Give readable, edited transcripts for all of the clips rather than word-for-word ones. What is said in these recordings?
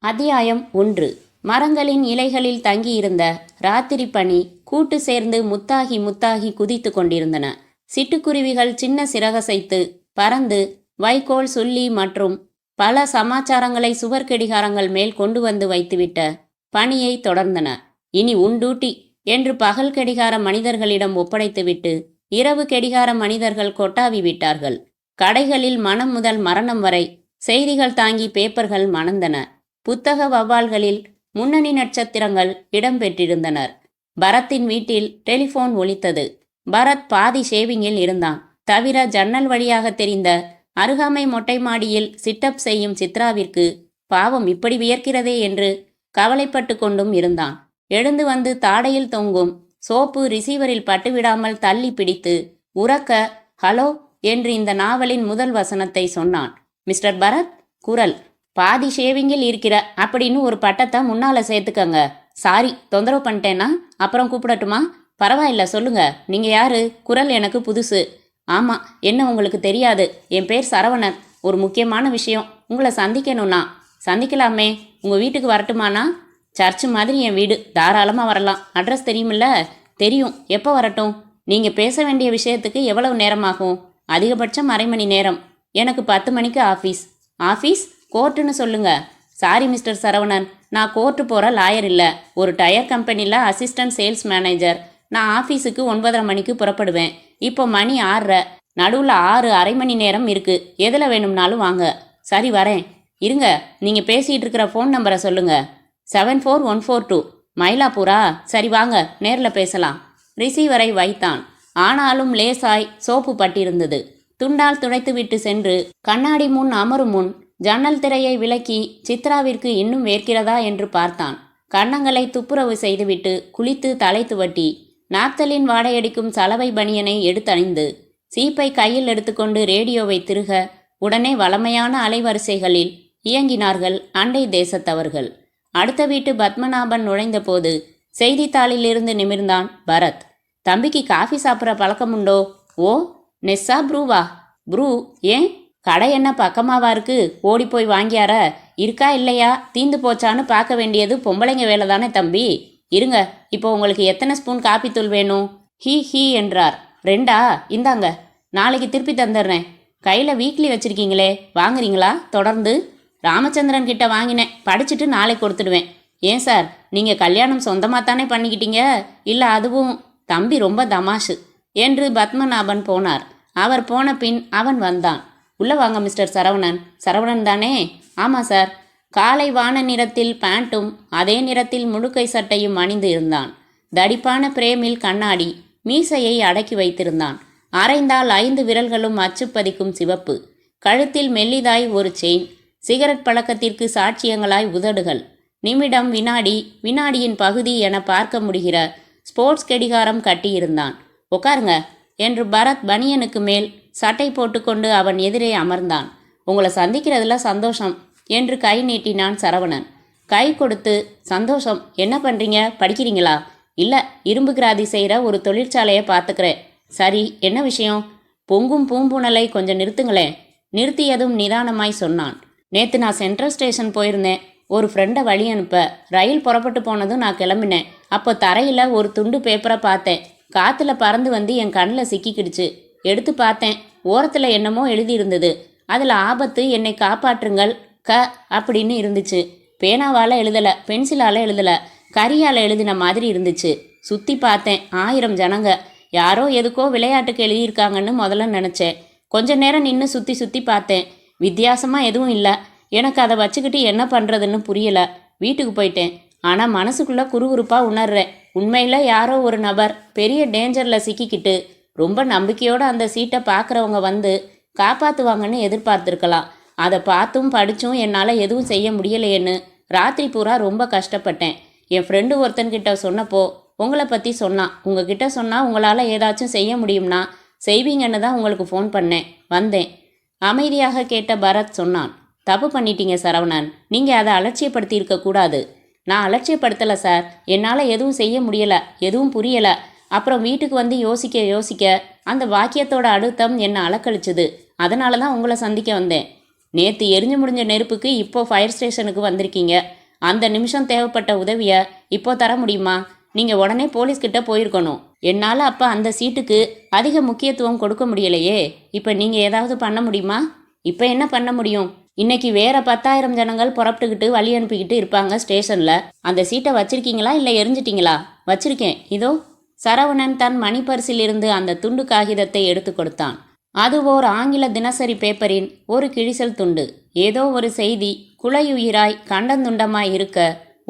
அத்தியாயம் 1. மரங்களின் இலைகளில் தங்கியிருந்த ராத்திரி பனி கூட்டு சேர்ந்து முத்தாகி முத்தாகி குதித்து கொண்டிருந்தன. சிட்டுக்குருவிகள் சின்ன சிறகசைத்து பறந்து வைக்கோல் சுள்ளி மற்றும் பல சமாச்சாரங்களை சுவர் கடிகாரங்கள் மேல் கொண்டு வந்து வைத்துவிட்ட பணியை தொடர்ந்தன. இனி உண்டூட்டி என்று பகல் கடிகார மனிதர்களிடம் ஒப்படைத்துவிட்டு இரவு கடிகார மனிதர்கள் கொட்டாவி விட்டார்கள். கடைகளில் மனம் முதல் மரணம் வரை செய்திகள் தாங்கி பேப்பர்கள் மணந்தன. புத்தக வவ்வால்களில் முன்னணி நட்சத்திரங்கள் இடம்பெற்றிருந்தனர். பரத்தின் வீட்டில் டெலிஃபோன் ஒலித்தது. பரத் பாதி ஷேவிங்கில் இருந்தான். தவிர ஜன்னல் வழியாக தெரிந்த அருகாமை மொட்டை மாடியில் சிட்டப் செய்யும் சித்ராவிற்கு பாவம் இப்படி வியர்க்கிறதே என்று கவலைப்பட்டு கொண்டும் இருந்தான். எழுந்து வந்து தாடையில் தொங்கும் சோப்பு ரிசீவரில் பட்டுவிடாமல் தள்ளி பிடித்து உரக்க ஹலோ என்று இந்த நாவலின் முதல் வசனத்தை சொன்னான். மிஸ்டர் பரத், குரல். பாதி ஷேவிங்கில் இருக்கிற அப்படின்னு ஒரு பட்டத்தை முன்னால சேர்த்துக்கங்க. சாரி, தொந்தரவு பண்ணிட்டேன்னா அப்புறம் கூப்பிடட்டுமா? பரவாயில்ல, சொல்லுங்க, நீங்க யாரு? குரல் எனக்கு புதுசு. ஆமா, என்ன உங்களுக்கு தெரியாது? என் பேர் சரவணன். ஒரு முக்கியமான விஷயம், உங்களை சந்திக்கணும்னா. சந்திக்கலாமே, உங்க வீட்டுக்கு வரட்டுமானா? சர்ச்சு மாதிரி என் வீடு, தாராளமாக வரலாம். அட்ரஸ் தெரியுமில்ல? தெரியும். எப்போ வரட்டும்? நீங்கள் பேச வேண்டிய விஷயத்துக்கு எவ்வளவு நேரமாகும்? அதிகபட்சம் அரை மணி நேரம். எனக்கு 10 மணிக்கு ஆஃபீஸ். ஆஃபீஸ்? கோர்ட்டுன்னு சொல்லுங்க. சாரி மிஸ்டர் சரவணன், நான் கோர்ட்டு போகிற லாயர் இல்லை. ஒரு டயர் கம்பெனியில் அசிஸ்டன்ட் சேல்ஸ் மேனேஜர். நான் ஆஃபீஸுக்கு 9:30 மணிக்கு புறப்படுவேன். இப்போ மணி 6:30. நடுவில் 6 அரை மணி நேரம் இருக்குது. எதில் வேணும்னாலும் வாங்க. சரி, வரேன். இருங்க, நீங்கள் பேசிகிட்டு இருக்கிற ஃபோன் நம்பரை சொல்லுங்கள். 74142. மயிலாப்பூரா? சரி, வாங்க, நேரில் பேசலாம். ரிசீவரை வைத்தான். ஆனாலும் லேசாய் சோப்பு பட்டிருந்தது. துண்டால் துடைத்துவிட்டு சென்று கண்ணாடி முன் அமரும் முன் ஜன்னல் திரையை விலக்கி சித்ராவிற்கு இன்னும் வேர்க்கிறதா என்று பார்த்தான். கன்னங்களை துப்புரவு செய்துவிட்டு குளித்து தலை துவட்டி நாப்தலின் வாடையடிக்கும் சலவை பனியனை எடுத்தணிந்து சீப்பை கையில் எடுத்துக்கொண்டு ரேடியோவை திருக உடனே வளமையான அலைவரிசைகளில் இயங்கினார்கள் அண்டை தேசத்தவர்கள். அடுத்த வீட்டு பத்மநாபன் நுழைந்தபோது செய்தித்தாளிலிருந்து நிமிர்ந்தான் பரத். தம்பிக்கு காஃபி சாப்பிட்ற பழக்கமுண்டோ? ஓ, நெஸ்ஸா ப்ரூவா? ப்ரூ ஏன்? கடை என்ன பக்கமாவா இருக்கு? ஓடி போய் வாங்கியார? இருக்கா இல்லையா, தீந்து போச்சான்னு பார்க்க வேண்டியது பொம்பளைங்க வேலை தானே தம்பி. இருங்க, இப்போ உங்களுக்கு எத்தனை ஸ்பூன் காப்பி தூள் வேணும்? ஹீ என்றார். 2? இந்தாங்க, நாளைக்கு திருப்பி தந்துடுறேன். கையில் வீக்லி வச்சுருக்கீங்களே, வாங்குறீங்களா? தொடர்ந்து. ராமச்சந்திரன் கிட்ட வாங்கினேன், படிச்சுட்டு நாளைக்கு கொடுத்துடுவேன். ஏன் சார், நீங்கள் கல்யாணம் சொந்தமாக தானே பண்ணிக்கிட்டீங்க? இல்லை அதுவும்? தம்பி ரொம்ப தமாஷு என்று பத்மநாபன் போனார். அவர் போன பின் அவன் வந்தான். உள்ள வாங்க மிஸ்டர் சரவணன். சரவணன் தானே? ஆமாம் சார். காலை வான நிறத்தில் பேண்ட்டும் அதே நிறத்தில் முழுக்கை சட்டையும் அணிந்து இருந்தான். தடிப்பான பிரேமில் கண்ணாடி, மீசையை அடக்கி வைத்திருந்தான். அரைந்தால் 5 விரல்களும் அச்சுப்பதிக்கும் சிவப்பு. கழுத்தில் மெல்லிதாய் ஒரு செயின். சிகரெட் பழக்கத்திற்கு சாட்சியங்களாய் உதடுகள். நிமிடம், வினாடி, வினாடியின் பகுதி என பார்க்க முடிகிற ஸ்போர்ட்ஸ் கடிகாரம் கட்டியிருந்தான். உட்காருங்க என்று பரத் பனியனுக்கு மேல் சட்டை போட்டுக்கொண்டு அவன் எதிரே அமர்ந்தான். உங்களை சந்திக்கிறதுல சந்தோஷம் என்று கை நீட்டினான் சரவணன். கை கொடுத்து, சந்தோஷம். என்ன பண்ணுறீங்க? படிக்கிறீங்களா? இல்லை, இரும்பு கிராதி செய்கிற ஒரு தொழிற்சாலையை பார்த்துக்கிறேன். சரி, என்ன விஷயம்? பொங்கும் பூம்புணலை கொஞ்சம் நிறுத்துங்களேன். நிறுத்தியதும் நிதானமாய் சொன்னான். நேற்று நான் சென்ட்ரல் ஸ்டேஷன் போயிருந்தேன். ஒரு ஃப்ரெண்டை வழி அனுப்ப. ரயில் புறப்பட்டு போனதும் நான் கிளம்பினேன். அப்போ தரையில் ஒரு துண்டு பேப்பரை பார்த்தேன். காற்றுல பறந்து வந்து என் கண்ணில் சிக்கிக்கிடுச்சு. எடுத்து பார்த்தேன். ஓரத்தில் என்னமோ எழுதியிருந்தது. அதில் ஆபத்து, என்னை காப்பாற்றுங்கள், அப்படின்னு இருந்துச்சு. பேனாவால் எழுதலை, பென்சிலால் எழுதலை, கரியால் எழுதின மாதிரி இருந்துச்சு. சுற்றி பார்த்தேன். 1000 ஜனங்க. யாரோ எதுக்கோ விளையாட்டுக்கு எழுதியிருக்காங்கன்னு முதல்ல நினச்சேன். கொஞ்ச நேரம் நின்று சுற்றி சுற்றி பார்த்தேன். வித்தியாசமாக எதுவும் இல்லை. எனக்கு அதை வச்சுக்கிட்டு என்ன பண்ணுறதுன்னு புரியலை. வீட்டுக்கு போயிட்டேன். ஆனால் மனசுக்குள்ளே குறுகுறுப்பாக உணர்றேன். உண்மையில் யாரோ ஒரு நபர் பெரிய டேஞ்சரில் சிக்கிக்கிட்டு ரொம்ப நம்பிக்கையோடு அந்த சீட்டை பார்க்குறவங்க வந்து காப்பாற்றுவாங்கன்னு எதிர்பார்த்துருக்கலாம். அதை பார்த்தும் படித்தும் என்னால் எதுவும் செய்ய முடியலையேன்னு ராத்திரி பூரா ரொம்ப கஷ்டப்பட்டேன். என் ஃப்ரெண்டு ஒருத்தன்கிட்ட சொன்னப்போ உங்களை பற்றி சொன்னான். உங்ககிட்ட சொன்னால் உங்களால் ஏதாச்சும் செய்ய முடியும்னா செய்வீங்கன்னு தான் உங்களுக்கு ஃபோன் பண்ணேன். வந்தேன். அமைதியாக கேட்ட பரத் சொன்னான். தப்பு பண்ணிட்டீங்க சரவணன். நீங்கள் அதை அலட்சியப்படுத்தி இருக்கக்கூடாது. நான் அலட்சியப்படுத்தலை சார். என்னால் எதுவும் செய்ய முடியலை, எதுவும் புரியலை. அப்புறம் வீட்டுக்கு வந்து யோசிக்க அந்த வாக்கியத்தோட அழுத்தம் என்னை அலக்கழிச்சுது. அதனால தான் உங்களை சந்திக்க வந்தேன். நேத்து எரிஞ்சு முடிஞ்ச நெருப்புக்கு இப்போ ஃபயர் ஸ்டேஷனுக்கு வந்திருக்கீங்க. அந்த நிமிஷம் தேவைப்பட்ட உதவிய இப்போ தர முடியுமா? நீங்க உடனே போலீஸ்கிட்ட போயிருக்கணும். என்னால அப்ப அந்த சீட்டுக்கு அதிக முக்கியத்துவம் கொடுக்க முடியலையே. இப்ப நீங்க ஏதாவது பண்ண முடியுமா? இப்ப என்ன பண்ண முடியும்? இன்னைக்கு வேற 10,000 ஜனங்கள் புறப்பட்டுக்கிட்டு வழி அனுப்பிக்கிட்டு இருப்பாங்க ஸ்டேஷன்ல. அந்த சீட்டை வச்சிருக்கீங்களா இல்ல எரிஞ்சிட்டீங்களா? வச்சிருக்கேன், இதோ. சரவணன் தன் மணிப்பரிசிலிருந்து அந்த துண்டு காகிதத்தை எடுத்து கொடுத்தான். அது ஓர் ஆங்கில தினசரி பேப்பரின் ஒரு கிழிசல் துண்டு. ஏதோ ஒரு செய்தி குலையுயிராய் கண்டந்துண்டமாய் இருக்க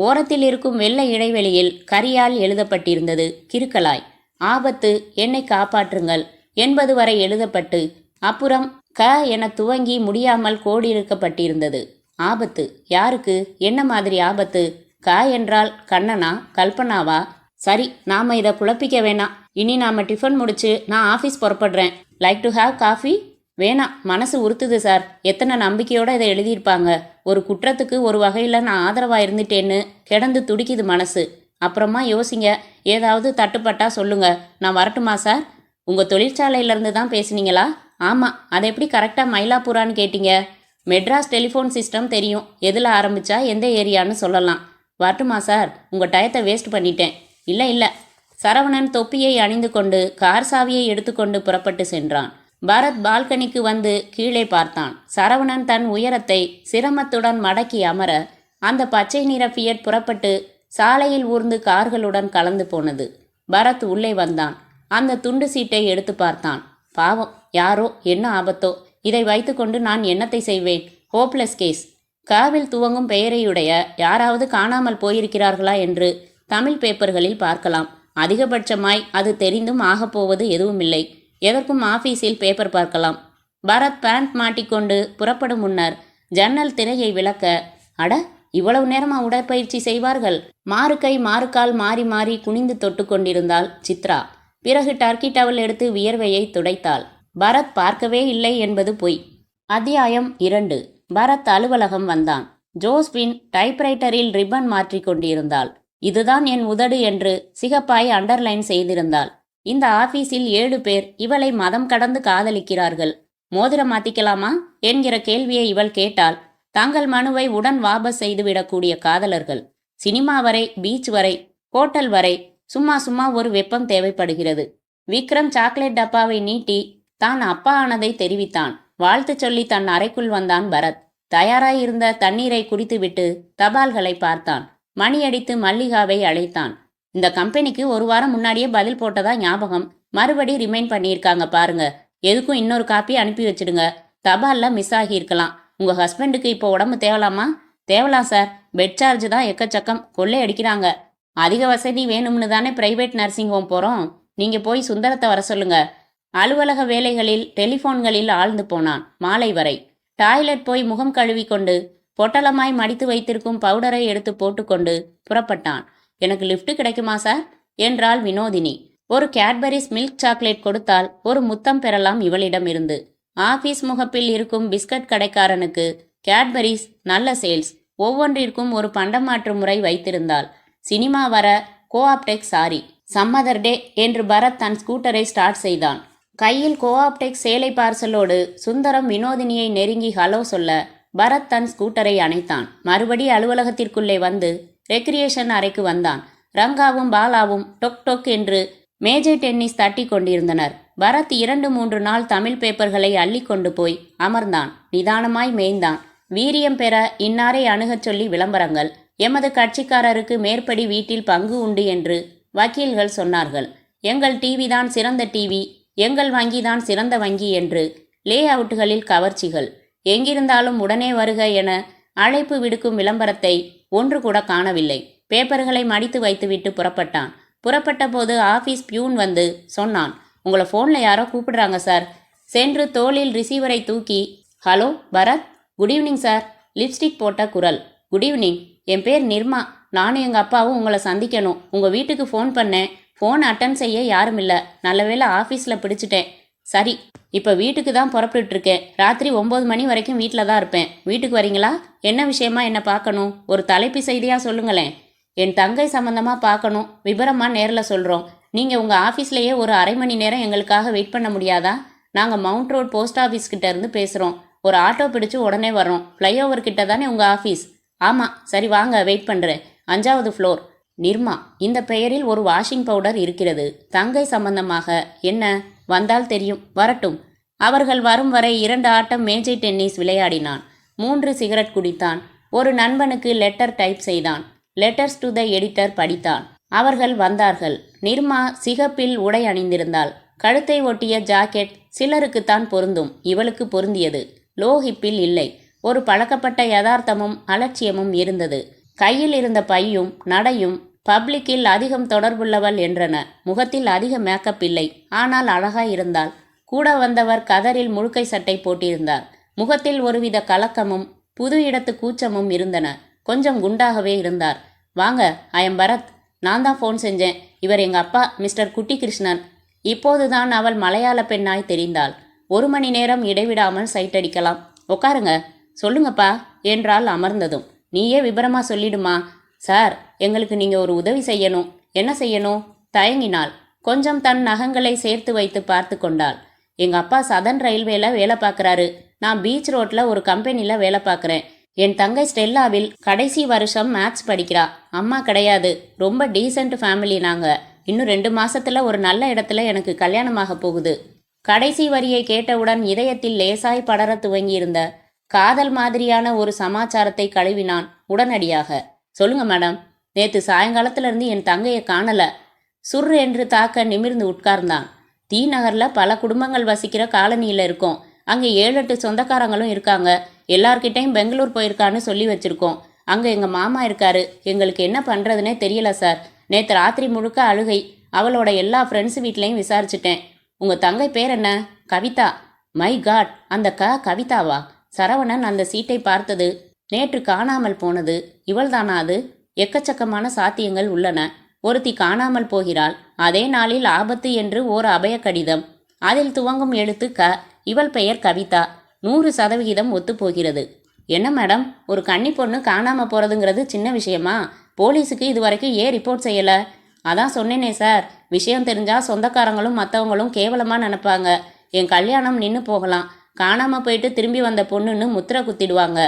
ஓரத்தில் இருக்கும் வெள்ளை இடைவெளியில் கரியால் எழுதப்பட்டிருந்தது கிறுக்கலாய். ஆபத்து, என்னை காப்பாற்றுங்கள் என்பது வரை எழுதப்பட்டு அப்புறம் க என துவங்கி முடியாமல் கோடியிருக்கப்பட்டிருந்தது. ஆபத்து யாருக்கு? என்ன மாதிரி ஆபத்து? க என்றால் கண்ணனா கல்பனாவா? சரி, நாம இதை குழப்பிக்க வேணாம். இனி நாம டிஃபன் முடிச்சு நான் ஆஃபீஸ் புறப்படுறேன். Like to have coffee? வேணாம், மனசு உறுத்துது சார். எத்தனை நம்பிக்கையோட இதை எழுதியிருப்பாங்க. ஒரு குற்றத்துக்கு ஒரு வகையில் நான் ஆதரவாக இருந்துட்டேன்னு கிடந்து துடிக்குது மனசு. அப்புறமா யோசிங்க, ஏதாவது தட்டுப்பட்டா சொல்லுங்க. நான் வரட்டுமா சார்? உங்கள் தொழிற்சாலையிலேருந்து தான் பேசுனீங்களா? ஆமாம். அதை எப்படி கரெக்டாக மயிலாப்பூரான்னு கேட்டீங்க? மெட்ராஸ் டெலிஃபோன் சிஸ்டம் தெரியும். எதில் ஆரம்பித்தா எந்த ஏரியான்னு சொல்லலாம். வரட்டுமா சார்? உங்கள் டயத்தை வேஸ்ட் பண்ணிட்டேன். இல்லை இல்லை. சரவணன் தொப்பியை அணிந்து கொண்டு கார் சாவியை எடுத்துக்கொண்டு புறப்பட்டு சென்றான். பரத் பால்கனிக்கு வந்து கீழே பார்த்தான். சரவணன் தன் உயரத்தை சிரமத்துடன் மடக்கி அமர அந்த பச்சை நிற ஃபியட் புறப்பட்டு சாலையில் ஊர்ந்து கார்களுடன் கலந்து போனது. பரத் உள்ளே வந்தான். அந்த துண்டு சீட்டை எடுத்து பார்த்தான். பாவம், யாரோ என்ன ஆபத்தோ. இதை வைத்துக்கொண்டு நான் என்னத்தை செய்வேன்? Hopeless case. காவில் துவங்கும் பெயரையுடைய யாராவது காணாமல் போயிருக்கிறார்களா என்று தமிழ் பேப்பர்களில் பார்க்கலாம். அதிகபட்சமாய் அது தெரிந்தும் ஆகப்போவது எதுவுமில்லை. எதற்கும் ஆஃபீஸில் பேப்பர் பார்க்கலாம். பரத் பேண்ட் மாட்டிக்கொண்டு புறப்படும் முன்னர் ஜன்னல் திரையை விளக்க, அட, இவ்வளவு நேரமா உடற்பயிற்சி செய்வார்கள்? மாறுகை மாறுகால் மாறி மாறி குனிந்து தொட்டு கொண்டிருந்தாள் சித்ரா. பிறகு டர்க்கி டவல் எடுத்து வியர்வையை துடைத்தாள். பரத் பார்க்கவே இல்லை என்பது பொய். அத்தியாயம் 2. பரத் அலுவலகம் வந்தான். ஜோஸ்பின் டைப்ரைட்டரில் ரிப்பன் மாற்றிக் கொண்டிருந்தாள். இதுதான் என் உதடு என்று சிகப்பாய் அண்டர்லைன் செய்திருந்தாள். இந்த ஆபீஸில் 7 பேர் இவளை மதம் கடந்து காதலிக்கிறார்கள். மோதிரம் மாத்திக்கலாமா என்கிற கேள்வியை இவள் கேட்டால் தங்கள் மனுவை உடன் வாபஸ் செய்துவிடக்கூடிய காதலர்கள். சினிமா வரை, பீச் வரை, ஹோட்டல் வரை சும்மா சும்மா ஒரு வெப்பம் தேவைப்படுகிறது. விக்ரம் சாக்லேட் டப்பாவை நீட்டி தான் அப்பா ஆனதை தெரிவித்தான். வாழ்த்து சொல்லி தன் அறைக்குள் வந்தான் பரத். தயாராயிருந்த தண்ணீரை குடித்துவிட்டு தபால்களை பார்த்தான். மணியடித்து மல்லிகாவை அழைத்தான். இந்த கம்பெனிக்கு ஒரு வாரம் முன்னாடியே பதில் போட்டதா ஞாபகம். மறுபடி ரிமைண்ட் பண்ணியிருக்காங்க பாருங்க. எதுக்கும் இன்னொரு காப்பி அனுப்பி வச்சிடுங்க. தபால்ல மிஸ் ஆகியிருக்கலாம். உங்க ஹஸ்பண்டுக்கு இப்போ உடம்பு தேவலாமா? தேவலாம் சார். பெட் சார்ஜ் தான் எக்கச்சக்கம். கொள்ளை அடிக்கிறாங்க. அதிக வசதி வேணும்னு தானே பிரைவேட் நர்சிங் ஹோம் போறோம். நீங்க போய் சுந்தரத்தை வர சொல்லுங்க. அலுவலக வேலைகளில் டெலிஃபோன்களில் ஆழ்ந்து போனான் மாலை வரை. டாய்லெட் போய் முகம் கழுவி கொண்டு பொட்டலமாய் மடித்து வைத்திருக்கும் பவுடரை எடுத்து போட்டுக்கொண்டு புறப்பட்டான். எனக்கு லிஃப்ட் கிடைக்குமா சார் என்றாள் வினோதினி. ஒரு கேட்பரிஸ் மில்க் சாக்லேட் கொடுத்தால் ஒரு முத்தம் பெறலாம் இவளிடம் இருந்து. ஆபீஸ் முகப்பில் இருக்கும் பிஸ்கட் கடைக்காரனுக்கு கேட்பரிஸ் நல்ல சேல்ஸ். ஒவ்வொன்றிற்கும் ஒரு பண்டமாற்று முறை வைத்திருந்தாள். சினிமா வர கோஆப்டெக் சாரி சம்மதர் டே என்று பரத் தன் ஸ்கூட்டரை ஸ்டார்ட் செய்தான். கையில் கோஆப்டெக் சேலை பார்சலோடு சுந்தரம் வினோதினியை நெருங்கி ஹலோ சொல்ல பரத் தன் ஸ்கூட்டரை அணைத்தான். மறுபடி அலுவலகத்திற்குள்ளே வந்து ரெக்ரியேஷன் அறைக்கு வந்தான். ரங்காவும் பாலாவும் டொக் டொக் என்று மேஜை டென்னிஸ் தட்டி கொண்டிருந்தனர். பரத் 2-3 நாள் தமிழ் பேப்பர்களை அள்ளி கொண்டு போய் அமர்ந்தான். நிதானமாய் மேய்ந்தான். வீரியம் பெற இன்னாரை அணுகச் சொல்லி விளம்பரங்கள். எமது கட்சிக்காரருக்கு மேற்படி வீட்டில் பங்கு உண்டு என்று வக்கீல்கள் சொன்னார்கள். எங்கள் டிவி தான் சிறந்த டிவி, எங்கள் வங்கிதான் சிறந்த வங்கி என்று லே அவுட்டுகளில் கவர்ச்சிகள். எங்கிருந்தாலும் உடனே வருக என அழைப்பு விடுக்கும் விளம்பரத்தை ஒன்று கூட காணவில்லை. பேப்பர்களை மடித்து வைத்துவிட்டு புறப்பட்டான். புறப்பட்ட போது ஆபீஸ் பியூன் வந்து சொன்னான், உங்களை ஃபோனில் யாரோ கூப்பிடுறாங்க சார். சென்று தோளில் ரிசீவரை தூக்கி, hello Bharat, good evening sir. Lipstick போட்ட குரல். குட் ஈவினிங், என் பேர் நிர்மா. நானும் எங்கள் அப்பாவும் உங்களை சந்திக்கணும். உங்கள் வீட்டுக்கு ஃபோன் பண்ணேன். ஃபோன் அட்டன் செய்ய யாரும் இல்லை. நல்ல வேளை ஆஃபீஸில் பிடிச்சிட்டேன். சரி, இப்போ வீட்டுக்கு தான் புறப்பட்டுருக்கேன். ராத்திரி 9 மணி வரைக்கும் வீட்டில் தான் இருப்பேன். வீட்டுக்கு வரீங்களா? என்ன விஷயமா என்ன பார்க்கணும்? ஒரு தலைப்பு செய்தியாக சொல்லுங்களேன். என் தங்கை சம்மந்தமாக பார்க்கணும். விபரமாக நேரில் சொல்கிறோம். நீங்கள் உங்கள் ஆஃபீஸ்லேயே ஒரு அரை மணி நேரம் எங்களுக்காக வெயிட் பண்ண முடியாதா? நாங்கள் மவுண்ட் ரோட் போஸ்ட் ஆஃபீஸ்கிட்ட இருந்து பேசுகிறோம். ஒரு ஆட்டோ பிடிச்சு உடனே வர்றோம். ஃப்ளைஓவர் கிட்ட தானே உங்கள் ஆஃபீஸ்? ஆமாம். சரி வாங்க, வெயிட் பண்ணுறேன். 5வது ஃப்ளோர். நிர்மா, இந்த பெயரில் ஒரு வாஷிங் பவுடர் இருக்கிறது. தங்கை சம்பந்தமாக. என்ன? வந்தால் தெரியும், வரட்டும். அவர்கள் வரும் வரை 2 ஆட்டம் மேஜை டென்னிஸ் விளையாடினான். 3 சிகரெட் குடித்தான். ஒரு நண்பனுக்கு லெட்டர் டைப் செய்தான். லெட்டர்ஸ் டு த எடிட்டர் படித்தான். அவர்கள் வந்தார்கள். நிர்மா சிகப்பில் உடை அணிந்திருந்தாள். கழுத்தை ஒட்டிய ஜாக்கெட் சிலருக்குத்தான் பொருந்தும். இவளுக்கு பொருந்தியது. லோ ஹிப்பில் இல்லை. ஒரு பழக்கப்பட்ட யதார்த்தமும் அலட்சியமும் இருந்தது. கையில் இருந்த பையும் நடையும் பப்ளிக்கில் அதிகம் தொடர்புள்ளவள் என்றன. முகத்தில் அதிக மேக்கப் இல்லை, ஆனால் அழகாய் இருந்தாள். கூட வந்தவர் கதரில் முழுக்கை சட்டை போட்டிருந்தார். முகத்தில் ஒருவித கலக்கமும் புது இடத்து கூச்சமும் இருந்தன. கொஞ்சம் குண்டாகவே இருந்தார். வாங்க, ஐ எம் பரத். நான் தான் ஃபோன் செஞ்சேன். இவர் எங்கள் அப்பா, மிஸ்டர் குட்டி கிருஷ்ணன். இப்போதுதான் அவள் மலையாள பெண்ணாய் தெரிந்தாள். 1 மணி நேரம் இடைவிடாமல் சைட் அடிக்கலாம். உட்காருங்க. சொல்லுங்கப்பா என்றால் அமர்ந்ததும். நீயே விபரமாக சொல்லிடுமா. சார், எங்களுக்கு நீங்கள் ஒரு உதவி செய்யணும். என்ன செய்யணும்? தயங்கினாள். கொஞ்சம் தன் நகங்களை சேர்த்து வைத்து பார்த்து கொண்டாள். எங்கள் அப்பா சதர்ன் ரயில்வேல வேலை பார்க்குறாரு. நான் பீச் ரோட்டில் ஒரு கம்பெனியில் வேலை பார்க்குறேன். என் தங்கை ஸ்டெல்லாவில் கடைசி வருஷம் மேத்ஸ் படிக்கிறா. அம்மா கிடையாது. ரொம்ப டீசென்ட் ஃபேமிலி நாங்கள். இன்னும் 2 மாசத்துல ஒரு நல்ல இடத்துல எனக்கு கல்யாணமாக போகுது. கடைசி வரியை கேட்டவுடன் இதயத்தில் லேசாய் படர துவங்கியிருந்த காதல் மாதிரியான ஒரு சமாச்சாரத்தை கழுவினான் உடனடியாக. சொல்லுங்க மேடம். நேற்று சாயங்காலத்திலிருந்து என் தங்கையை காணல. சுர் என்று தாக்க நிமிர்ந்து உட்கார்ந்தான். தி நகரில் பல குடும்பங்கள் வசிக்கிற காலனியில் இருக்கோம். அங்கே 7-8 சொந்தக்காரங்களும் இருக்காங்க. எல்லார்கிட்டையும் பெங்களூர் போயிருக்கான்னு சொல்லி வச்சிருக்கோம். அங்கே எங்கள் மாமா இருக்காரு. எங்களுக்கு என்ன பண்ணுறதுனே தெரியல சார். நேற்று ராத்திரி முழுக்க அழுகை. அவளோட எல்லா ஃப்ரெண்ட்ஸ் வீட்லேயும் விசாரிச்சிட்டேன். உங்கள் தங்கை பேர் என்ன? கவிதா. மை காட், அந்த கவிதாவா? சரவணன் அந்த சீட்டை பார்த்தது. நேற்று காணாமல் போனது இவள்தானா? அது எக்கச்சக்கமான சாத்தியங்கள் உள்ளன. ஒருத்தி காணாமல் போகிறாள். அதே நாளில் ஆபத்து என்று ஓர் அபய கடிதம். அதில் துவங்கும் எழுத்து க. இவள் பெயர் கவிதா. 100% ஒத்துப்போகிறது. என்ன மேடம், ஒரு கன்னி பொண்ணு காணாம போறதுங்கிறது சின்ன விஷயமா? போலீஸுக்கு இது வரைக்கும் ஏன் ரிப்போர்ட் செய்யல? அதான் சொன்னேனே சார், விஷயம் தெரிஞ்சா சொந்தக்காரங்களும் மற்றவங்களும் கேவலமா நினைப்பாங்க. என் கல்யாணம் நின்று போகலாம். காணாம போயிட்டு திரும்பி வந்த பொண்ணுன்னு முத்திரை குத்திடுவாங்க.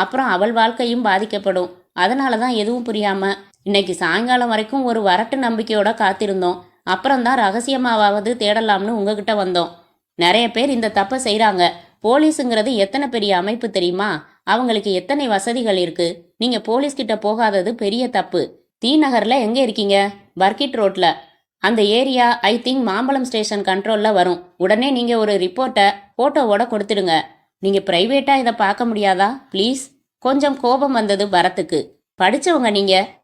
அப்புறம் அவள் வாழ்க்கையும் பாதிக்கப்படும். அதனால தான் எதுவும் புரியாம இன்னைக்கு சாயங்காலம் வரைக்கும் ஒரு வரட்டு நம்பிக்கையோட காத்திருந்தோம். அப்புறம்தான் ரகசியமாவது தேடலாம்னு உங்ககிட்ட வந்தோம். நிறைய பேர் இந்த தப்பை செய்கிறாங்க. போலீஸுங்கிறது எத்தனை பெரிய அமைப்பு தெரியுமா? அவங்களுக்கு எத்தனை வசதிகள் இருக்கு. நீங்க போலீஸ்கிட்ட போகாதது பெரிய தப்பு. தி நகர்ல எங்க இருக்கீங்க? பர்கிட் ரோட்ல. அந்த ஏரியா ஐ திங்க் மாம்பழம் ஸ்டேஷன் கண்ட்ரோல்ல வரும். உடனே நீங்க ஒரு ரிப்போர்ட்டை போட்டோவோட கொடுத்துடுங்க. நீங்க பிரைவேட்டா இதை பார்க்க முடியாதா ப்ளீஸ்? கொஞ்சம் கோபம் வந்தது பரத்துக்கு. படிச்சவங்க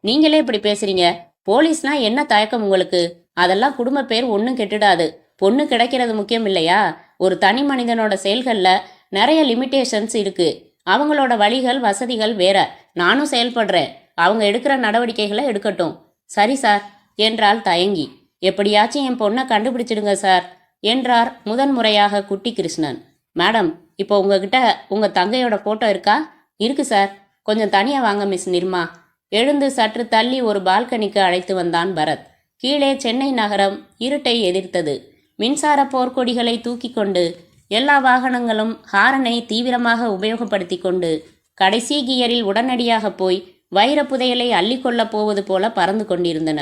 நீங்களே இப்படி பேசுறீங்க. போலீஸ்னா என்ன தயக்கம் உங்களுக்கு? அதெல்லாம் குடும்ப பேர் ஒன்றும் கெட்டுடாது. பொண்ணு கிடைக்கிறது முக்கியம் இல்லையா? ஒரு தனி மனிதனோட செயல்களில் நிறைய லிமிட்டேஷன்ஸ் இருக்கு. அவங்களோட வழிகள் வசதிகள் வேற. நானும் செயல்படுறேன். அவங்க எடுக்கிற நடவடிக்கைகளை எடுக்கட்டும். சரி சார் என்றால் தயங்கி. எப்படியாச்சும் என் பொண்ணை கண்டுபிடிச்சிடுங்க சார் என்றார் முதன்முறையாக குட்டி கிருஷ்ணன். மேடம், இப்போ உங்ககிட்ட உங்கள் தங்கையோட ஃபோட்டோ இருக்கா? இருக்கு சார். கொஞ்சம் தனியாக வாங்க மிஸ் நிர்மா. எழுந்து சற்று தள்ளி ஒரு பால்கனிக்கு அழைத்து வந்தான் பரத். கீழே சென்னை நகரம் இருட்டை எதிர்த்தது. மின்சார போர்க்கொடிகளை தூக்கி கொண்டு எல்லா வாகனங்களும் ஹாரனை தீவிரமாக உபயோகப்படுத்தி கொண்டு கடைசி கியரில் உடனடியாக போய் வைர புதையலை அள்ளிக்கொள்ளப் போவது போல பறந்து கொண்டிருந்தன.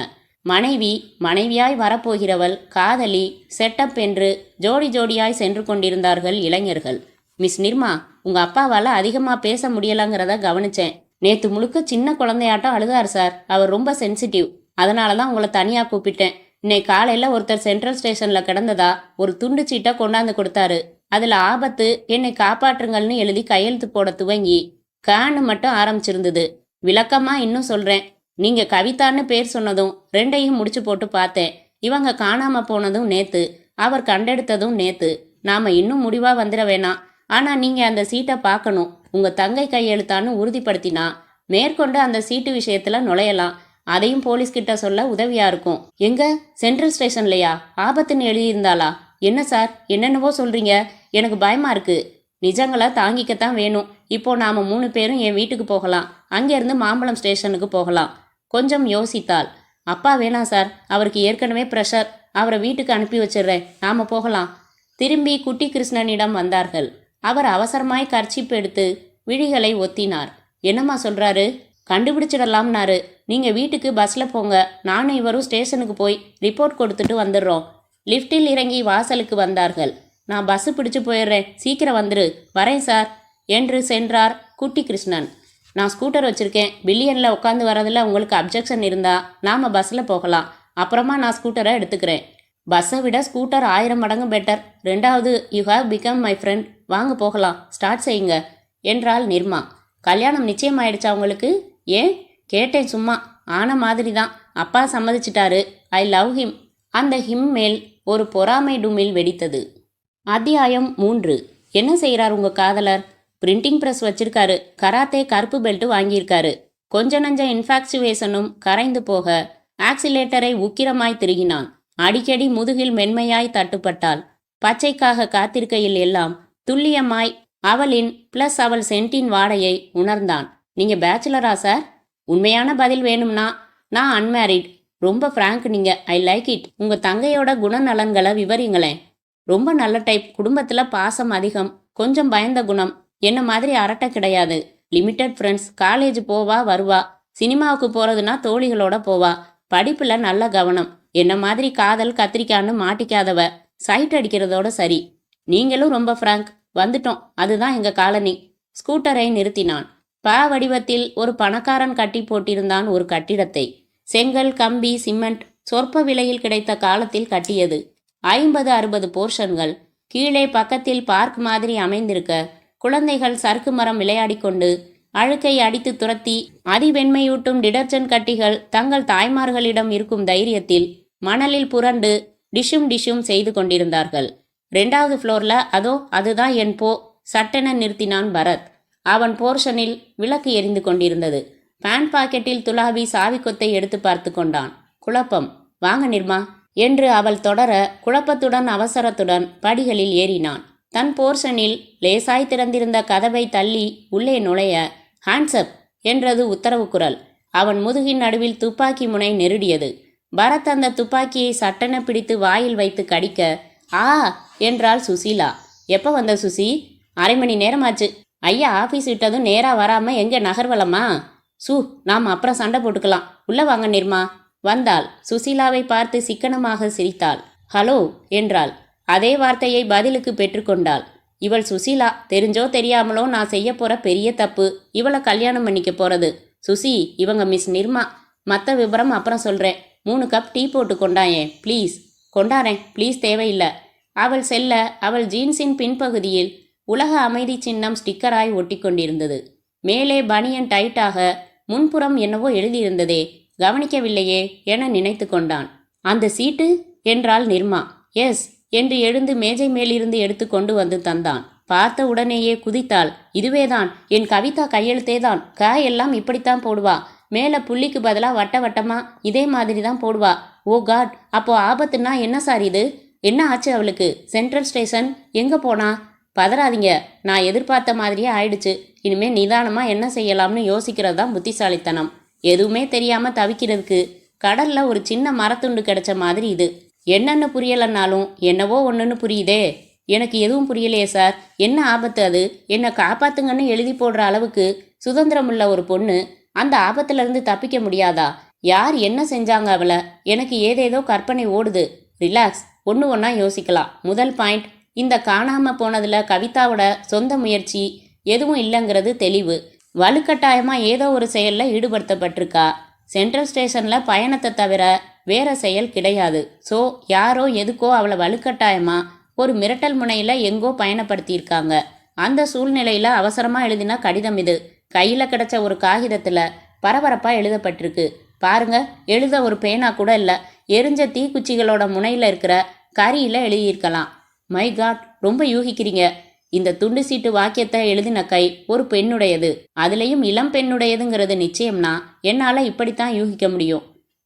மனைவியாய் வரப்போகிறவள், காதலி, செட்டப் என்று ஜோடி ஜோடியாய் சென்று கொண்டிருந்தார்கள் இளைஞர்கள். மிஸ் நிர்மா, உங்க அப்பாவால் அதிகமாக பேச முடியலங்கிறத கவனிச்சேன். நேற்று முழுக்க சின்ன குழந்தையாட்டம் அழுதார் சார். அவர் ரொம்ப சென்சிட்டிவ். அதனால தான் உங்களை தனியாக கூப்பிட்டேன். இன்னைக்கு காலையில் ஒருத்தர் சென்ட்ரல் ஸ்டேஷனில் கிடந்ததா ஒரு துண்டு சீட்டை கொண்டாந்து கொடுத்தாரு. அதில் ஆபத்து, என்னை காப்பாற்றுங்கள்னு எழுதி கையெழுத்து போட துவங்கி கான்னு மட்டும் ஆரம்பிச்சிருந்தது. விளக்கமாக இன்னும் சொல்கிறேன். நீங்கள் கவிதான்னு பேர் சொன்னதும் 2ஐயும் முடிச்சு போட்டு பார்த்தேன். இவங்க காணாமல் போனதும் நேற்று, அவர் கண்டெடுத்ததும் நேற்று. நாம் இன்னும் முடிவாக வந்துட வேணாம். ஆனால் நீங்கள் அந்த சீட்டை பார்க்கணும். உங்கள் தங்கை கையெழுத்தான்னு உறுதிப்படுத்தினா மேற்கொண்டு அந்த சீட்டு விஷயத்தில் நுழையலாம். அதையும் போலீஸ்கிட்ட சொல்ல உதவியாக இருக்கும். எங்க? சென்ட்ரல் ஸ்டேஷன்லையா? ஆபத்துன்னு எழுதியிருந்தாளா? என்ன சார், என்னென்னவோ சொல்கிறீங்க. எனக்கு பயமாக இருக்குது. நிஜங்களை தாங்கிக்கத்தான் வேணும். இப்போ நாம் 3 பேரும் என் வீட்டுக்கு போகலாம். அங்கேருந்து மாம்பழம் ஸ்டேஷனுக்கு போகலாம். கொஞ்சம் யோசித்தாள். அப்பா வேணாம் சார், அவருக்கு ஏற்கனவே ப்ரெஷர். அவரை வீட்டுக்கு அனுப்பி வச்சிடுறேன். நாம் போகலாம். திரும்பி குட்டி கிருஷ்ணனிடம் வந்தார்கள். அவர் அவசரமாய் கர்ச்சிப் எடுத்து விழிகளை ஒத்தினார். என்னம்மா சொல்றாரு? கண்டுபிடிச்சிடலாம்னாரு. நீங்க வீட்டுக்கு பஸ்ல போங்க, நானும் இவரும் ஸ்டேஷனுக்கு போய் ரிப்போர்ட் கொடுத்துட்டு வந்துடுறோம். லிஃப்டில் இறங்கி வாசலுக்கு வந்தார்கள். நான் பஸ்ஸு பிடிச்சு போயிடுறேன், சீக்கிரம் வந்துரு. வரேன் சார் என்று சென்றார் குட்டி கிருஷ்ணன். நான் ஸ்கூட்டர் வச்சுருக்கேன், பில்லியனில் உட்காந்து வரதில் உங்களுக்கு அப்ஜெக்ஷன் இருந்தால் நாம் பஸ்ஸில் போகலாம். அப்புறமா நான் ஸ்கூட்டரை எடுத்துக்கிறேன். பஸ்ஸை விட ஸ்கூட்டர் 1000 மடங்கு பெட்டர். ரெண்டாவது, you have become my friend. வாங்க போகலாம், ஸ்டார்ட் செய்யுங்க என்றாள் நிர்மா. கல்யாணம் நிச்சயமாயிடுச்சா உங்களுக்கு? ஏன் கேட்டேன், சும்மா. ஆன மாதிரி தான். அப்பா சம்மதிச்சிட்டாரு. I love him. அந்த ஹிம் மேல் ஒரு பொறாமை டுமில் வெடித்தது. அத்தியாயம் 3. என்ன செய்கிறார் உங்கள் காதலர்? பிரிண்டிங் ப்ரெஸ் வச்சிருக்காரு. கராத்தே கருப்பு பெல்ட் வாங்கியிருக்காரு. கொஞ்ச நஞ்ச இன்ஃபாக்சுவேஷனும் கரைந்து போக ஆக்சிலேட்டரை உக்கிரமாய் திருகினான். அடிக்கடி முதுகில் மென்மையாய் தட்டுப்பட்டாள். பச்சைக்காக காத்திருக்கையில் எல்லாம் துல்லியமாய் அவளின் ப்ளஸ் அவள் சென்டின் வாடையை உணர்ந்தான். நீங்கள் பேச்சுலரா சார்? உண்மையான பதில் வேணும்னா நான் அன்மேரிட். ரொம்ப ஃப்ராங்க் நீங்க. I like it. உங்கள் தங்கையோட குணநலன்களை விவரிங்களேன். ரொம்ப நல்ல டைப். குடும்பத்தில் பாசம் அதிகம், கொஞ்சம் பயந்த குணம். என்ன மாதிரி அரட்டை கிடையாது. Limited friends. காலேஜ் போவா வருவா. சினிமாவுக்கு போகிறதுனா தோழிகளோட போவா. படிப்பில் நல்ல கவனம். என்ன மாதிரி காதல் கத்திரிக்கான்னு மாட்டிக்காதவ. சைட் அடிக்கிறதோட சரி. நீங்களும் ரொம்ப ஃப்ராங்க். வந்துட்டோம், அதுதான் எங்கள் காலனி. ஸ்கூட்டரை நிறுத்தினான். வடிவத்தில் ஒரு பணக்காரன் கட்டி போட்டிருந்தான் ஒரு கட்டிடத்தை. செங்கல், கம்பி, சிமெண்ட் சொற்ப விலையில் கிடைத்த காலத்தில் கட்டியது. 50-60 போர்ஷன்கள். கீழே பக்கத்தில் பார்க் மாதிரி அமைந்திருக்க குழந்தைகள் சறுக்கு மரம் விளையாடிக்கொண்டு அழுக்கை அடித்து துரத்தி அதிவெண்மையூட்டும் டிடர்ஜென்ட் கட்டிகள் தங்கள் தாய்மார்களிடம் இருக்கும் தைரியத்தில் மணலில் புரண்டு டிஷும் செய்து கொண்டிருந்தார்கள். 2வது ஃப்ளோரில் அதோ அதுதான் என் போ. சட்டென நிறுத்தினான் பரத். அவன் போர்ஷனில் விளக்கு எரிந்து கொண்டிருந்தது. பேண்ட் பாக்கெட்டில் துளாவி சாவி கொத்தை எடுத்து பார்த்து கொண்டான். குழப்பம். வாங்க நிர்மா என்று அவள் தொடர குழப்பத்துடன் அவசரத்துடன் படிகளில் ஏறினான். தன் போர்ஷனில் லேசாய் திறந்திருந்த கதவை தள்ளி உள்ளே நுழைய ஹேண்ட்ஸ்அப் என்றது உத்தரவு குரல். அவன் முதுகின் நடுவில் துப்பாக்கி முனை நெருடியது. பரத் அந்த துப்பாக்கியை சட்டென பிடித்து வாயில் வைத்து கடிக்க ஆ என்றாள் சுசீலா. எப்போ வந்த சுசி? அரை மணி நேரமாச்சு. ஐயா ஆஃபீஸ் விட்டதும் நேராக வராமல் எங்கே நகர்வலமா? நாம் அப்புறம் சண்டை போட்டுக்கலாம். உள்ளே வாங்க நிர்மா. வந்தாள். சுசீலாவை பார்த்து சிக்கனமாக சிரித்தாள். ஹலோ என்றாள். அதே வார்த்தையை பதிலுக்கு பெற்றுக்கொண்டாள். இவள் சுசீலா. தெரிஞ்சோ தெரியாமலோ நான் செய்ய போகிற பெரிய தப்பு இவளை கல்யாணம் பண்ணிக்க போகிறது. சுசி, இவங்க மிஸ் நிர்மா. மற்ற விவரம் அப்புறம் சொல்கிறேன். 3 கப் டீ போட்டு கொண்டாயேன் ப்ளீஸ். கொண்டாரேன் ப்ளீஸ். தேவையில்லை. அவள் செல்ல அவள் ஜீன்ஸின் பின்பகுதியில் உலக அமைதி சின்னம் ஸ்டிக்கராய் ஒட்டி கொண்டிருந்தது. மேலே பனியன் டைட்டாக, முன்புறம் என்னவோ எழுதியிருந்ததே, கவனிக்கவில்லையே என நினைத்து கொண்டான். அந்த சீட்டு என்றாள் நிர்மா. எஸ் என்று எழுந்து மேஜை மேலிருந்து எடுத்து கொண்டு வந்து தந்தான். பார்த்த உடனேயே குதித்தாள். இதுவேதான் என் கவிதா கையெழுத்தேதான். எல்லாம் இப்படித்தான் போடுவா. மேலே புள்ளிக்கு பதிலாக வட்ட வட்டமா இதே மாதிரி தான் போடுவா. ஓ காட், அப்போ ஆபத்துன்னா என்ன சார் இது? என்ன ஆச்சு அவளுக்கு? Central station. எங்கே போனா? பதறாதீங்க, நான் எதிர்பார்த்த மாதிரியே ஆயிடுச்சு. இனிமே நிதானமாக என்ன செய்யலாம்னு யோசிக்கிறது தான் புத்திசாலித்தனம். எதுவுமே தெரியாமல் தவிக்கிறதுக்கு கடல்ல ஒரு சின்ன மரத்துண்டு கிடைச்ச மாதிரி இது. என்னன்னு புரியலைன்னாலும் என்னவோ ஒன்றுன்னு புரியுதே. எனக்கு எதுவும் புரியலையே சார். என்ன ஆபத்து அது? என்னை காப்பாத்துங்கன்னு எழுதி போடுற அளவுக்கு சுதந்திரமுள்ள ஒரு பொண்ணு அந்த ஆபத்திலிருந்து தப்பிக்க முடியாதா? யார் என்ன செஞ்சாங்க அவளை? எனக்கு ஏதேதோ கற்பனை ஓடுது. ரிலாக்ஸ், ஒன்று ஒன்றா யோசிக்கலாம். முதல் பாயிண்ட், இந்த காணாமல் போனதில் கவிதாவோட சொந்த முயற்சி எதுவும் இல்லைங்கிறது தெளிவு. வலுக்கட்டாயமாக ஏதோ ஒரு செயலில் ஈடுபடுத்தப்பட்டிருக்கா. சென்ட்ரல் ஸ்டேஷனில் பயணத்தை தவிர வேற செயல் கிடையாது. ஸோ யாரோ எதுக்கோ அவளை வலுக்கட்டாயமாக ஒரு மிரட்டல் முனையில் எங்கோ பயணப்படுத்தியிருக்காங்க. அந்த சூழ்நிலையில் அவசரமாக எழுதின கடிதம் இது. கையில் கிடச்ச ஒரு காகிதத்தில் பரபரப்பாக எழுதப்பட்டிருக்கு. பாருங்க, எழுத ஒரு பேனா கூட இல்லை. எரிஞ்ச தீக்குச்சிகளோட முனையில் இருக்கிற கரியில் எழுதியிருக்கலாம். மை காட், ரொம்ப யூகிக்கிறீங்க. இந்த துண்டு சீட்டு வாக்கியத்தை எழுதின கை ஒரு பெண்ணுடையது. அதுலேயும் இளம் பெண்ணுடையதுங்கிறது நிச்சயம்னா என்னால் இப்படித்தான் யூகிக்க முடியும்.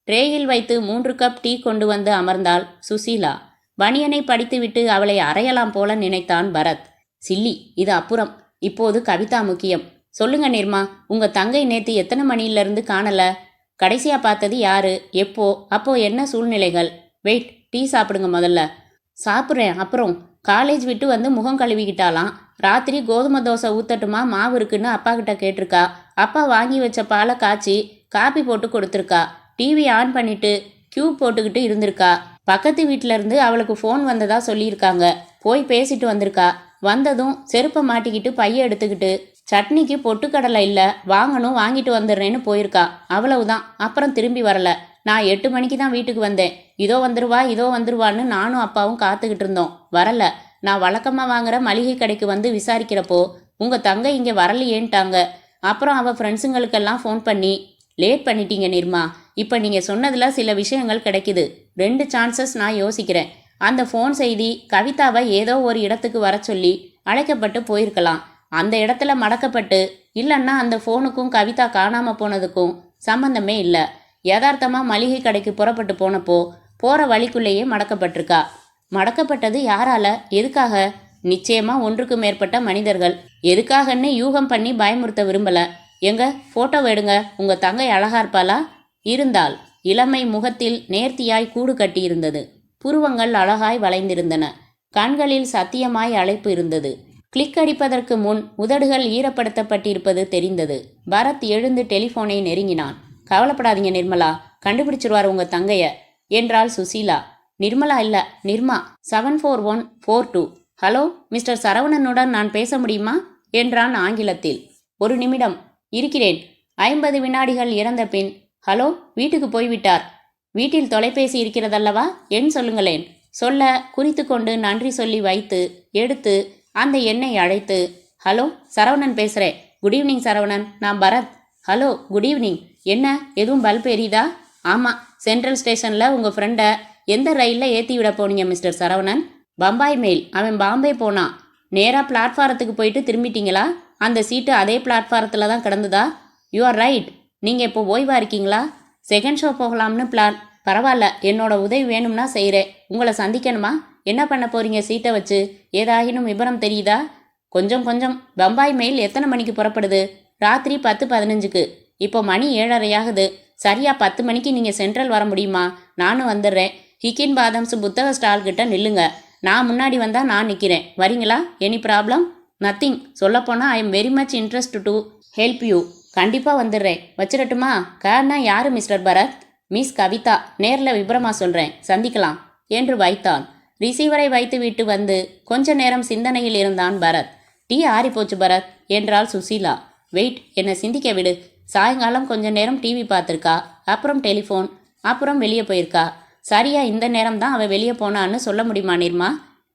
ட்ரேயில் வைத்து 3 கப் டீ கொண்டு வந்து அமர்ந்தாள் சுசீலா. பனியனை படித்துவிட்டு அவளை அறையலாம் போல நினைத்தான் பரத். சில்லி, இது அப்புறம். இப்போது கவிதா முக்கியம். சொல்லுங்க நிர்மா, உங்க தங்கை நேத்து எத்தனை மணியிலிருந்து காணல? கடைசியா பார்த்தது யாரு, எப்போ, அப்போ என்ன சூழ்நிலைகள்? வெயிட், டீ சாப்பிடுங்க முதல்ல. சாப்பிட்றேன். அப்புறம் காலேஜ் விட்டு வந்து முகம் கழுவிக்கிட்டாலாம். ராத்திரி கோதுமை தோசை ஊத்தட்டுமா, மாவு இருக்குன்னு அப்பா கிட்ட கேட்டிருக்கா. அப்பா வாங்கி வச்ச பாலை காய்ச்சி காப்பி போட்டு கொடுத்துருக்கா. டிவி ஆன் பண்ணிட்டு கியூப் போட்டுக்கிட்டு இருந்திருக்கா. பக்கத்து வீட்டில இருந்து அவளுக்கு ஃபோன் வந்ததா சொல்லியிருக்காங்க. போய் பேசிட்டு வந்திருக்கா. வந்ததும் செருப்பை மாட்டிக்கிட்டு பைய எடுத்துக்கிட்டு சட்னிக்கு பொட்டுக்கடலை இல்லை, வாங்கணும், வாங்கிட்டு வந்துடுறேன்னு போயிருக்கா. அவ்வளவுதான். அப்புறம் திரும்பி வரல. நான் 8 மணிக்கு தான் வீட்டுக்கு வந்தேன். இதோ வந்துருவான்னு நானும் அப்பாவும் காத்துக்கிட்டு இருந்தோம். வரல. நான் வழக்கமாக வாங்குற மளிகை கடைக்கு வந்து விசாரிக்கிறப்போ உங்கள் தங்கை இங்கே வரலையேன்ட்டாங்க. அப்புறம் அவள் ஃப்ரெண்ட்ஸுங்களுக்கெல்லாம் ஃபோன் பண்ணி லேட் பண்ணிட்டீங்க நிர்மா. இப்போ நீங்கள் சொன்னதில் சில விஷயங்கள் கிடைக்குது. 2 சான்சஸ் நான் யோசிக்கிறேன். அந்த ஃபோன் செய்தி கவிதாவை ஏதோ ஒரு இடத்துக்கு வர சொல்லி அழைக்கப்பட்டு போயிருக்கலாம். அந்த இடத்துல மடக்கப்பட்டு, இல்லைன்னா அந்த ஃபோனுக்கும் கவிதா காணாமல் போனதுக்கும் சம்பந்தமே இல்லை. யதார்த்தமாக மளிகை கடைக்கு புறப்பட்டு போனப்போ போகிற வழிக்குள்ளேயே மடக்கப்பட்டிருக்கா. மடக்கப்பட்டது யாரால, எதுக்காக? நிச்சயமா ஒன்றுக்கு மேற்பட்ட மனிதர்கள். எதுக்காகன்னு யூகம் பண்ணி பயமுறுத்த விரும்பல. எங்க போட்டோ எடுங்க. உங்க தங்கை அழகா இருப்பாளா? இருந்தாள். இளமை முகத்தில் நேர்த்தியாய் கூடு கட்டியிருந்தது. புருவங்கள் அழகாய் வளைந்திருந்தன. கண்களில் சத்தியமாய் அழைப்பு இருந்தது. கிளிக் அடிப்பதற்கு முன் உதடுகள் ஈரப்படுத்தப்பட்டிருப்பது தெரிந்தது. பரத் எழுந்து டெலிஃபோனை நெருங்கினான். கவலைப்படாதீங்க நிர்மலா, கண்டுபிடிச்சிருவார் உங்க தங்கைய என்றாள் சுசீலா. நிர்மலா இல்ல, நிர்மா. 74142. ஹலோ, மிஸ்டர் சரவணனுடன் நான் பேச முடியுமா என்றான் ஆங்கிலத்தில். 1 நிமிடம். இருக்கிறேன். 50 வினாடிகள் இறந்த பின், ஹலோ, வீட்டுக்கு போய்விட்டார். வீட்டில் தொலைபேசி இருக்கிறதல்லவா, எண் சொல்லுங்களேன். சொல்ல குறித்து கொண்டு நன்றி சொல்லி வைத்து எடுத்து அந்த எண்ணை அழைத்து, ஹலோ, சரவணன் பேசுகிறேன். குட் ஈவினிங் சரவணன், நான் பரத். Hello, good evening. என்ன, எதுவும் பல்ப் எரியுதா? ஆமாம், சென்ட்ரல் ஸ்டேஷனில் உங்கள் ஃப்ரெண்டை எந்த ரயிலில் ஏற்றி விட போனீங்க மிஸ்டர் சரவணன்? பம்பாய் மெயில். அவன் பாம்பே போனான். நேராக பிளாட்ஃபாரத்துக்கு போயிட்டு திரும்பிட்டீங்களா? அந்த சீட்டு அதே பிளாட்ஃபாரத்தில் தான் கிடந்ததா? You are right. நீங்கள் இப்போ ஓய்வாக இருக்கீங்களா? செகண்ட் ஷோ போகலாம்னு பிளான். பரவாயில்ல, என்னோட உதவி வேணும்னா செய்கிறேன். உங்களை சந்திக்கணுமா? என்ன பண்ண போகிறீங்க சீட்டை வச்சு? ஏதாகினும் விபரம் தெரியுதா? கொஞ்சம். பம்பாய் மெயில் எத்தனை மணிக்கு புறப்படுது? ராத்திரி 10:15க்கு. இப்போ மணி 7:30 ஆகுது. சரியா 10 மணிக்கு நீங்கள் சென்ட்ரல் வர முடியுமா? நானும் வந்துடுறேன். ஹிக்கின் பாதம்ஸ் புத்தக ஸ்டால் கிட்ட நில்லுங்க. நான் முன்னாடி வந்தால் நான் நிற்கிறேன். வரீங்களா? Any problem? நத்திங். சொல்லப்போனால் I am very much interest to help you. கண்டிப்பாக வந்துடுறேன். வச்சிடட்டுமா? கார்னா யார் மிஸ்டர் பரத்? மிஸ் கவிதா. நேரில் விபரமாக சொல்கிறேன். சந்திக்கலாம் என்று வைத்தான். ரிசீவரை வைத்து விட்டு வந்து கொஞ்ச நேரம் சிந்தனையில் இருந்தான் பரத். டீ ஆறிப்போச்சு பரத் என்றாள் சுசீலா. வெயிட், என்னை சிந்திக்க விடு. சாயங்காலம் கொஞ்ச நேரம் டிவி பார்த்துருக்கா, அப்புறம் டெலிஃபோன், அப்புறம் வெளியே போயிருக்கா. சரியா இந்த நேரம் தான் அவள் வெளியே போனான்னு சொல்ல முடியுமா நிர்மா?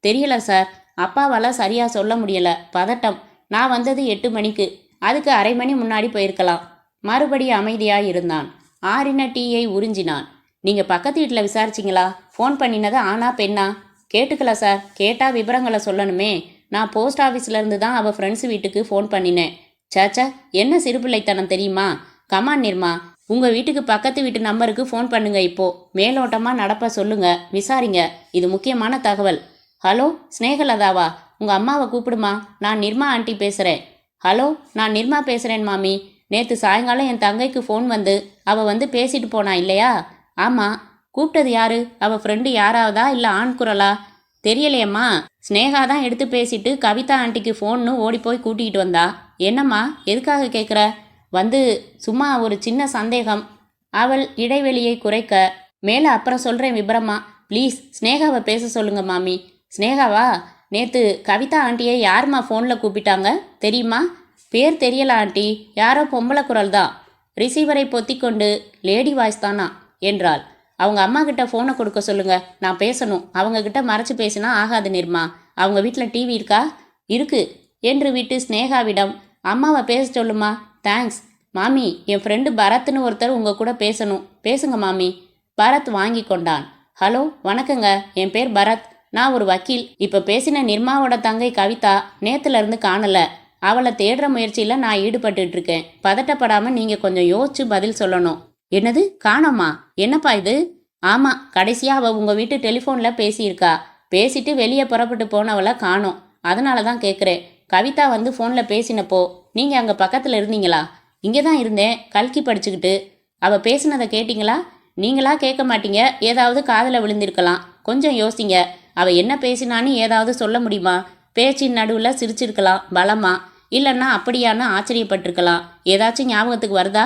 தெரியல சார், அப்பாவால் சரியாக சொல்ல முடியல. பதட்டம். நான் வந்தது 8 மணிக்கு. அதுக்கு அரை மணி முன்னாடி போயிருக்கலாம். மறுபடி அமைதியாக இருந்தான். ஆறின டீயை உறிஞ்சினான். நீங்கள் பக்கத்து வீட்டில் விசாரிச்சிங்களா? ஃபோன் பண்ணினது ஆனா பெண்ணா? கேட்டுக்கல சார். கேட்டால் விவரங்களை சொல்லணுமே. நான் போஸ்ட் ஆஃபீஸ்லேருந்து தான் அவள் ஃப்ரெண்ட்ஸ் வீட்டுக்கு ஃபோன் பண்ணினேன். சேச்சா, என்ன சிறுபிள்ளைத்தனம் தெரியுமா? கமான் நிர்மா, உங்கள் வீட்டுக்கு பக்கத்து வீட்டு நம்பருக்கு ஃபோன் பண்ணுங்க. இப்போ மேலோட்டமாக நடப்ப சொல்லுங்க, விசாரிங்க. இது முக்கியமான தகவல். ஹலோ, ஸ்னேகலதாவா? உங்கள் அம்மாவை கூப்பிடுமா. நான் நிர்மா ஆண்டி பேசுகிறேன். ஹலோ, நான் நிர்மா பேசுகிறேன் மாமி. நேற்று சாயங்காலம் என் தங்கைக்கு ஃபோன் வந்து அவள் வந்து பேசிட்டு போனா இல்லையா? ஆமாம். கூப்பிட்டது யாரு? அவள் ஃப்ரெண்டு யாராவதா இல்லை ஆண் குரலா? தெரியலையம்மா. ஸ்னேகா தான் எடுத்து பேசிட்டு கவிதா ஆண்டிக்கு ஃபோன்னு ஓடி போய் கூட்டிகிட்டு வந்தா. என்னம்மா, எதுக்காக கேட்குற? வந்து சும்மா ஒரு சின்ன சந்தேகம். அவள் இடைவெளியை குறைக்க, மேலே அப்புறம் சொல்கிறேன் விபரமா. ப்ளீஸ் ஸ்னேகாவை பேச சொல்லுங்க மாமி. ஸ்னேகாவா? நேற்று கவிதா ஆண்டியை யாரும்மா ஃபோனில் கூப்பிட்டாங்க தெரியுமா? பேர் தெரியல ஆண்டி, யாரோ பொம்பளை குரல் தான். ரிசீவரை பொத்திக்கொண்டு, லேடி வாய்ஸ் தானா என்றாள். அவங்க அம்மா கிட்ட ஃபோனை கொடுக்க சொல்லுங்க, நான் பேசணும். அவங்க கிட்ட மறைச்சு பேசினா ஆகாது நிர்மா. அவங்க வீட்டில் டிவி இருக்கா? இருக்கு என்று விட்டு ஸ்னேகாவிடம், அம்மாவை பேச சொல்லுமா. தேங்க்ஸ் மாமி, என் ஃப்ரெண்டு பரத்னு ஒருத்தர் உங்கள் கூட பேசணும். பேசுங்க மாமி. பரத் வாங்கி கொண்டான். ஹலோ, வணக்கங்க. என் பேர் பரத். நான் ஒரு வக்கீல். இப்போ பேசின நிர்மாவோட தங்கை கவிதா நேற்றுலேருந்து காணலை. அவளை தேடுற முயற்சியில் நான் ஈடுபட்டுட்டு இருக்கேன். பதட்டப்படாமல் நீங்கள் கொஞ்சம் யோசிச்சு பதில் சொல்லணும். என்னது, காணோமா? என்னப்பா இது? ஆமாம், கடைசியாக அவள் உங்கள் வீட்டு டெலிஃபோனில் பேசியிருக்கா. பேசிட்டு வெளியே புறப்பட்டு போனவளை காணோம். அதனால தான் கேட்குறேன். கவிதா வந்து ஃபோனில் பேசினப்போ நீங்கள் அங்கே பக்கத்தில் இருந்தீங்களா? இங்கே தான் இருந்தேன், கல்கி படிச்சுக்கிட்டு. அவள் பேசினதை கேட்டிங்களா? நீங்களா கேட்க மாட்டீங்க, ஏதாவது காதில் விழுந்திருக்கலாம். கொஞ்சம் யோசிங்க. அவள் என்ன பேசினான்னு ஏதாவது சொல்ல முடியுமா? பேச்சின் நடுவில் சிரிச்சிருக்கலாம் பலமா, இல்லைன்னா அப்படியான்னு ஆச்சரியப்பட்டிருக்கலாம். ஏதாச்சும் ஞாபகத்துக்கு வருதா?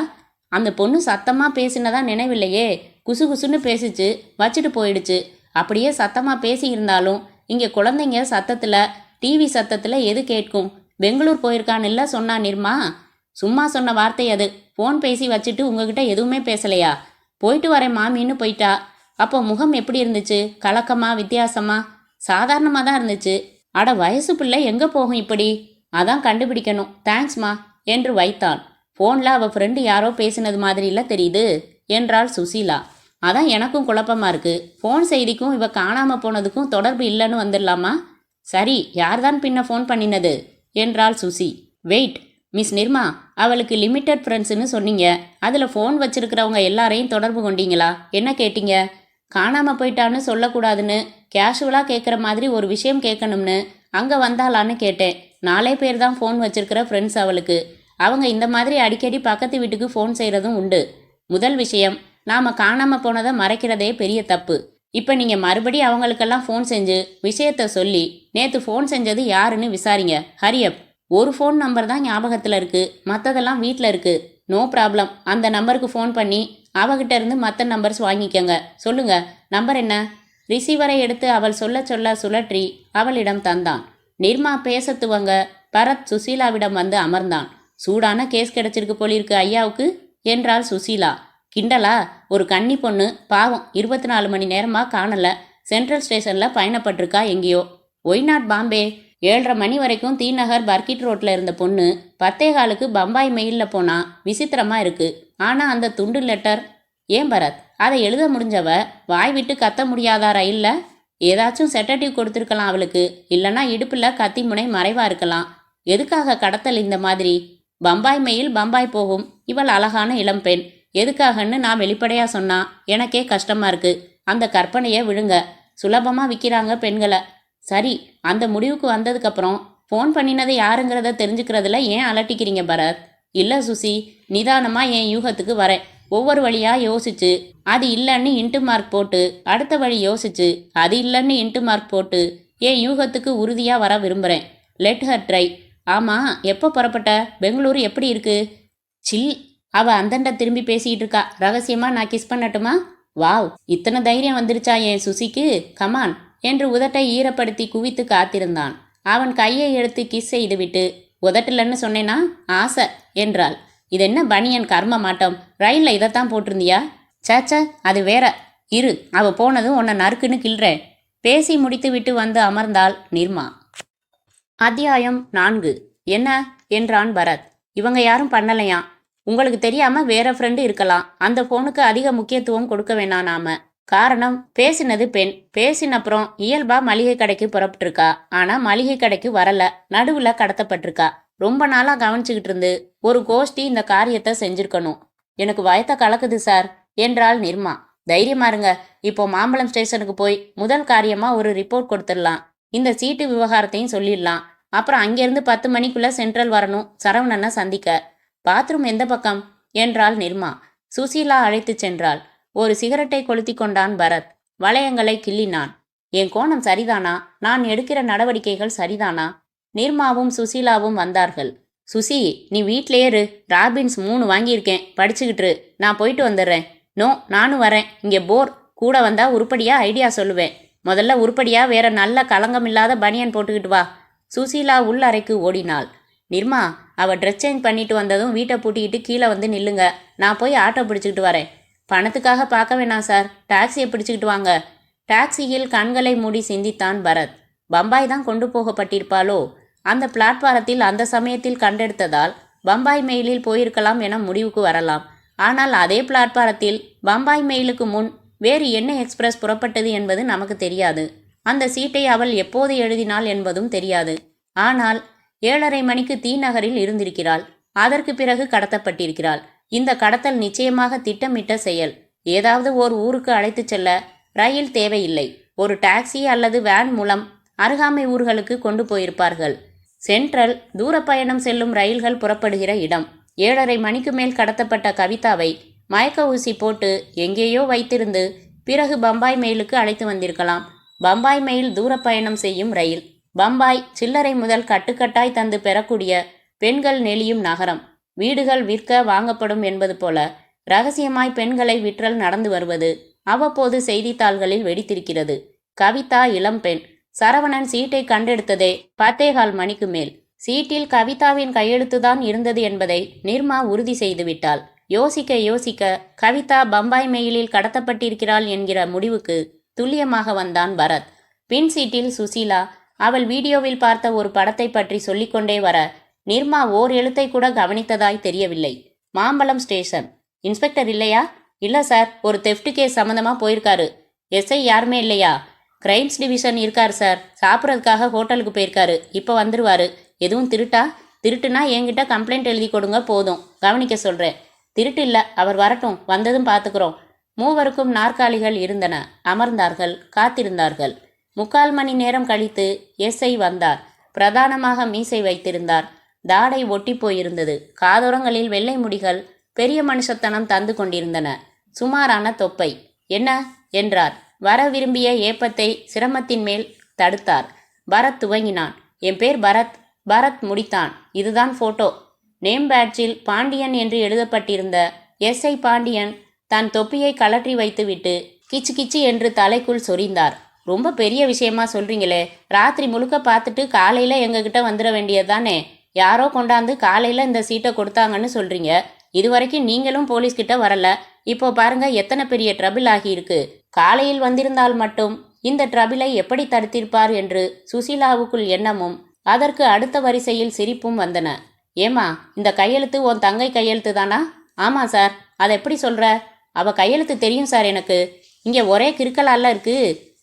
அந்த பொண்ணு சத்தமாக பேசினதா நினைவில்லையே. குசு குசுன்னு பேசிச்சு, வச்சுட்டு போயிடுச்சு. அப்படியே சத்தமாக பேசி இருந்தாலும் இங்கே குழந்தைங்க சத்தத்தில், டிவி சத்தத்தில் எது கேட்கும்? பெங்களூர் போயிருக்கான்னு சொன்னா நிர்மா. சும்மா சொன்ன வார்த்தை அது. ஃபோன் பேசி வச்சுட்டு உங்ககிட்ட எதுவுமே பேசலையா? போயிட்டு வரேன் மாமின்னு போயிட்டா. அப்போ முகம் எப்படி இருந்துச்சு? கலக்கமா, வித்தியாசமா? சாதாரணமாக தான் இருந்துச்சு. அட வயசு பிள்ளை எங்கே போகும் இப்படி? அதான் கண்டுபிடிக்கணும். தேங்க்ஸ்மா என்று வைத்தான். ஃபோனில் அவள் ஃப்ரெண்டு யாரோ பேசினது மாதிரில தெரியுது என்றாள் சுசீலா. அதான் எனக்கும் குழப்பமா இருக்கு. ஃபோன் செய்திக்கும் இவ காணாமல் போனதுக்கும் தொடர்பு இல்லைன்னு வந்துடலாமா? சரி, யார்தான் பின்ன ஃபோன் பண்ணினது என்றாள் சுசி. வெயிட் மிஸ் நிர்மா, அவளுக்கு லிமிட்டட் ஃப்ரெண்ட்ஸ்னு சொன்னீங்க. அதில் ஃபோன் வச்சிருக்கிறவங்க எல்லாரையும் தொடர்பு கொண்டீங்களா? என்ன கேட்டீங்க? காணாமல் போயிட்டான்னு சொல்லக்கூடாதுன்னு கேஷுவலாக கேட்குற மாதிரி ஒரு விஷயம் கேட்கணும்னு அங்கே வந்தாலான்னு கேட்டேன். 4 பேர் தான் ஃபோன் வச்சிருக்கிற ஃப்ரெண்ட்ஸ் அவளுக்கு. அவங்க இந்த மாதிரி அடிக்கடி பக்கத்து வீட்டுக்கு ஃபோன் செய்கிறதும் உண்டு. முதல் விஷயம், நாம் காணாமல் போனதை மறைக்கிறதே பெரிய தப்பு. இப்போ நீங்கள் மறுபடி அவங்களுக்கெல்லாம் ஃபோன் செஞ்சு விஷயத்த சொல்லி நேற்று ஃபோன் செஞ்சது யாருன்னு விசாரிங்க. ஹரியப். ஒரு ஃபோன் நம்பர் தான் ஞாபகத்தில் இருக்குது, மற்றதெல்லாம் வீட்டில் இருக்குது. No problem. அந்த நம்பருக்கு ஃபோன் பண்ணி அவகிட்ட இருந்து மற்ற நம்பர்ஸ் வாங்கிக்கங்க. சொல்லுங்க, நம்பர் என்ன? ரிசீவரை எடுத்து அவள் சொல்ல சொல்ல சுழற்றி அவளிடம் தந்தான். நிர்மா பேச துவங்க பரத் சுசீலாவிடம் வந்து அமர்ந்தான். சூடான கேஸ் கிடைச்சிருக்கு போலிருக்கு ஐயாவுக்கு என்றாள் சுசீலா. கிண்டலா? ஒரு கன்னி பொண்ணு பாவம் 24 மணி நேரமாக காணல. சென்ட்ரல் ஸ்டேஷனில் பயணப்பட்டிருக்கா எங்கேயோ. Y not Bombay? 7:30 மணி வரைக்கும் தீநகர் பர்கிட் ரோட்டில் இருந்த பொண்ணு 10:15க்கு பம்பாய் மெயிலில் போனா விசித்திரமாக இருக்குது. ஆனால் அந்த துண்டு லெட்டர் ஏன் பரத்? அதை எழுத முடிஞ்சவ வாய் விட்டு கத்த முடியாதா ரயில்ல? ஏதாச்சும் செட்டட்டிவ் கொடுத்துருக்கலாம் அவளுக்கு. இல்லைன்னா இடுப்பில் கத்தி முனை மறைவா இருக்கலாம். எதுக்காக கடத்தல் இந்த மாதிரி? பம்பாய் மெயில் பம்பாய் போகும். இவள் அழகான இளம்பெண். எதுக்காகன்னு நான் வெளிப்படையாக சொன்னா எனக்கே கஷ்டமா இருக்கு. அந்த கற்பனையை விழுங்க. சுலபமாக விற்கிறாங்க பெண்களை. சரி, அந்த முடிவுக்கு வந்ததுக்கப்புறம் ஃபோன் பண்ணினது யாருங்கிறத தெரிஞ்சுக்கிறதுல ஏன் அலட்டிக்கிறீங்க பரத்? இல்லை சுசி, நிதானமாக என் யூகத்துக்கு வரேன். ஒவ்வொரு வழியாக யோசிச்சு அது இல்லைன்னு இன்ட்டு மார்க் போட்டு, அடுத்த வழி யோசிச்சு அது இல்லைன்னு இன்ட்டு மார்க் போட்டு என் யூகத்துக்கு உறுதியாக வர விரும்புகிறேன். Let her try. ஆமாம், எப்போ புறப்பட்ட? பெங்களூரு எப்படி இருக்கு? சில். அவள் அந்தண்ட திரும்பி பேசிக்கிட்டு இருக்கா. ரகசியமாக நான் கிஸ் பண்ணட்டுமா? வாவ், இத்தனை தைரியம் வந்துருச்சா என் சுசிக்கு? கமான் என்று உதட்டை ஈரப்படுத்தி குவித்து காத்திருந்தான். அவன் கையை எடுத்து கிஸ் செய்துவிட்டு, உதட்டலன்னு சொன்னேனா? ஆசை என்றாள். இது என்ன பனியன் கர்ம மாட்டம்? ரயிலில் இதைத்தான் போட்டிருந்தியா? சேச்ச, அது வேற. இரு, அவ போனதும் உன்னை நறுக்குன்னு கிள்றேன். பேசி முடித்து விட்டு வந்து அமர்ந்தாள் நிர்மா. அத்தியாயம் 4. என்ன என்றான் பரத். இவங்க யாரும் பண்ணலையா? உங்களுக்கு தெரியாம வேற ஃப்ரெண்டு இருக்கலாம். அந்த ஃபோனுக்கு அதிக முக்கியத்துவம் கொடுக்க வேணாம் நாம. காரணம், பேசினது பெண். பேசினப்புறம் இயல்பா மளிகை கடைக்கு புறப்பட்டிருக்கா. ஆனா மளிகை கடைக்கு வரல, நடுவுல கடத்தப்பட்டிருக்கா. ரொம்ப நாளா கவனிச்சுக்கிட்டு இருந்து ஒரு கோஷ்டி இந்த காரியத்தை செஞ்சிருக்கணும். எனக்கு வயத்த கலக்குது சார் என்றாள் நிர்மா. தைரியமா இருங்க. இப்போ மாம்பழம் ஸ்டேஷனுக்கு போய் முதல் காரியமா ஒரு ரிப்போர்ட் கொடுத்துடலாம். இந்த சீட்டு விவகாரத்தையும் சொல்லிடலாம். அப்புறம் அங்கிருந்து 10 மணிக்குள்ள சென்ட்ரல் வரணும், சரவணனை சந்திக்க. பாத்ரூம் எந்த பக்கம் என்றாள் நிர்மா. சுசீலா அழைத்து சென்றாள். ஒரு சிகரெட்டை கொளுத்தி கொண்டான் பரத். வளையங்களை கிள்ளினான். என் கோணம் சரிதானா? நான் எடுக்கிற நடவடிக்கைகள் சரிதானா? நிர்மாவும் சுசீலாவும் வந்தார்கள். சுசி, நீ வீட்லயே இரு. ராபின்ஸ் 3 வாங்கியிருக்கேன், படிச்சுக்கிட்டு. நான் போயிட்டு வந்துடுறேன். நோ, நானும் வரேன். இங்கே போர். கூட வந்தா உருப்படியா ஐடியா சொல்லுவேன். முதல்ல உருப்படியா வேற நல்ல களங்கமில்லாத பனியன் போட்டுக்கிட்டு வா. சுசீலா உள் அறைக்கு ஓடினாள். நிர்மா, அவள் ட்ரெஸ் சேஞ்ச் பண்ணிட்டு வந்ததும் வீட்டை பூட்டிக்கிட்டு கீழே வந்து நில்லுங்க. நான் போய் ஆட்டோ பிடிச்சிக்கிட்டு வரேன். பணத்துக்காக பார்க்க வேணாம் சார், டாக்ஸியை பிடிச்சிக்கிட்டு வாங்க. டாக்ஸியில் கண்களை மூடி சிந்தித்தான் பரத். பம்பாய் தான் கொண்டு போகப்பட்டிருப்பாளோ? அந்த பிளாட்பாரத்தில் அந்த சமயத்தில் கண்டெடுத்ததால் பம்பாய் மெயிலில் போயிருக்கலாம் என முடிவுக்கு வரலாம். ஆனால் அதே பிளாட்பாரத்தில் பம்பாய் மெயிலுக்கு முன் வேறு என்ன எக்ஸ்பிரஸ் புறப்பட்டது என்பது நமக்கு தெரியாது. அந்த சீட்டை அவள் எப்போது எழுதினாள் என்பதும் தெரியாது. ஆனால் 7:30 மணிக்கு தீநகரில் இருந்திருக்கிறாள். அதற்கு பிறகு கடத்தப்பட்டிருக்கிறாள். இந்த கடத்தல் நிச்சயமாக திட்டமிட்ட செயல். ஏதாவது ஓர் ஊருக்கு அழைத்துச் செல்ல ரயில் தேவையில்லை. ஒரு டாக்ஸி அல்லது வேன் மூலம் அருகாமை ஊர்களுக்கு கொண்டு போயிருப்பார்கள். சென்ட்ரல் தூர பயணம் செல்லும் ரயில்கள் புறப்படுகிற இடம். 7:30 மணிக்கு மேல் கடத்தப்பட்ட கவிதாவை மயக்க ஊசி போட்டு எங்கேயோ வைத்திருந்து பிறகு பம்பாய் மெயிலுக்கு அழைத்து வந்திருக்கலாம். பம்பாய் மெயில் தூர பயணம் செய்யும் ரயில். பம்பாய் சில்லறை முதல் கட்டுக்கட்டாய் தந்து பெறக்கூடிய பெண்கள் நெளியும் நகரம். வீடுகள் விற்க வாங்கப்படும் என்பது போல ரகசியமாய் பெண்களை விற்றல் நடந்து வருவது அவ்வப்போது செய்தித்தாள்களில் வெடித்திருக்கிறது. கவிதா இளம்பெண். சரவணன் சீட்டை கண்டெடுத்ததே 10:15 மணிக்கு மேல். சீட்டில் கவிதாவின் கையெழுத்துதான் இருந்தது என்பதை நிர்மா உறுதி செய்துவிட்டாள். யோசிக்க யோசிக்க கவிதா பம்பாய் மெயிலில் கடத்தப்பட்டிருக்கிறாள் என்கிற முடிவுக்கு துல்லியமாக வந்தான் பரத். பின் சீட்டில் சுசீலா. அவள் வீடியோவில் பார்த்த ஒரு படத்தை பற்றி சொல்லிக்கொண்டே வர நிர்மா ஓர் எழுத்தை கூட கவனித்ததாய் தெரியவில்லை. மாம்பலம் ஸ்டேஷன். இன்ஸ்பெக்டர் இல்லையா? இல்ல சார், ஒரு தெஃப்ட் கேஸ் சம்மந்தமா போயிருக்காரு. எஸ்ஐ யாருமே இல்லையா? கிரைம்ஸ் டிவிஷன் இருக்கார் சார், சாப்பிட்றதுக்காக ஹோட்டலுக்கு போயிருக்காரு, இப்போ வந்துருவாரு. எதுவும் திருட்டா? திருட்டுனா என்கிட்ட கம்ப்ளைண்ட் எழுதி கொடுங்க, போதும், கவனிக்க சொல்கிறேன். திருட்டு இல்லை, அவர் வரட்டும், வந்ததும் பார்த்துக்கிறோம். மூவருக்கும் நாற்காலிகள் இருந்தன. அமர்ந்தார்கள், காத்திருந்தார்கள். 3/4 மணி நேரம் கழித்து எஸ்ஐ வந்தார். பிரதானமாக மீசை வைத்திருந்தார். தாடை ஒட்டி போயிருந்தது. காதோரங்களில் வெள்ளை முடிகள் பெரிய மனுஷத்தனம் தந்து கொண்டிருந்தன. சுமாரான தொப்பை. என்ன என்றார். வர விரும்பிய ஏப்பத்தை சிரமத்தின் மேல் தடுத்தார். பரத் துவங்கினான். என் பேர் பரத். பரத் முடித்தான். இதுதான் போட்டோ. நேம் பேட்சில் பாண்டியன் என்று எழுதப்பட்டிருந்த எஸ்ஐ பாண்டியன் தன் தொப்பியை கலற்றி வைத்துவிட்டு கிச்சு கிச்சு என்று தலைக்குள் சொரிந்தார். ரொம்ப பெரிய விஷயமா சொல்றீங்களே, ராத்திரி முழுக்க பார்த்துட்டு காலையில எங்ககிட்ட வந்துட வேண்டியதுதானே? யாரோ கொண்டாந்து காலையில இந்த சீட்டை கொடுத்தாங்கன்னு சொல்றீங்க. இதுவரைக்கும் நீங்களும் போலீஸ்கிட்ட வரல. இப்போ பாருங்க எத்தனை பெரிய ட்ரபிள் ஆகியிருக்கு. காலையில் வந்திருந்தால் மட்டும் இந்த ட்ரபிளை எப்படி தடுத்திருப்பார் என்று சுசீலாவுக்குள் எண்ணமும் அதற்கு அடுத்த வரிசையில் சிரிப்பும் வந்தன. ஏமா, இந்த கையெழுத்து உன் தங்கை கையெழுத்து தானா? ஆமா சார். அதை எப்படி சொல்ற? அவ கையெழுத்து தெரியும் சார் எனக்கு. இங்கே ஒரே கிறுக்கலால இருக்கு.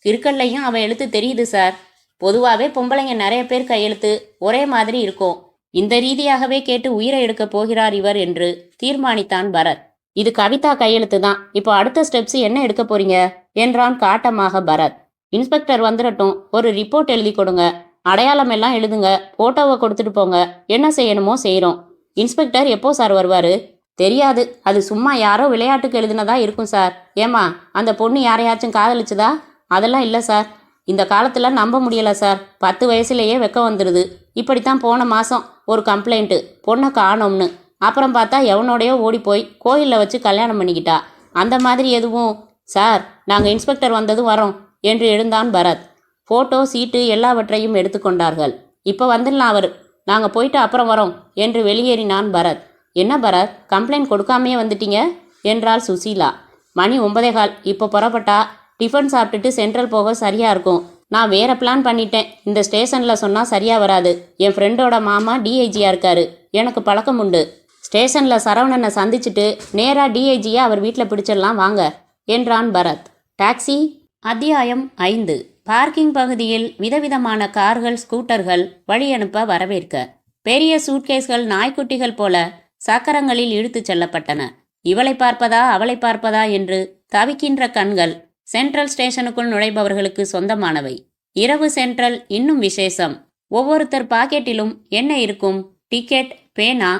கிறுக்கல்லையும் அவ எழுத்து தெரியுது சார். பொதுவாகவே பொம்பளைங்க நிறைய பேர் கையெழுத்து ஒரே மாதிரி இருக்கும். இந்த ரீதியாகவே கேட்டு உயிரை எடுக்க போகிறார் இவர் என்று தீர்மானித்தான் பரத். இது கவிதா கையெழுத்து தான். இப்போ அடுத்த ஸ்டெப்ஸ் என்ன எடுக்க போறீங்க என்றான் காட்டமாக பரத். இன்ஸ்பெக்டர் வந்துடட்டும், ஒரு ரிப்போர்ட் எழுதி கொடுங்க, அடையாளம் எல்லாம் எழுதுங்க, போட்டோவை கொடுத்துட்டு போங்க, என்ன செய்யணுமோ செய்கிறோம். இன்ஸ்பெக்டர் எப்போ சார் வருவார்? தெரியாது, அது சும்மா யாரோ விளையாட்டுக்கு எழுதினதா இருக்கும் சார். ஏமா, அந்த பொண்ணு யாரையாச்சும் காதலிச்சுதா? அதெல்லாம் இல்லை சார். இந்த காலத்தில் நம்ப முடியலை சார். 10 வயசுலேயே வெக்கம் வந்துடுது. இப்படித்தான் போன மாதம் ஒரு கம்ப்ளைண்ட்டு, பொண்ணை காணோம்னு. அப்புறம் பார்த்தா எவனோடையோ ஓடி போய் கோயிலில் வச்சு கல்யாணம் பண்ணிக்கிட்டா. அந்த மாதிரி எதுவும்? சார், நாங்கள் இன்ஸ்பெக்டர் வந்ததும் வரோம் என்று எழுந்தான் பரத். ஃபோட்டோ, சீட்டு எல்லாவற்றையும் எடுத்துக்கொண்டார்கள். இப்போ வந்துடலாம் அவர். நாங்கள் போயிட்டு அப்புறம் வரோம் என்று வெளியேறினான் பரத். என்ன பரத், கம்ப்ளைண்ட் கொடுக்காமையே வந்துட்டீங்க என்றாள் சுசீலா. மணி 9:15. இப்போ புறப்பட்டா டிஃபன் சாப்பிட்டுட்டு சென்ட்ரல் போக சரியாக இருக்கும். நான் வேற பிளான் பண்ணிட்டேன். இந்த ஸ்டேஷனில் சொன்னால் சரியாக வராது. என் ஃப்ரெண்டோட மாமா டிஐஜியாக இருக்காரு. எனக்கு பழக்கம் உண்டு. ஸ்டேஷனில் சரவணனை சந்திச்சுட்டு நேராக டிஐஜியை அவர் வீட்டில் பிடிச்சிடலாம் வாங்க என்றான் பரத். டாக்ஸி. அத்தியாயம் 5. பார்க்கிங் பகுதியில் விதவிதமான கார்கள், ஸ்கூட்டர்கள் வழியனுப்ப வரவேற்க பெரிய சூட்கேஸ்கள் நாய்க்குட்டிகள் போல சக்கரங்களில் இழுத்துச் செல்லப்பட்டன. இவளை பார்ப்பதா அவளை பார்ப்பதா என்று தவிக்கின்ற கண்கள் சென்ட்ரல் ஸ்டேஷனுக்குள் நுழைபவர்களுக்கு சொந்தமானவை. இரவு சென்ட்ரல் இன்னும் விசேஷம். ஒவ்வொருத்தர் பாக்கெட்டிலும் என்ன இருக்கும்? டிக்கெட், பேனா,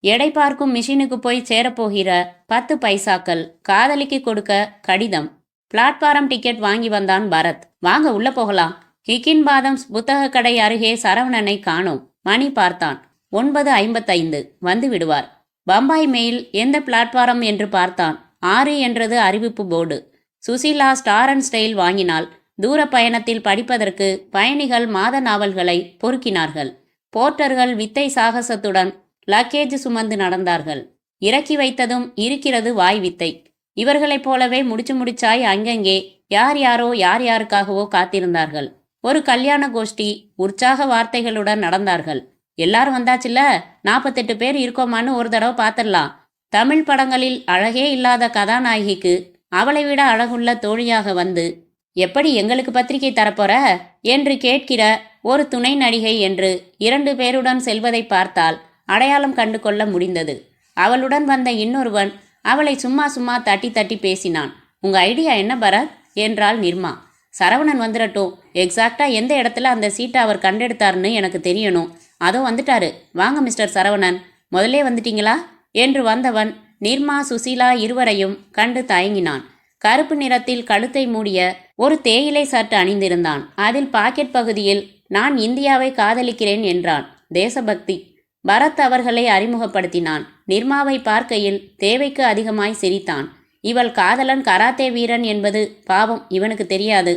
எடை பார்க்கும் மிஷினுக்கு போய் சேரப்போகிற 10 பைசாக்கள், காதலிக்கு கொடுக்க கடிதம். பிளாட்பாரம் டிக்கெட் வாங்கி வந்தான் பரத். வாங்க உள்ள போகலாம். ஹிக்கின் பாதம்ஸ் புத்தக கடை அருகே சரவணனை காணோம். மணி பார்த்தான். 9:55. வந்து விடுவார். பம்பாய் மெயில் எந்த பிளாட்பாரம் என்று பார்த்தான். 6 என்றது அறிவிப்பு board. Susheela star and style வாங்கினாள். தூர பயணத்தில் படிப்பதற்கு பயணிகள் மாத நாவல்களை பொறுக்கினார்கள். போர்ட்டர்கள் வித்தை சாகசத்துடன் லக்கேஜ் சுமந்து நடந்தார்கள். இறக்கி வைத்ததும் இருக்கிறது வாய் வித்தை. இவர்களைப் போலவே முடிச்சாய் அங்கங்கே யார் யாருக்காகவோ காத்திருந்தார்கள். ஒரு கல்யாண கோஷ்டி உற்சாக வார்த்தைகளுடன் நடந்தார்கள். எல்லாரும் வந்தாச்சுல்ல, 48 பேர் இருக்கோமான்னு ஒரு தடவை பார்த்துடலாம். தமிழ் படங்களில் அழகே இல்லாத கதாநாயகிக்கு அவளை விட அழகுள்ள தோழியாக வந்து, எப்படி எங்களுக்கு பத்திரிகை தரப்போற என்று கேட்கிற ஒரு துணை நடிகை என்று 2 பேருடன் செல்வதை பார்த்தால் அடையாளம் கண்டு கொள்ள முடிந்தது. அவளுடன் வந்த இன்னொருவன் அவளை சும்மா தட்டி தட்டி பேசினான். உங்க ஐடியா என்ன பரத் என்றாள் நிர்மா. சரவணன் வந்துடட்டும். எக்ஸாக்டா எந்த இடத்துல அந்த சீட்டை அவர் கண்டெடுத்தார்னு எனக்கு தெரியணும். அதோ வந்துட்டாரு. வாங்க மிஸ்டர் சரவணன், முதல்லே வந்துட்டீங்களா என்று வந்தவன் நிர்மா, சுசீலா இருவரையும் கண்டு தயங்கினான். கருப்பு நிறத்தில் கழுத்தை மூடிய ஒரு தேயிலை சர்ட் அணிந்திருந்தான். அதில் பாக்கெட் பகுதியில் நான் இந்தியாவை காதலிக்கிறேன் என்றான். தேசபக்தி. பரத் அவர்களை அறிமுகப்படுத்தினான். நிர்மாவை பார்க்கையில் தேவைக்கு அதிகமாய் சிரித்தான். இவள் காதலன் கராத்தே வீரன் என்பது பாவம் இவனுக்கு தெரியாது.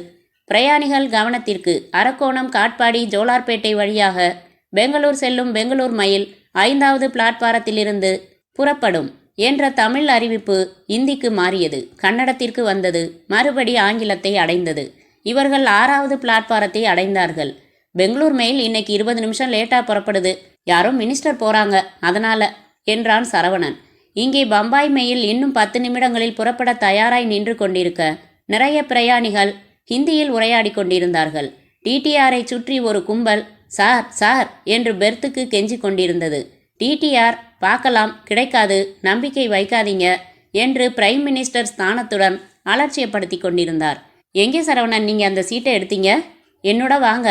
பிரயாணிகள் கவனத்திற்கு. அரக்கோணம், காட்பாடி, ஜோலார்பேட்டை வழியாக பெங்களூர் செல்லும் பெங்களூர் மயில் 5வது பிளாட்பாரத்திலிருந்து புறப்படும் என்ற தமிழ் அறிவிப்பு இந்திக்கு மாறியது. கன்னடத்திற்கு வந்தது. மறுபடி ஆங்கிலத்தை அடைந்தது. இவர்கள் 6வது பிளாட்பாரத்தை அடைந்தார்கள். பெங்களூர் மெயில் இன்னைக்கு 20 நிமிஷம் லேட்டா புறப்படுது. யாரோ மினிஸ்டர் போறாங்க, அதனால என்றான் சரவணன். இங்கே பம்பாய் மெயில் இன்னும் 10 நிமிடங்களில் புறப்பட தயாராய் நின்று கொண்டிருக்க நிறைய பிரயாணிகள் ஹிந்தியில் உரையாடி கொண்டிருந்தார்கள். டிடிஆரை சுற்றி ஒரு கும்பல் சார் சார் என்று பெர்த்துக்கு கெஞ்சி கொண்டிருந்தது. டிடிஆர் பார்க்கலாம், கிடைக்காது, நம்பிக்கை வைக்காதீங்க என்று பிரைம் மினிஸ்டர் ஸ்தானத்துடன் அலட்சியப்படுத்தி கொண்டிருந்தார். எங்கே சரவணன், நீங்க அந்த சீட்டை எடுத்தீங்க? என்னோட வாங்க.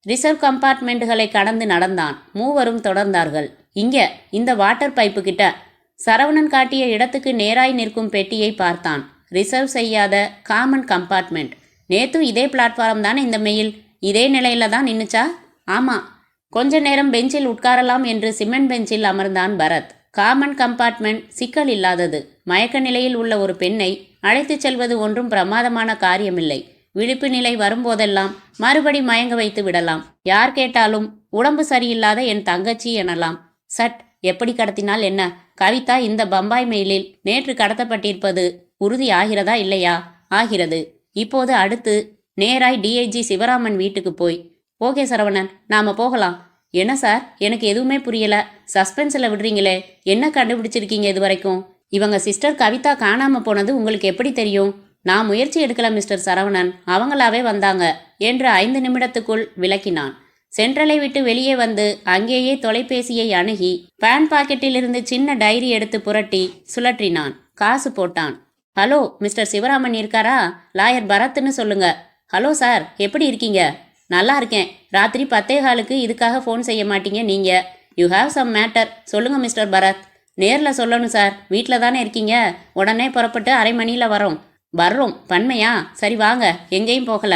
ரிசர்வ் கம்பார்ட்மெண்ட்டுகளை கடந்து நடந்தான். மூவரும் தொடர்ந்தார்கள். இங்க இந்த வாட்டர் பைப்பு கிட்ட. சரவணன் காட்டிய இடத்துக்கு நேராய் நிற்கும் பெட்டியை பார்த்தான். ரிசர்வ் செய்யாத காமன் கம்பார்ட்மெண்ட். நேத்தும் இதே பிளாட்ஃபார்ம் தானே இந்த மெயில்? இதே நிலையில தான் நின்னுச்சா? ஆமா. கொஞ்ச நேரம் பெஞ்சில் உட்காரலாம் என்று சிமெண்ட் பெஞ்சில் அமர்ந்தான் பரத். காமன் கம்பார்ட்மெண்ட் சிக்கல் இல்லாதது. மயக்க நிலையில் உள்ள ஒரு பெண்ணை அழைத்துச் செல்வது ஒன்றும் பிரமாதமான காரியமில்லை. விழிப்பு நிலை வரும்போதெல்லாம் மறுபடி மயங்க வைத்து விடலாம். யார் கேட்டாலும் உடம்பு சரியில்லாத என் தங்கச்சி எனலாம். சட், எப்படி கடத்தினால் என்ன? கவிதா இந்த பம்பாய் மெயிலில் நேற்று கடத்தப்பட்டிருப்பது உறுதி ஆகிறதா இல்லையா? ஆகிறது. இப்போது அடுத்து நேராய் டிஐஜி சிவராமன் வீட்டுக்கு போய் ஓகே சரவணன், நாம போகலாம். என்ன சார், எனக்கு எதுவுமே புரியல. சஸ்பென்ஸில் விடுறீங்களே. என்ன கண்டுபிடிச்சிருக்கீங்க இது வரைக்கும்? இவங்க சிஸ்டர் கவிதா காணாம போனது உங்களுக்கு எப்படி தெரியும்? நான் முயற்சி எடுக்கல மிஸ்டர் சரவணன், அவங்களாவே வந்தாங்க என்று 5 நிமிடத்துக்குள் விளக்கினான். சென்ட்ரலை விட்டு வெளியே வந்து அங்கேயே தொலைபேசியை அணுகி பேன் பாக்கெட்டிலிருந்து சின்ன டைரி எடுத்து புரட்டி சுழற்றினான். காசு போட்டான். ஹலோ, மிஸ்டர் சிவராமன் இருக்காரா? லாயர் பரத்னு சொல்லுங்க. ஹலோ சார், எப்படி இருக்கீங்க? நல்லா இருக்கேன். ராத்திரி 10:15க்கு இதுக்காக ஃபோன் செய்ய மாட்டீங்க நீங்க. You have some matter. சொல்லுங்க மிஸ்டர் பரத். நேரில் சொல்லணும் சார். வீட்டில் தானே இருக்கீங்க? உடனே புறப்பட்டு அரை மணியில் வர்றோம். பன்மையா? சரி வாங்க, எங்கேயும் போகல.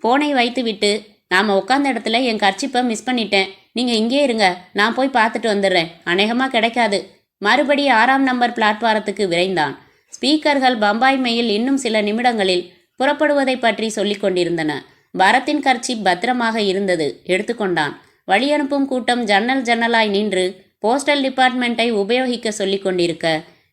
ஃபோனை வைத்து விட்டு நாம் உட்காந்த இடத்துல என் கர்ச்சிப்பை மிஸ் பண்ணிட்டேன். நீங்கள் இங்கே இருங்க, நான் போய் பார்த்துட்டு வந்துடுறேன். அநேகமாக கிடைக்காது. மறுபடி 6ஆம் நம்பர் பிளாட்பாரத்துக்கு விரைந்தான். ஸ்பீக்கர்கள் பம்பாய் மெயில் இன்னும் சில நிமிடங்களில் புறப்படுவதை பற்றி சொல்லிக் கொண்டிருந்தன. பரத்தின் கர்ச்சிப் பத்திரமாக இருந்தது. எடுத்துக்கொண்டான். வழியனுப்பும் கூட்டம் ஜன்னலாய் நின்று போஸ்டல் டிபார்ட்மெண்ட்டை உபயோகிக்க சொல்லிக் கொண்டிருக்க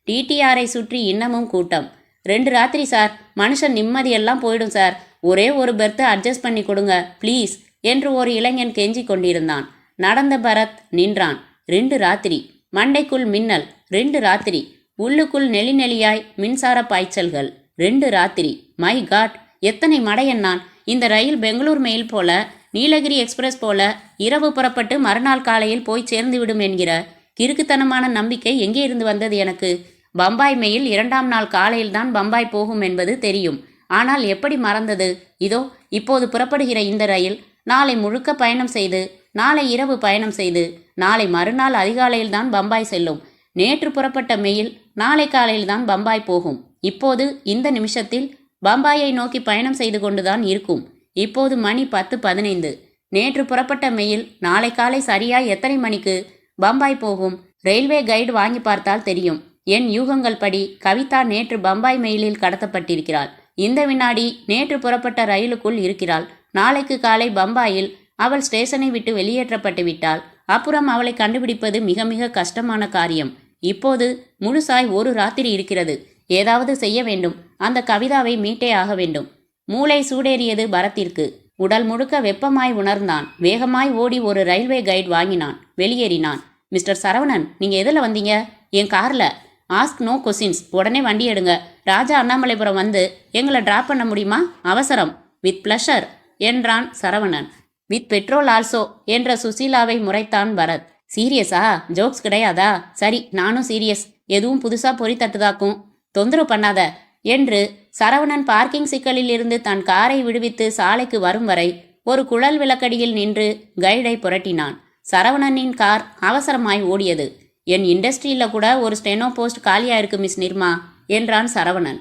டிடிஆரை சுற்றி இன்னமும் கூட்டம். 2 ராத்திரி சார், மனுஷன் நிம்மதியெல்லாம் போயிடும் சார். ஒரே ஒரு பெர்த்தை அட்ஜஸ்ட் பண்ணி கொடுங்க ப்ளீஸ் என்று ஒரு இளைஞன் கெஞ்சி கொண்டிருந்தான். நடந்த பரத் நின்றான். 2 ராத்திரி. மண்டைக்குள் மின்னல். 2 ராத்திரி. உள்ளுக்குள் நெளியாய் மின்சார பாய்ச்சல்கள். 2 ராத்திரி. மை காட், எத்தனை மடையன் நான். இந்த ரயில் பெங்களூர் மெயில் போல, நீலகிரி எக்ஸ்பிரஸ் போல இரவு புறப்பட்டு மறுநாள் காலையில் போய் சேர்ந்து விடும் என்கிற கிறுக்குத்தனமான நம்பிக்கை எங்கே இருந்து வந்தது எனக்கு? பம்பாய் மெயில் 2ஆம் நாள் காலையில்தான் பம்பாய் போகும் என்பது தெரியும். ஆனால் எப்படி மறந்தது? இதோ இப்போது புறப்படுகிற இந்த ரயில் நாளை முழுக்க பயணம் செய்து, நாளை இரவு பயணம் செய்து, நாளை மறுநாள் அதிகாலையில்தான் பம்பாய் செல்லும். நேற்று புறப்பட்ட மெயில் நாளை காலையில்தான் பம்பாய் போகும். இப்போது இந்த நிமிஷத்தில் பம்பாயை நோக்கி பயணம் செய்து கொண்டுதான் இருக்கும். இப்போது மணி 10:15. நேற்று புறப்பட்ட மெயில் நாளை காலை சரியாய் எத்தனை மணிக்கு பம்பாய் போகும்? ரயில்வே கைடு வாங்கி பார்த்தால் தெரியும். என் யூகங்கள் படி கவிதா நேற்று பம்பாய் மெயிலில் கடத்தப்பட்டிருக்கிறாள். இந்த வினாடி நேற்று புறப்பட்ட ரயிலுக்குள் இருக்கிறாள். நாளைக்கு காலை பம்பாயில் அவள் ஸ்டேஷனை விட்டு வெளியேற்றப்பட்டு விட்டாள். அப்புறம் அவளை கண்டுபிடிப்பது மிக மிக கஷ்டமான காரியம். இப்போது முழுசாய் 1 ராத்திரி இருக்கிறது. ஏதாவது செய்ய வேண்டும். அந்த கவிதாவை மீட்டே ஆக வேண்டும். மூளை சூடேறியது பரத்திற்கு. உடல் முழுக்க வெப்பமாய் உணர்ந்தான். வேகமாய் ஓடி ஒரு ரயில்வே கைடு வாங்கினான். வெளியேறினான். மிஸ்டர் சரவணன், நீங்க எதில் வந்தீங்க? என் கார்ல. Ask no questions. உடனே வண்டி எடுங்க. ராஜா அண்ணாமலைபுரம் வந்து எங்களை டிராப் பண்ண முடியுமா? அவசரம். வித் பிளஷர் என்றான் சரவணன். வித் பெட்ரோல் ஆல்சோ என்ற சுசீலாவை முறைத்தான் பரத். சீரியஸா? ஜோக்ஸ் கிடையாதா? சரி, நானும் சீரியஸ். எதுவும் புதுசா பொறி தட்டுதாக்கும். தொந்தரவு பண்ணாத என்று சரவணன் பார்க்கிங் சிக்கலில் இருந்து தன் காரை விடுவித்து சாலைக்கு வரும் வரை ஒரு குழல் விளக்கடியில் நின்று கைடை புரட்டினான். சரவணனின் கார் அவசரமாய் ஓடியது. என் இண்டஸ்ட்ரியில் கூட ஒரு ஸ்டெனோ போஸ்ட் காலியா இருக்கு மிஸ் நிர்மா என்றான் சரவணன்.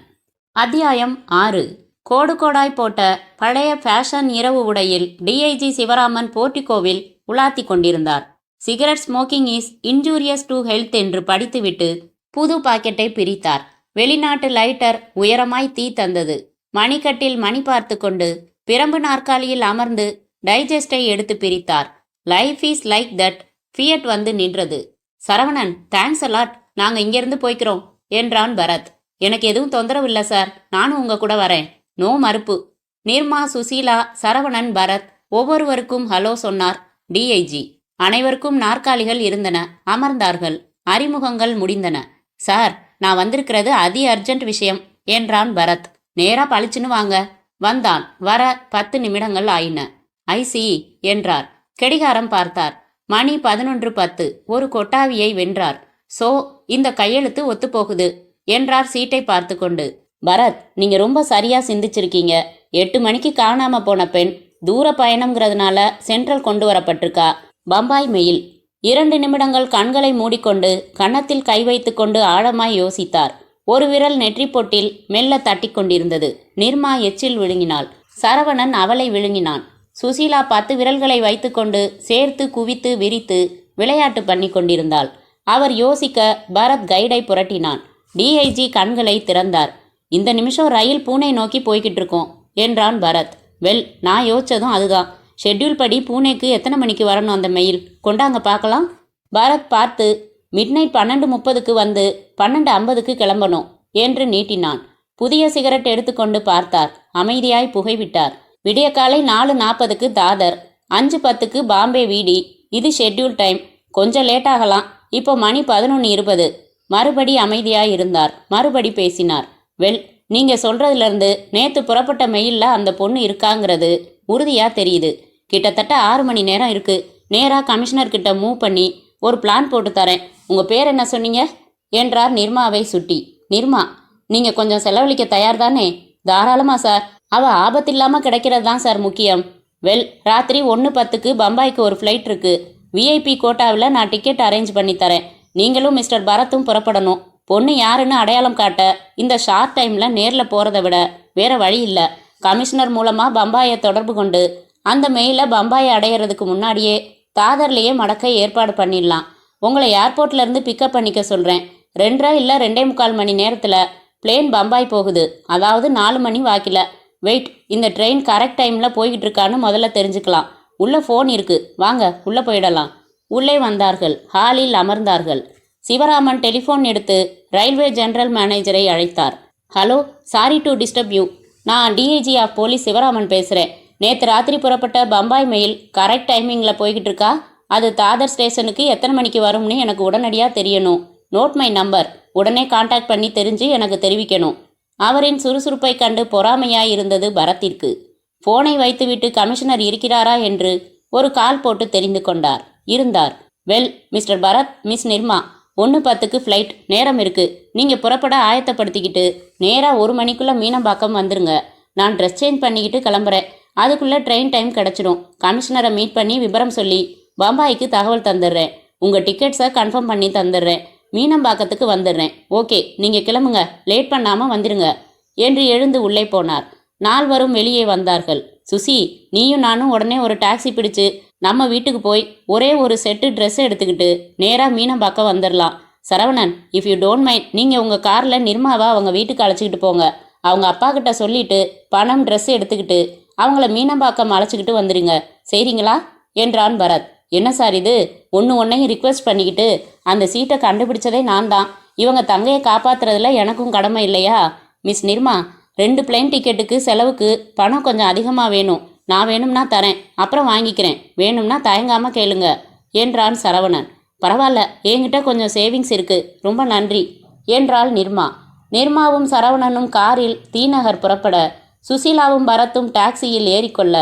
அத்தியாயம் 6. கோடு கோடாய் போட்ட பழைய ஃபேஷன் இரவு உடையில் டிஐஜி சிவராமன் போர்டிகோவில் உலாத்தி கொண்டிருந்தார். Cigarette smoking is injurious to health என்று படித்துவிட்டு புது பாக்கெட்டை பிரித்தார். வெளிநாட்டு லைட்டர் உயரமாய் தீ தந்தது. மணிக்கட்டில் மணி பார்த்து கொண்டு பிரம்பு நாற்காலியில் அமர்ந்து டைஜஸ்டை எடுத்து பிரித்தார். Life is like that. Fiat வந்து நின்றது. சரவணன், தேங்க்ஸ் அலாட், நாங்க இங்கிருந்து போய்க்கிறோம் என்றான் பரத். எனக்கு எதுவும் தொந்தரவு இல்லை சார், நானும் உங்க கூட வரேன். நோ மறுப்பு. நிர்மா, சுசீலா, சரவணன், பரத் ஒவ்வொருவருக்கும் ஹலோ சொன்னார் டிஐஜி. அனைவருக்கும் நாற்காலிகள் இருந்தன. அமர்ந்தார்கள். அறிமுகங்கள் முடிந்தன. சார், நான் வந்திருக்கிறது அதி அர்ஜென்ட் விஷயம் என்றான் பரத். நேரா பளிச்சுன்னு வாங்க. வந்தான். வர 10 நிமிடங்கள் ஆயின. ஐசி என்றார். கடிகாரம் பார்த்தார். மணி 11:10. ஒரு கொட்டாவியை வென்றார். சோ, இந்த கையெழுத்து ஒத்துப்போகுது என்றார் சீட்டை பார்த்து கொண்டு. பரத், நீங்க ரொம்ப சரியா சிந்திச்சிருக்கீங்க. 8 மணிக்கு காணாம போன பெண் தூர பயணம்ங்கிறதுனால சென்ட்ரல் கொண்டு வரப்பட்டிருக்கா. பம்பாய் மெயில். 2 நிமிடங்கள் கண்களை மூடிக்கொண்டு கன்னத்தில் கை வைத்து கொண்டு ஆழமாய் யோசித்தார். ஒரு விரல் நெற்றி பொட்டில் மெல்ல தட்டி கொண்டிருந்தது. நிர்மா எச்சில் விழுங்கினாள். சரவணன் அவளை விழுங்கினான். சுசீலா 10 விரல்களை வைத்துக்கொண்டு சேர்த்து குவித்து விரித்து விளையாட்டு பண்ணி கொண்டிருந்தாள். அவர் யோசிக்க பரத் கைடை புரட்டினான். டிஐஜி கண்களை திறந்தார். இந்த நிமிஷம் ரயில் பூனே நோக்கி போய்கிட்டு இருக்கோம் என்றான் பரத். வெல், நான் யோசிச்சதும் அதுதான். ஷெட்யூல் படி பூனேக்கு எத்தனை மணிக்கு வரணும் அந்த மெயில்? கொண்டாங்க பார்க்கலாம். பரத் பார்த்து மிட்நைட் 12:30க்கு வந்து 12:50க்கு கிளம்பணும் என்று நீட்டினான். புதிய சிகரெட் எடுத்துக்கொண்டு பார்த்தார். அமைதியாய் புகைவிட்டார். விடிய காலை 4:40க்கு தாதர், 5:10க்கு பாம்பே வீடி. இது ஷெட்யூல் டைம். கொஞ்சம் லேட் ஆகலாம். இப்போ மணி 11:20. மறுபடி அமைதியாய் இருந்தார். மறுபடி பேசினார். வெல், நீங்க சொல்றதுலேருந்து நேற்று புறப்பட்ட மெயிலில் அந்த பொண்ணு இருக்காங்கிறது உறுதியா தெரியுது. கிட்டத்தட்ட 6 மணி நேரம் இருக்கு. நேரா கமிஷனர்கிட்ட மூவ் பண்ணி ஒரு பிளான் போட்டு தரேன். உங்க பேர் என்ன சொன்னீங்க என்றார் நிர்மாவை சுட்டி. நிர்மா, நீங்க கொஞ்சம் செலவழிக்க தயார் தானே? தாராளமா சார். அவ ஆபத்தில்லாம கிடைக்கிறது தான் சார் முக்கியம். வெல், ராத்திரி 1:10க்கு பம்பாய்க்கு ஒரு ஃப்ளைட் இருக்கு. விஐபி கோட்டாவில் நான் டிக்கெட் அரேஞ்ச் பண்ணி தரேன். நீங்களும் மிஸ்டர் பரத்தும் புறப்படணும். பொண்ணு யாருன்னு அடையாளம் காட்ட இந்த ஷார்ட் டைமில் நேரில் போகிறத விட வேற வழி இல்லை. கமிஷனர் மூலமாக பம்பாயை தொடர்பு கொண்டு அந்த மெயிலை பம்பாயை அடையிறதுக்கு முன்னாடியே தாதர்லேயே மடக்க ஏற்பாடு பண்ணிடலாம். உங்களை ஏர்போர்ட்லேருந்து பிக்கப் பண்ணிக்க சொல்கிறேன். 2 இல்லை 2:45 மணி நேரத்தில் பிளேன் பம்பாய் போகுது. அதாவது 4 மணி வாக்கில். வெயிட், இந்த ட்ரெயின் கரெக்ட் டைமில் போய்கிட்டு இருக்கான்னு முதல்ல தெரிஞ்சுக்கலாம். உள்ளே ஃபோன் இருக்கு, வாங்க உள்ளே போயிடலாம். உள்ளே வந்தார்கள். ஹாலில் அமர்ந்தார்கள். சிவராமன் டெலிஃபோன் எடுத்து ரயில்வே ஜெனரல் மேனேஜரை அழைத்தார். Hello, sorry to disturb you. நான் டிஐஜி ஆஃப் போலீஸ் சிவராமன் பேசுகிறேன். நேற்று ராத்திரி புறப்பட்ட பம்பாய் மெயில் கரெக்ட் டைமிங்கில் போய்கிட்டு இருக்கா? அது தாதர் ஸ்டேஷனுக்கு எத்தனை மணிக்கு வரும்னு எனக்கு உடனடியாக தெரியணும். Note my number. உடனே கான்டாக்ட் பண்ணி தெரிஞ்சு எனக்கு தெரிவிக்கணும். அவரின் சுறுசுறுப்பை கண்டு பொறாமையாய் இருந்தது பரத்திற்கு. ஃபோனை வைத்துவிட்டு கமிஷனர் இருக்கிறாரா என்று ஒரு கால் போட்டு தெரிந்து கொண்டார். இருந்தார். Well, mister Bharat, miss Nirma, 1:10க்கு ஃப்ளைட். நேரம் இருக்கு. நீங்கள் புறப்பட ஆயத்தப்படுத்திக்கிட்டு நேராக 1 மணிக்குள்ளே மீனம்பாக்கம் வந்துருங்க. நான் ட்ரெஸ் சேஞ்ச் பண்ணிக்கிட்டு கிளம்புறேன். அதுக்குள்ளே ட்ரெயின் டைம் கிடச்சிடும். கமிஷனரை மீட் பண்ணி விவரம் சொல்லி பம்பாய்க்கு தகவல் தந்துடுறேன். உங்கள் டிக்கெட்ஸை கன்ஃபார்ம் பண்ணி தந்துடுறேன். மீனம்பாக்கத்துக்கு வந்துடுறேன். ஓகே, நீங்கள் கிளம்புங்க. லேட் பண்ணாமல் வந்துடுங்க என்று எழுந்து உள்ளே போனார். 4வரும் வெளியே வந்தார்கள். சுசி, நீயும் நானும் உடனே ஒரு டாக்ஸி பிடிச்சு நம்ம வீட்டுக்கு போய் ஒரே ஒரு செட்டு ட்ரெஸ் எடுத்துக்கிட்டு நேராக மீனம்பாக்கம் வந்துடலாம். Saravanan, if you don't mind, நீங்கள் உங்கள் காரில் நிர்மாவா அவங்க வீட்டுக்கு அழைச்சிக்கிட்டு போங்க. அவங்க அப்பா கிட்ட சொல்லிட்டு பணம், ட்ரெஸ் எடுத்துக்கிட்டு அவங்கள மீனம்பாக்கம் அழைச்சிக்கிட்டு வந்துடுங்க. சரிங்களா என்றான் பரத். என்ன சார் இது? ஒன்றையும் ரிக்வெஸ்ட் பண்ணிக்கிட்டு அந்த சீட்டை கண்டுபிடிச்சதே நான் தான். இவங்க தங்கையை காப்பாற்றுறதுல எனக்கும் கடமை இல்லையா? மிஸ் நிர்மா, 2 பிளேன் டிக்கெட்டுக்கு செலவுக்கு பணம் கொஞ்சம் அதிகமாக வேணும். நான் வேணும்னா தரேன், அப்புறம் வாங்கிக்கிறேன். வேணும்னா தயங்காமல் கேளுங்க என்றான் சரவணன். பரவாயில்ல, என்கிட்ட கொஞ்சம் சேவிங்ஸ் இருக்கு, ரொம்ப நன்றி என்றாள் நிர்மா. நிர்மாவும் சரவணனும் காரில் தீநகர் புறப்பட சுசீலாவும் பரத்தும் டாக்ஸியில் ஏறிக்கொள்ள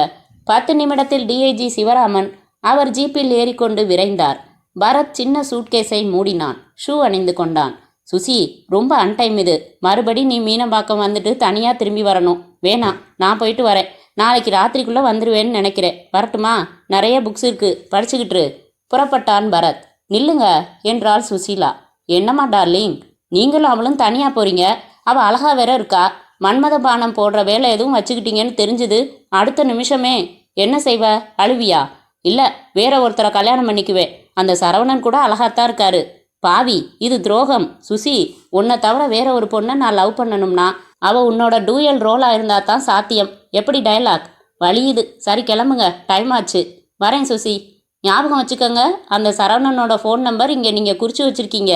10 நிமிடத்தில் டிஐஜி சிவராமன் அவர் ஜீப்பில் ஏறிக்கொண்டு விரைந்தார். பரத் சின்ன சூட்கேஸை மூடினான். ஷூ அணிந்து கொண்டான். சுசி, ரொம்ப அன்டைம் இது. மறுபடி நீ மீனம்பாக்கம் வந்துட்டு தனியாக திரும்பி வரணும். வேணாம், நான் போயிட்டு வரேன். நாளைக்கு ராத்திரிக்குள்ளே வந்துடுவேன்னு நினைக்கிறேன். வரட்டுமா? நிறைய புக்ஸ் இருக்கு, படிச்சுக்கிட்டு புறப்பட்டான் பரத். நில்லுங்க என்றாள் சுசீலா. என்னம்மா டார்லிங், நீங்களும் அவளும் தனியாக போறீங்க? அவள் அழகா வேற இருக்கா. மன்மத பானம் போடுற வேலை எதுவும் வச்சுக்கிட்டீங்கன்னு தெரிஞ்சுது அடுத்த நிமிஷமே என்ன செய்வ? அழுவியா? இல்லை, வேற ஒருத்தரை கல்யாணம் பண்ணிக்குவேன். அந்த சரவணன் கூட அழகாத்தான் இருக்காரு. பாவி, இது துரோகம். சுசி, உன்னை தவிர வேற ஒரு பொண்ணை நான் லவ் பண்ணணும்னா அவள் உன்னோட டூயல் ரோலாக இருந்தா தான் சாத்தியம். எப்படி டயலாக்? வலியுது. சரி கிளம்புங்க, டைம் ஆச்சு. வரேன் சுசி. ஞாபகம் வச்சுக்கோங்க, அந்த சரவணனோட ஃபோன் நம்பர் இங்கே நீங்கள் குறித்து வச்சிருக்கீங்க.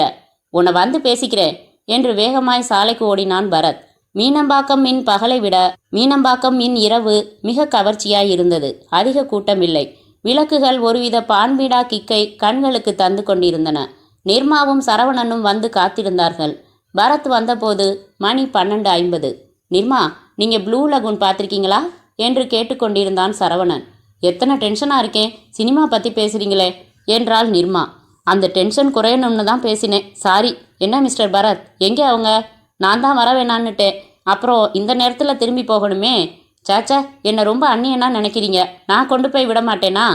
உன்னை வந்து பேசிக்கிறேன் என்று வேகமாய் சாலைக்கு ஓடினான் பரத். மீனம்பாக்கம் மின் பகலை விட மீனம்பாக்கம் மின் இரவு மிக கவர்ச்சியாய் இருந்தது. அதிக கூட்டமில்லை. விளக்குகள் ஒருவித பான்வீடா கிக்கை கண்களுக்கு தந்து கொண்டிருந்தன. நிர்மாவும் சரவணனும் வந்து காத்திருந்தார்கள். பரத் வந்தபோது மணி 12:50. நிர்மா, நீங்கள் ப்ளூ லகூன் பார்த்துருக்கீங்களா என்று கேட்டுக்கொண்டிருந்தான் சரவணன். எத்தனை டென்ஷனாக இருக்கேன், சினிமா பற்றி பேசுகிறீங்களே என்றாள் நிர்மா. அந்த டென்ஷன் குறையணும்னு தான் பேசினேன். சாரி. என்ன மிஸ்டர் பரத், எங்கே அவங்க? நான் தான் வர வேணான்னுட்டேன். அப்புறம் இந்த நேரத்தில் திரும்பி போகணுமே. சாச்சா, என்னை ரொம்ப அந்நியனா நினைக்கிறீங்க. நான் கொண்டு போய் விட மாட்டேனா?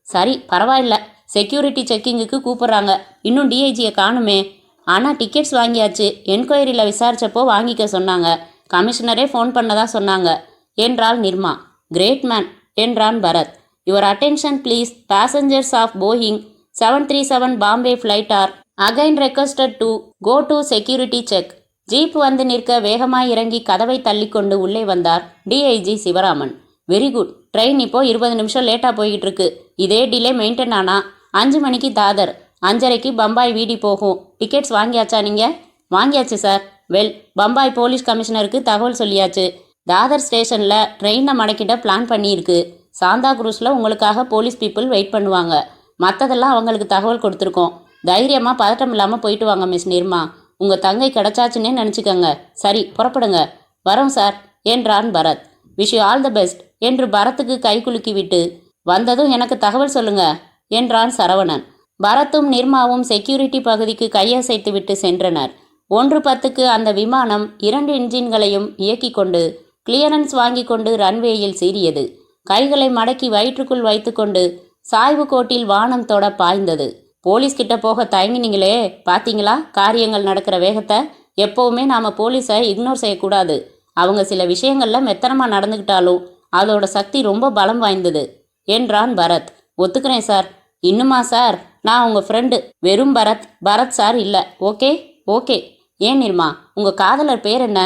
சரி, பரவாயில்ல. செக்யூரிட்டி செக்கிங்குக்கு கூப்பிட்றாங்க. இன்னும் டிஐஜியை காணுமே. ஆனால் டிக்கெட்ஸ் வாங்கியாச்சு. என்கொயரியில் விசாரித்தப்போ வாங்கிக்க சொன்னாங்க. கமிஷனரே ஃபோன் பண்ணதா சொன்னாங்க என்றாள் நிர்மா. கிரேட் மேன் என்றான் Bharat. Your attention please. Passengers of Boeing 737 Bombay flight are again requested to go to security check. Jeep வந்து நிற்க வேகமாய் இறங்கி கதவை தள்ளிக்கொண்டு உள்ளே வந்தார் DIG Sivaraman. Very good. Train இப்போ 20 நிமிஷம் லேட்டாக போய்கிட்டு இருக்கு. இதே டிலே மெயின்டைன் ஆனா 5 மணிக்கு தாதர், 5:30க்கு பம்பாய் வீடி போகும். டிக்கெட்ஸ் வாங்கியாச்சா நீங்கள்? வாங்கியாச்சு சார். வெல், பம்பாய் போலீஸ் கமிஷனருக்கு தகவல் சொல்லியாச்சு. தாதர் ஸ்டேஷனில் ட்ரெயினை மடக்கிட்ட பிளான் பண்ணியிருக்கு. சாந்தா குரூஸில் உங்களுக்காக போலீஸ் பீப்புள் வெயிட் பண்ணுவாங்க. மற்றதெல்லாம் அவங்களுக்கு தகவல் கொடுத்துருக்கோம். தைரியமாக பதட்டம் இல்லாமல் போயிட்டு வாங்க மிஸ் நிர்மா. உங்கள் தங்கை கிடச்சாச்சுன்னே நினச்சிக்கங்க. சரி, புறப்படுங்க. வரோம் சார் என்றான் Bharat. Wish you all the best என்று பரத்துக்கு கை குலுக்கி விட்டு வந்ததும் எனக்கு தகவல் சொல்லுங்க என்றான் சரவணன். பரத்தும் நிர்மாவும் செக்யூரிட்டி பகுதிக்கு கையசைத்து விட்டு சென்றனர். 1:10க்கு அந்த விமானம் 2 இன்ஜின்களையும் இயக்கி கொண்டு கிளியரன்ஸ் வாங்கி கொண்டு ரன்வேயில் சீறியது. கைகளை மடக்கி வயிற்றுக்குள் வைத்துக்கொண்டு சாய்வு கோட்டில் வானம் தொட பாய்ந்தது. போலீஸ் கிட்ட போக தயங்கினீங்களே, பார்த்தீங்களா காரியங்கள் நடக்கிற வேகத்தை? எப்போவுமே நாம் போலீஸை இக்னோர் செய்யக்கூடாது. அவங்க சில விஷயங்களில் மெத்தனமாக நடந்துக்கிட்டாலும் அதோட சக்தி ரொம்ப பலம் வாய்ந்தது என்றான் பரத். ஒத்துக்கிறேன் சார். இன்னுமா சார்? நான் உங்கள் ஃப்ரெண்டு. வெறும் பரத், பரத் சார் இல்லை. Okay okay. ஏன் நிர்மா, உங்கள் காதலர் பேர் என்ன?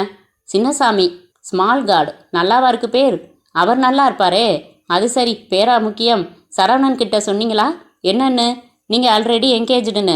சின்னசாமி. Small god. நல்லாவா இருக்கு பேர்? அவர் நல்லா இருப்பாரே. அது சரி, பேரா முக்கியம். சரவணன் கிட்ட சொன்னீங்களா என்னன்னு? நீங்கள் ஆல்ரெடி என்கேஜ்டுன்னு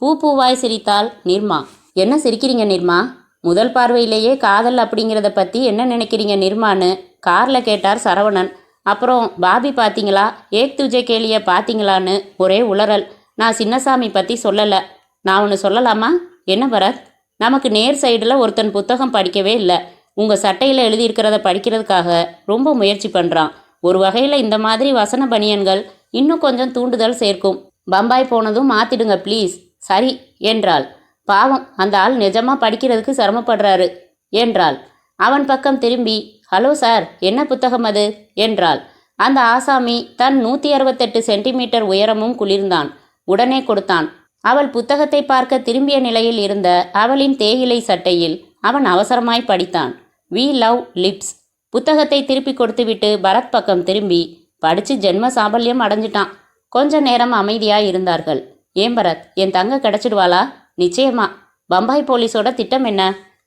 பூவாய் சிரித்தாள் நிர்மா. என்ன சிரிக்கிறீங்க நிர்மா? முதல் பார்வையிலேயே காதல் அப்படிங்கிறத பற்றி என்ன நினைக்கிறீங்க நிர்மான்னு காரில் கேட்டார் சரவணன். அப்புறம் பாபி பார்த்தீங்களா, ஏக் துஜே கேலியை பார்த்தீங்களான்னு ஒரே உளறல். நான் சின்னசாமி பற்றி சொல்லலை. நான் ஒன்று சொல்லலாமா? என்ன பரத்? நமக்கு நேர் சைடில் ஒருத்தன் புத்தகம் படிக்கவே இல்லை. உங்கள் சட்டையில் எழுதியிருக்கிறத படிக்கிறதுக்காக ரொம்ப முயற்சி பண்ணுறான். ஒரு வகையில் இந்த மாதிரி வசன பனியன்கள் இன்னும் கொஞ்சம் தூண்டுதல் சேர்க்கும். பம்பாய் போனதும் மாற்றிடுங்க ப்ளீஸ். சரி என்றாள். பாவம், அந்த ஆள் நிஜமாக படிக்கிறதுக்கு சிரமப்படுறாரு என்றாள். அவன் பக்கம் திரும்பி, ஹலோ சார், என்ன புத்தகம் அது என்றாள். அந்த ஆசாமி தன் 168 சென்டிமீட்டர் உயரமும் குளிர்ந்தான். உடனே கொடுத்தான். அவள் புத்தகத்தை பார்க்க திரும்பிய நிலையில் இருந்த அவளின் தேயிலை சட்டையில் அவன் அவசரமாய் படித்தான். We love lips. புத்தகத்தை திருப்பி கொடுத்துவிட்டு பரத் பக்கம் திரும்பி, படித்து ஜென்ம சாபல்யம் அடைஞ்சிட்டான். கொஞ்ச நேரம் அமைதியாய் இருந்தார்கள். ஏன் பரத், என் தங்க கிடச்சிடுவாளா? நிச்சயமா. பம்பாய் போலீஸோட திட்டம் என்ன?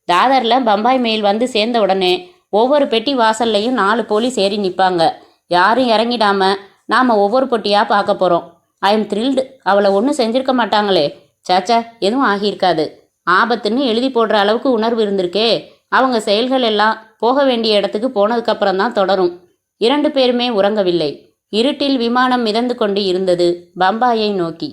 தாதரில் பம்பாய் மெயில் வந்து சேர்ந்த உடனே ஒவ்வொரு பெட்டி வாசல்லையும் 4 போலீஸ் ஏறி நிற்பாங்க. யாரும் இறங்கிடாம நாம் ஒவ்வொரு பொட்டியாக பார்க்க போகிறோம். I am thrilled. அவளை ஒன்றும் செஞ்சிருக்க மாட்டாங்களே. சாச்சா, எதுவும் ஆகியிருக்காது. ஆபத்துன்னு எழுதி போடுற அளவுக்கு உணர்வு இருந்திருக்கே. அவங்க செயல்கள் எல்லாம் போக வேண்டிய இடத்துக்கு போனதுக்கப்புறம் தான் தொடரும். 2 பேருமே உறங்கவில்லை. இருட்டில் விமானம் மிதந்து கொண்டு இருந்தது பம்பாயை நோக்கி.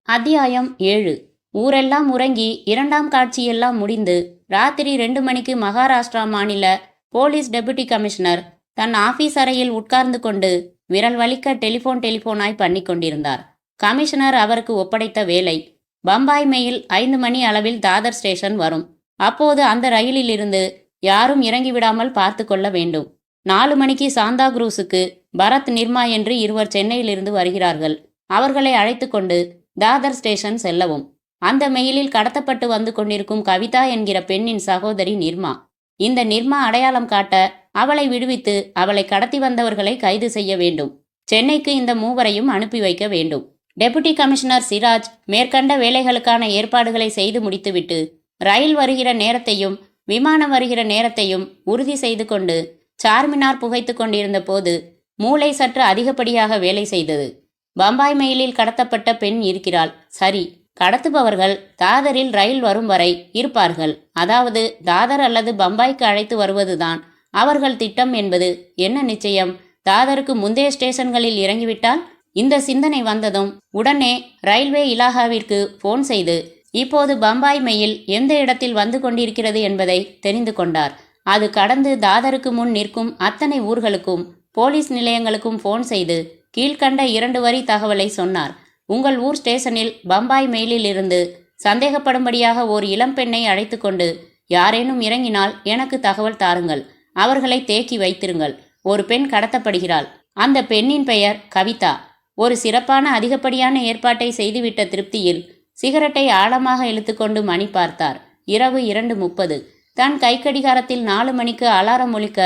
அத்தியாயம் 7. ஊரெல்லாம் உறங்கி 2ஆம் காட்சியெல்லாம் முடிந்து ராத்திரி 2 மணிக்கு மகாராஷ்டிரா மாநில போலீஸ் டெபுட்டி கமிஷனர் தன் ஆபீஸ் அறையில் உட்கார்ந்து கொண்டு விரல் வலிக்க டெலிஃபோனாய் பண்ணி கொண்டிருந்தார். கமிஷனர் அவருக்கு ஒப்படைத்த வேலை, பம்பாய் மெயில் 5 மணி அளவில் தாதர் ஸ்டேஷன் வரும். அப்போது அந்த ரயிலில் இருந்து யாரும் இறங்கிவிடாமல் பார்த்து கொள்ள வேண்டும். 4 மணிக்கு சாந்தா குரூஸுக்கு பரத், நிர்மா என்று இருவர் சென்னையிலிருந்து வருகிறார்கள். அவர்களை அழைத்து கொண்டு தாதர் ஸ்டேஷன் செல்லவும். அந்த மெயிலில் கடத்தப்பட்டு வந்து கொண்டிருக்கும் கவிதா என்கிற பெண்ணின் சகோதரி நிர்மா. இந்த நிர்மா அடையாளம் காட்ட அவளை விடுவித்து அவளை கடத்தி வந்தவர்களை கைது செய்ய வேண்டும். சென்னைக்கு இந்த மூவரையும் அனுப்பி வைக்க வேண்டும். டெபுட்டி கமிஷனர் சிராஜ் மேற்கண்ட வேலைகளுக்கான ஏற்பாடுகளை செய்து முடித்துவிட்டு ரயில் வருகிற நேரத்தையும் விமானம் வருகிற நேரத்தையும் உறுதி செய்து கொண்டு சார்மினார் புகைத்து கொண்டிருந்த போது மூளை சற்று அதிகப்படியாக வேலை செய்தது. பம்பாய் மெயிலில் கடத்தப்பட்ட பெண் இருக்கிறாள். சரி, கடத்துபவர்கள் தாதரில் ரயில் வரும் வரை இருப்பார்கள். அதாவது தாதர் அல்லது பம்பாய்க்கு அழைத்து வருவதுதான் அவர்கள் திட்டம் என்பது என்ன நிச்சயம்? தாதருக்கு முந்தைய ஸ்டேஷன்களில் இறங்கிவிட்டால்? இந்த சிந்தனை வந்ததும் உடனே ரயில்வே இலாகாவிற்கு போன் செய்து இப்போது பம்பாய் மெயில் எந்த இடத்தில் வந்து கொண்டிருக்கிறது என்பதை தெரிந்து கொண்டார். அது கடந்து தாதருக்கு முன் நிற்கும் அத்தனை ஊர்களுக்கும் போலீஸ் நிலையங்களுக்கும் போன் செய்து கீழ்கண்ட 2 வரி தகவலை சொன்னார். உங்கள் ஊர் ஸ்டேஷனில் பம்பாய் மெயிலில் இருந்து சந்தேகப்படும்படியாக ஓர் இளம்பெண்ணை அழைத்து கொண்டு யாரேனும் இறங்கினால் எனக்கு தகவல் தாருங்கள். அவர்களை தேக்கி வைத்திருங்கள். ஒரு பெண் கடத்தப்படுகிறாள். அந்த பெண்ணின் பெயர் கவிதா. ஒரு சிறப்பான அதிகப்படியான ஏற்பாட்டை செய்துவிட்ட திருப்தியில் சிகரெட்டை ஆழமாக இழுத்துக்கொண்டு மணி பார்த்தார். இரவு 2:30. தன் கைக்கடிகாரத்தில் 4 மணிக்கு அலாரம் ஒலிக்க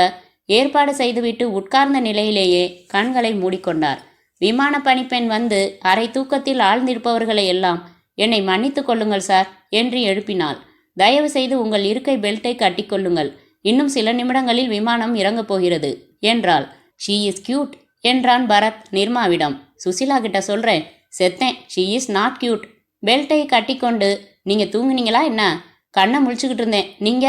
ஏற்பாடு செய்துவிட்டு உட்கார்ந்த நிலையிலேயே கண்களை மூடிக்கொண்டார். விமான பணிப்பெண் வந்து அரை தூக்கத்தில் ஆழ்ந்திருப்பவர்களை எல்லாம் என்னை மன்னித்து கொள்ளுங்கள் சார் என்று எழுப்பினாள். தயவு செய்து உங்கள் இருக்கை பெல்ட்டை கட்டிக்கொள்ளுங்கள். இன்னும் சில நிமிடங்களில் விமானம் இறங்கப் போகிறது என்றாள். ஷீ இஸ் கியூட் என்றான் பரத் நிர்மாவிடம். சுசிலா கிட்ட சொல்றேன், செத்தேன். She is not cute. பெல்ட்டை கட்டிக்கொண்டு நீங்க தூங்குனீங்களா என்ன? கண்ணை முழிச்சுக்கிட்டு இருந்தேன். நீங்க?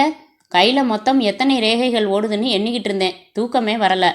கையில மொத்தம் எத்தனை ரேகைகள் ஓடுதுன்னு எண்ணிக்கிட்டு இருந்தேன். தூக்கமே வரல.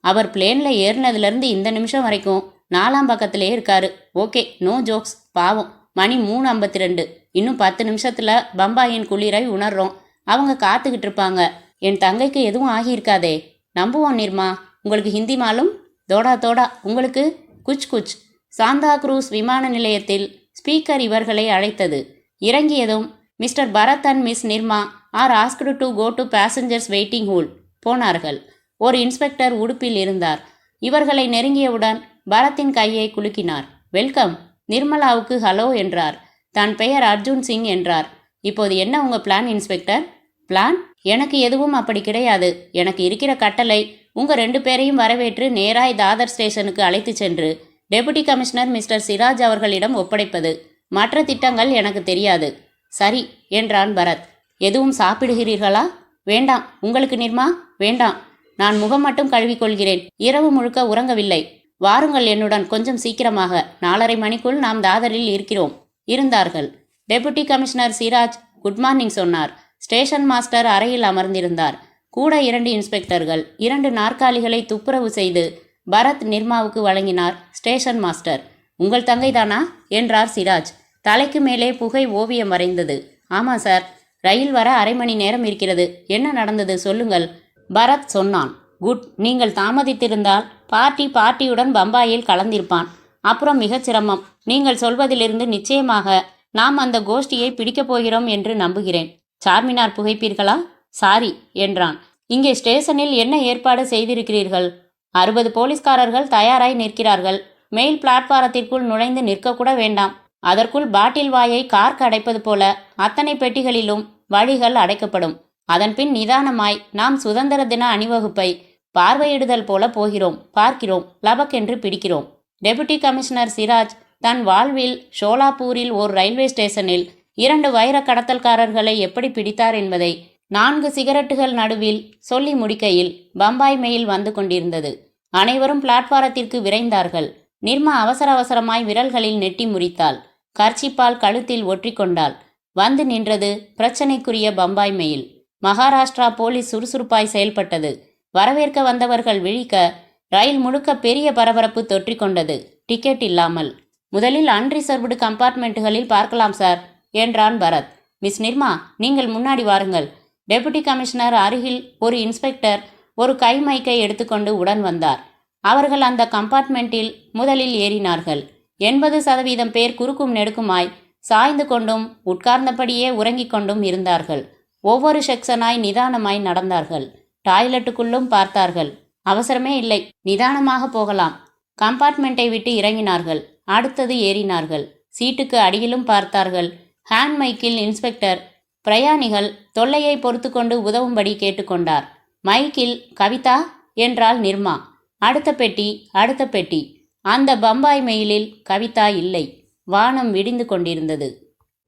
அவர் பிளேன்ல ஏறினதுலேருந்து இந்த நிமிஷம் வரைக்கும் 4ஆம் பக்கத்திலே இருக்காரு. Okay, no jokes. பாவம், மணி 3:52. இன்னும் 10 நிமிஷத்துல பம்பாயின் குளிரை உணர்றோம். அவங்க காத்துக்கிட்டு இருப்பாங்க. என் தங்கைக்கு எதுவும் ஆகியிருக்காதே. நம்புவோம் நிர்மா. உங்களுக்கு ஹிந்தி மாலும்? தோடா தோடா. உங்களுக்கு? குச் குச். சாந்தா குரூஸ் விமான நிலையத்தில் ஸ்பீக்கர் இவர்களை அழைத்தது. இறங்கியதும் mister Bharat and miss Nirma are asked to go to passengers waiting hall போனார்கள். ஒரு இன்ஸ்பெக்டர் உடுப்பில் இருந்தார். இவர்களை நெருங்கியவுடன் பரத்தின் கையை குலுக்கினார். வெல்கம். நிர்மலாவுக்கு ஹலோ என்றார். தன் பெயர் அர்ஜுன் சிங் என்றார். இப்போது என்ன உங்க பிளான் இன்ஸ்பெக்டர்? பிளான்? எனக்கு எதுவும் அப்படி கிடையாது. எனக்கு இருக்கிற கட்டளை உங்க 2 பேரையும் வரவேற்று நேராய் தாதர் ஸ்டேஷனுக்கு அழைத்து சென்று டெபுட்டி கமிஷனர் மிஸ்டர் சிராஜ் அவர்களிடம் ஒப்படைப்பது. மற்ற திட்டங்கள் எனக்கு தெரியாது. சரி என்றான் பரத். எதுவும் சாப்பிடுகிறீர்களா? வேண்டாம். உங்களுக்கு நிர்மா? வேண்டாம். நான் முகம் மட்டும் கழுவிக்கொள்கிறேன். இரவு முழுக்க உறங்கவில்லை. வாருங்கள் என்னுடன் கொஞ்சம் சீக்கிரமாக. 4:30 மணிக்குள் நாம் தாதரில் இருக்கிறோம். இருந்தார்கள். Deputy commissioner Siraj good morning சொன்னார். ஸ்டேஷன் மாஸ்டர் அறையில் அமர்ந்திருந்தார். கூட 2 இன்ஸ்பெக்டர்கள் 2 நாற்காலிகளை துப்புரவு செய்து பரத் நிர்மாவுக்கு வழங்கினார். ஸ்டேஷன் மாஸ்டர், உங்கள் தங்கைதானா என்றார் சிராஜ். தலைக்கு மேலே புகை ஓவியம் வரைந்தது. ஆமாம் சார். ரயில் வர அரை மணி நேரம் இருக்கிறது. என்ன நடந்தது சொல்லுங்கள். பரத் சொன்னான். குட். நீங்கள் தாமதித்திருந்தால் பார்ட்டியுடன் பம்பாயில் கலந்திருப்பான். அப்புறம் மிகச் சிரமம். நீங்கள் சொல்வதிலிருந்து நிச்சயமாக நாம் அந்த கோஷ்டியை பிடிக்கப் போகிறோம் என்று நம்புகிறேன். சார்மினார் புகைப்பீர்களா? சாரி என்றான். இங்கே ஸ்டேஷனில் என்ன ஏற்பாடு செய்திருக்கிறீர்கள்? 60 போலீஸ்காரர்கள் தயாராய் நிற்கிறார்கள். மெயில் பிளாட்பாரத்திற்குள் நுழைந்து நிற்கக்கூட வேண்டாம். அதற்குள் பாட்டில் வாயை கார்க் அடைப்பது போல அத்தனை பெட்டிகளிலும் வழிகள் அடைக்கப்படும். அதன்பின் நிதானமாய் நாம் சுதந்திர தின அணிவகுப்பை பார்வையிடுதல் போல பார்க்கிறோம், லபக்கென்று பிடிக்கிறோம். டெபுட்டி கமிஷனர் சிராஜ் தன் வாழ்வில் ஷோலாப்பூரில் ஓர் ரயில்வே ஸ்டேஷனில் 2 வைர கடத்தல்காரர்களை எப்படி பிடித்தார் என்பதை 4 சிகரெட்டுகள் நடுவில் சொல்லி முடிக்கையில் பம்பாய் மெயில் வந்து கொண்டிருந்தது. அனைவரும் பிளாட்பாரத்திற்கு விரைந்தார்கள். நிர்மா அவசரமாய் விரல்களில் நெட்டி முறித்தாள். கர்ச்சிப்பால் கழுத்தில் ஒற்றிக்கொண்டாள். வந்து நின்றது பிரச்சனைக்குரிய பம்பாய் மெயில். மகாராஷ்டிரா போலீஸ் சுறுசுறுப்பாய் செயல்பட்டது. வரவேற்க வந்தவர்கள் விழிக்க ரயில் முழுக்க பெரிய பரபரப்பு தொற்றிக்கொண்டது. டிக்கெட் இல்லாமல். முதலில் அன்ரிசர்வ்டு கம்பார்ட்மெண்ட்டுகளில் பார்க்கலாம் சார் என்றான் பரத். மிஸ் நிர்மா, நீங்கள் முன்னாடி வாருங்கள். டெபுட்டி கமிஷனர் அருகில் ஒரு இன்ஸ்பெக்டர் ஒரு கை மைக்கை எடுத்துக்கொண்டு உடன் வந்தார். அவர்கள் அந்த கம்பார்ட்மெண்ட்டில் முதலில் ஏறினார்கள். 80% பேர் குறுக்கும் நெடுக்குமாய் சாய்ந்து கொண்டும் உட்கார்ந்தபடியே உறங்கிக் கொண்டும் இருந்தார்கள். ஒவ்வொரு செக்ஷனாய் நிதானமாய் நடந்தார்கள். டாய்லெட்டுக்குள்ளும் பார்த்தார்கள். அவசரமே இல்லை, நிதானமாக போகலாம். கம்பார்ட்மெண்ட்டை விட்டு இறங்கினார்கள். அடுத்தது ஏறினார்கள். சீட்டுக்கு அடியிலும் பார்த்தார்கள். ஹேண்ட் மைக்கில் இன்ஸ்பெக்டர், பிரயாணிகள் தொல்லையை பொறுத்து கொண்டு உதவும்படி கேட்டுக்கொண்டார். மைக்கில் கவிதா என்றாள் நிர்மா. அடுத்த பெட்டி, அடுத்த பெட்டி. அந்த பம்பாய் மெயிலில் கவிதா இல்லை. வானம் விடிந்து கொண்டிருந்தது.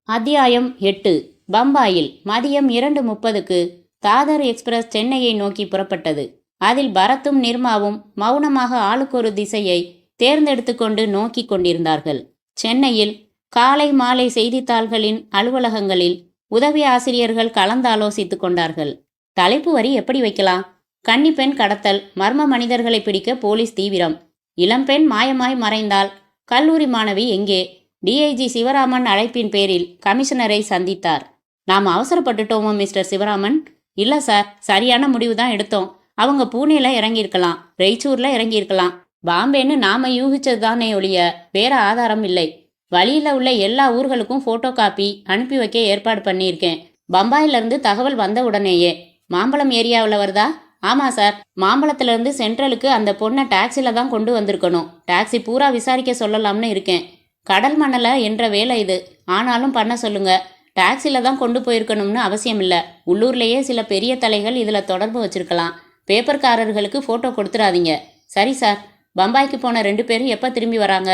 அத்தியாயம் 8. பம்பாயில் மதியம் 2:30க்கு தாதர் எக்ஸ்பிரஸ் சென்னையை நோக்கி புறப்பட்டது. அதில் பரத்தும் நிர்மாவும் மௌனமாக ஆளுக்கொரு திசையை தேர்ந்தெடுத்து கொண்டு நோக்கி கொண்டிருந்தார்கள். சென்னையில் காலை மாலை செய்தித்தாள்களின் அலுவலகங்களில் உதவி ஆசிரியர்கள் கலந்தாலோசித்து கொண்டார்கள். தலைப்பு வரி எப்படி வைக்கலாம்? கன்னிப்பெண் கடத்தல், மர்ம மனிதர்களை பிடிக்க போலீஸ் தீவிரம். இளம்பெண் மாயமாய் மறைந்தால், கல்லூரி மாணவி எங்கே? டிஐஜி சிவராமன் அழைப்பின் பேரில் கமிஷனரை சந்தித்தார். நாம் அவசரப்பட்டுட்டோமோ மிஸ்டர் சிவராமன்? இல்ல சார், சரியான முடிவு தான் எடுத்தோம். அவங்க பூனேல இறங்கியிருக்கலாம், ரெய்ச்சூர்ல இறங்கியிருக்கலாம். பாம்பேன்னு நாம யூகிச்சது தானே ஒழிய வேற ஆதாரம் இல்லை. வழியில உள்ள எல்லா ஊர்களுக்கும் போட்டோ காப்பி அனுப்பி வைக்க ஏற்பாடு பண்ணியிருக்கேன். பம்பாயிலிருந்து தகவல் வந்த உடனேயே. மாம்பழம் ஏரியாவில் வருதா? ஆமா சார். மாம்பழத்திலிருந்து சென்ட்ரலுக்கு அந்த பொண்ணை டாக்ஸில தான் கொண்டு வந்திருக்கணும். டாக்ஸி பூரா விசாரிக்க சொல்லலாம்னு இருக்கேன். கடல் மணல என்ற வேலை இது. ஆனாலும் பண்ண சொல்லுங்க. டாக்ஸில தான் கொண்டு போயிருக்கணும்னு அவசியம் இல்லை. உள்ளூர்லேயே சில பெரிய தலைகள் இதில் தொடர்பு வச்சிருக்கலாம். பேப்பர்காரர்களுக்கு ஃபோட்டோ கொடுத்துடாதீங்க. சரி சார். பம்பாய்க்கு போன 2 பேரும் எப்போ திரும்பி வராங்க?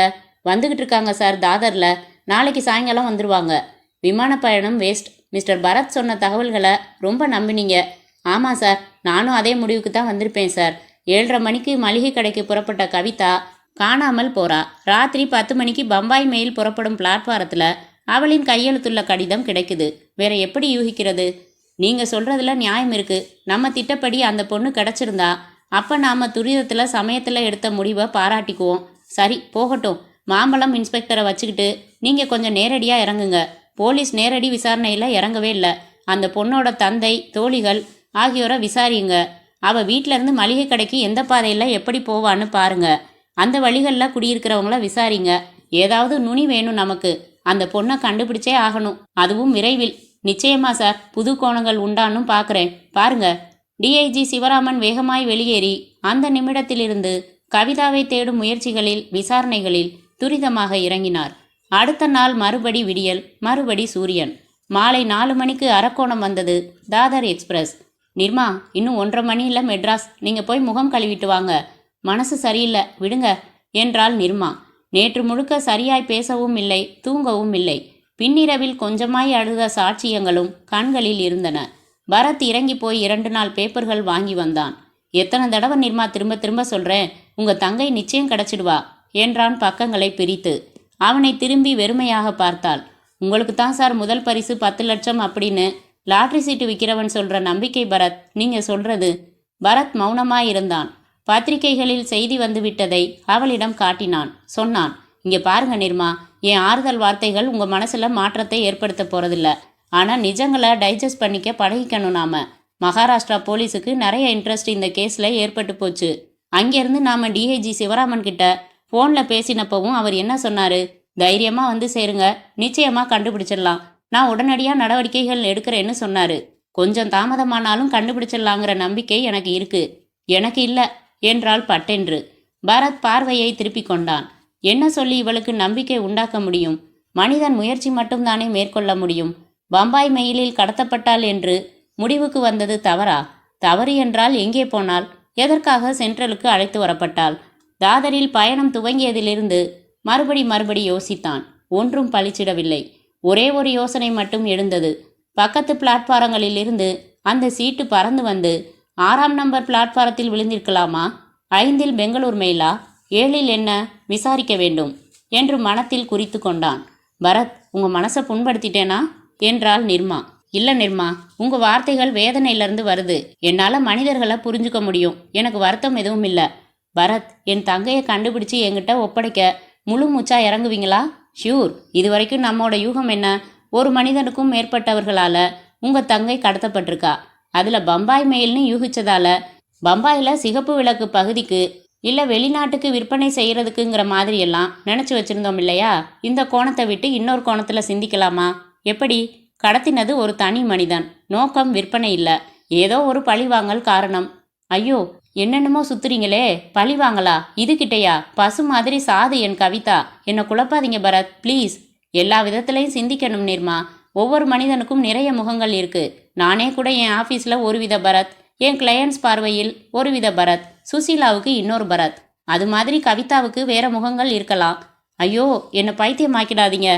வந்துகிட்டு இருக்காங்க சார், தாதரில். நாளைக்கு சாயங்காலம் வந்துடுவாங்க. விமான பயணம் வேஸ்ட். மிஸ்டர் பரத் சொன்ன தகவல்களை ரொம்ப நம்பினீங்க. ஆமாம் சார், நானும் அதே முடிவுக்கு தான் வந்திருப்பேன் சார். 7:30 மணிக்கு மளிகை கடைக்கு புறப்பட்ட கவிதா காணாமல் போறா. ராத்திரி 10 மணிக்கு பம்பாய் மெயில் புறப்படும் பிளாட்பாரத்தில் அவளின் கையெழுத்துள்ள கடிதம் கிடைக்குது. வேற எப்படி யூகிக்கிறது? நீங்க சொல்றதுல நியாயம் இருக்கு. நம்ம திட்டப்படி அந்த பொண்ணு கிடைச்சிருந்தா அப்ப நாம துரிதத்தில் சமயத்தில் எடுத்த முடிவை பாராட்டிக்குவோம். சரி, போகட்டும். மாம்பழம் இன்ஸ்பெக்டரை வச்சுக்கிட்டு நீங்க கொஞ்சம் நேரடியாக இறங்குங்க. போலீஸ் நேரடி விசாரணையில் இறங்கவே இல்லை. அந்த பொண்ணோட தந்தை, தோழிகள் ஆகியோரை விசாரியுங்க. அவள் வீட்டிலேருந்து மளிகை கடைக்கு எந்த பாதையில் எப்படி போவான்னு பாருங்க. அந்த வழிகளில் குடியிருக்கிறவங்கள விசாரிங்க. ஏதாவது நுனி வேணும் நமக்கு. அந்த பொண்ணை கண்டுபிடிச்சே ஆகணும், அதுவும் விரைவில். நிச்சயமா சார். புது கோணங்கள் உண்டானும் பார்க்குறேன். பாருங்க. டிஐஜி சிவராமன் வேகமாய் வெளியேறி அந்த நிமிடத்திலிருந்து கவிதாவை தேடும் முயற்சிகளில், விசாரணைகளில் துரிதமாக இறங்கினார். அடுத்த நாள் மறுபடி விடியல், மறுபடி சூரியன். மாலை 4 மணிக்கு அரக்கோணம் வந்தது தாதர் எக்ஸ்பிரஸ். நிர்மா, இன்னும் 1:30 மணியில் மெட்ராஸ். நீங்கள் போய் முகம் கழுவிட்டு வாங்க. மனசு சரியில்லை, விடுங்க என்றாள் நிர்மா. நேற்று முழுக்க சரியாய் பேசவும் இல்லை, தூங்கவும் இல்லை. பின்னிரவில் கொஞ்சமாய் அழுத சாட்சியங்களும் கண்களில் இருந்தன. பரத் இறங்கி போய் 2 நாள் பேப்பர்கள் வாங்கி வந்தான். எத்தனை தடவை நிர்மா திரும்ப திரும்ப சொல்கிறேன், உங்கள் தங்கை நிச்சயம் கிடச்சிடுவா என்றான் பக்கங்களை பிரித்து. அவனை திரும்பி வெறுமையாக பார்த்தாள். உங்களுக்கு தான் சார் முதல் பரிசு 10 லட்சம் அப்படின்னு லாட்ரி சீட்டு விற்கிறவன் சொல்கிற நம்பிக்கை பரத், நீங்கள் சொல்கிறது. பரத் மௌனமாயிருந்தான். பத்திரிகைகளில் செய்தி வந்துவிட்டதை அவளிடம் காட்டினான். சொன்னான், இங்கே பாருங்க நிர்மா, என் ஆறுதல் வார்த்தைகள் உங்கள் மனசில் மாற்றத்தை ஏற்படுத்த போகிறதில்ல. ஆனால் நிஜங்களை டைஜஸ்ட் பண்ணிக்க பழகிக்கணும் நாம. மகாராஷ்டிரா போலீஸுக்கு நிறைய இன்ட்ரெஸ்ட் இந்த கேஸில் ஏற்பட்டு போச்சு. அங்கேருந்து நாம் டிஐஜி சிவராமன் கிட்ட ஃபோனில் பேசினப்பவும் அவர் என்ன சொன்னார்? தைரியமாக வந்து சேருங்க, நிச்சயமாக கண்டுபிடிச்சிடலாம், நான் உடனடியாக நடவடிக்கைகள் எடுக்கிறேன்னு சொன்னார். கொஞ்சம் தாமதமானாலும் கண்டுபிடிச்சிடலாங்கிற நம்பிக்கை எனக்கு இருக்கு. எனக்கு இல்லை என்றாள் பட்டென்று. பரத் பார்வையை திருப்பி கொண்டான். என்ன சொல்லி இவளுக்கு நம்பிக்கை உண்டாக்க முடியும்? மனிதன் முயற்சி மட்டும்தானே மேற்கொள்ள முடியும். பம்பாய் மெயிலில் கடத்தப்பட்டாள் என்று முடிவுக்கு வந்தது தவறா? தவறு என்றால் எங்கே போனாள்? எதற்காக சென்ட்ரலுக்கு அழைத்து வரப்பட்டாள்? தாதரில் பயணம் துவங்கியதிலிருந்து மறுபடி யோசித்தான். ஒன்றும் பளிச்சிடவில்லை. ஒரே ஒரு யோசனை மட்டும் எழுந்தது. பக்கத்து பிளாட்பாரங்களில் இருந்து அந்த சீட்டு பறந்து வந்து 6ஆம் நம்பர் பிளாட்பாரத்தில் விழுந்திருக்கலாமா? 5இல் பெங்களூர் மெயிலா? 7இல் என்ன? விசாரிக்க வேண்டும் என்று மனத்தில் குறித்து கொண்டான். பரத், உங்கள் மனசை புண்படுத்திட்டேனா என்றாள் நிர்மா. இல்லை நிர்மா, உங்கள் வார்த்தைகள் வேதனையிலிருந்து வருது. என்னால் மனிதர்களை புரிஞ்சுக்க முடியும். எனக்கு வருத்தம் எதுவும் இல்லை. பரத், என் தங்கையை கண்டுபிடிச்சி என்கிட்ட ஒப்படைக்க முழு மூச்சா இறங்குவீங்களா? ஷியூர். இது வரைக்கும் நம்மோட யூகம் என்ன? ஒரு மனிதனுக்கும் மேற்பட்டவர்களால் உங்கள் தங்கை கடத்தப்பட்டிருக்கா. அதில் பம்பாய் மெயில்னு யூகிச்சதால பம்பாயில் சிகப்பு விளக்கு பகுதிக்கு இல்லை வெளிநாட்டுக்கு விற்பனை செய்கிறதுக்குங்கிற மாதிரியெல்லாம் நினச்சி வச்சுருந்தோம் இல்லையா? இந்த கோணத்தை விட்டு இன்னொரு கோணத்தில் சிந்திக்கலாமா? எப்படி? கடத்தினது ஒரு தனி மனிதன். நோக்கம் விற்பனை இல்லை. ஏதோ ஒரு பழிவாங்கல் காரணம். ஐயோ, என்னென்னமோ சுத்துறீங்களே. பழிவாங்களா? இதுகிட்டையா? பசு மாதிரி சாது என் கவிதா. என்னை குழப்பாதீங்க பரத், ப்ளீஸ். எல்லா விதத்திலையும் சிந்திக்கணும் நிர்மா. ஒவ்வொரு மனிதனுக்கும் நிறைய முகங்கள் இருக்கு. நானே கூட என் ஆஃபீஸில் ஒருவித பரத், என் கிளையண்ட்ஸ் பார்வையில் ஒருவித பரத், சுசீலாவுக்கு இன்னொரு பரத். அது மாதிரி கவிதாவுக்கு வேற முகங்கள் இருக்கலாம். ஐயோ, என்னை பைத்தியமாக்கிடாதீங்க.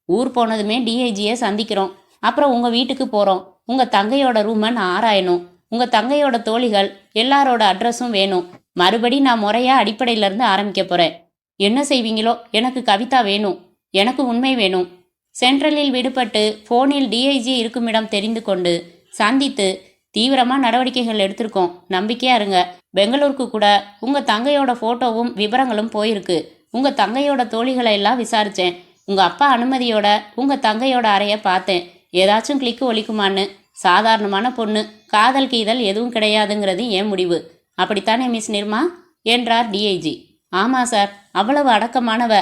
ஊர் போனதுமே டிஐஜியை சந்திக்கிறோம். அப்புறம் உங்கள் வீட்டுக்கு போகிறோம். உங்கள் தங்கையோட ரூமை நான் ஆராயணும். உங்கள் தங்கையோட தோழிகள் எல்லாரோட அட்ரஸும் வேணும். மறுபடி நான் முறையாக அடிப்படையிலேருந்து ஆரம்பிக்க போகிறேன். என்ன செய்வீங்களோ, எனக்கு கவிதா வேணும். எனக்கு உண்மை வேணும். சென்ட்ரலில் விடுபட்டு ஃபோனில் டிஐஜி இருக்குமிடம் தெரிந்து கொண்டு சந்தித்து தீவிரமாக நடவடிக்கைகள் எடுத்திருக்கோம். நம்பிக்கையாக இருங்க. பெங்களூருக்கு கூட உங்கள் தங்கையோட ஃபோட்டோவும் விவரங்களும் போயிருக்கு. உங்கள் தங்கையோட தோழிகளை எல்லாம் விசாரித்தேன். உங்கள் அப்பா அனுமதியோட உங்கள் தங்கையோட அறையை பார்த்தேன். ஏதாச்சும் கிளிக்கு ஒலிக்குமான்னு. சாதாரணமான பொண்ணு, காதல் கீதல் எதுவும் கிடையாதுங்கிறது ஏன் முடிவு. அப்படித்தானே மிஸ் நிர்மா என்றார் டிஐஜி. ஆமாம் சார், அவ்வளவு அடக்கமானவ.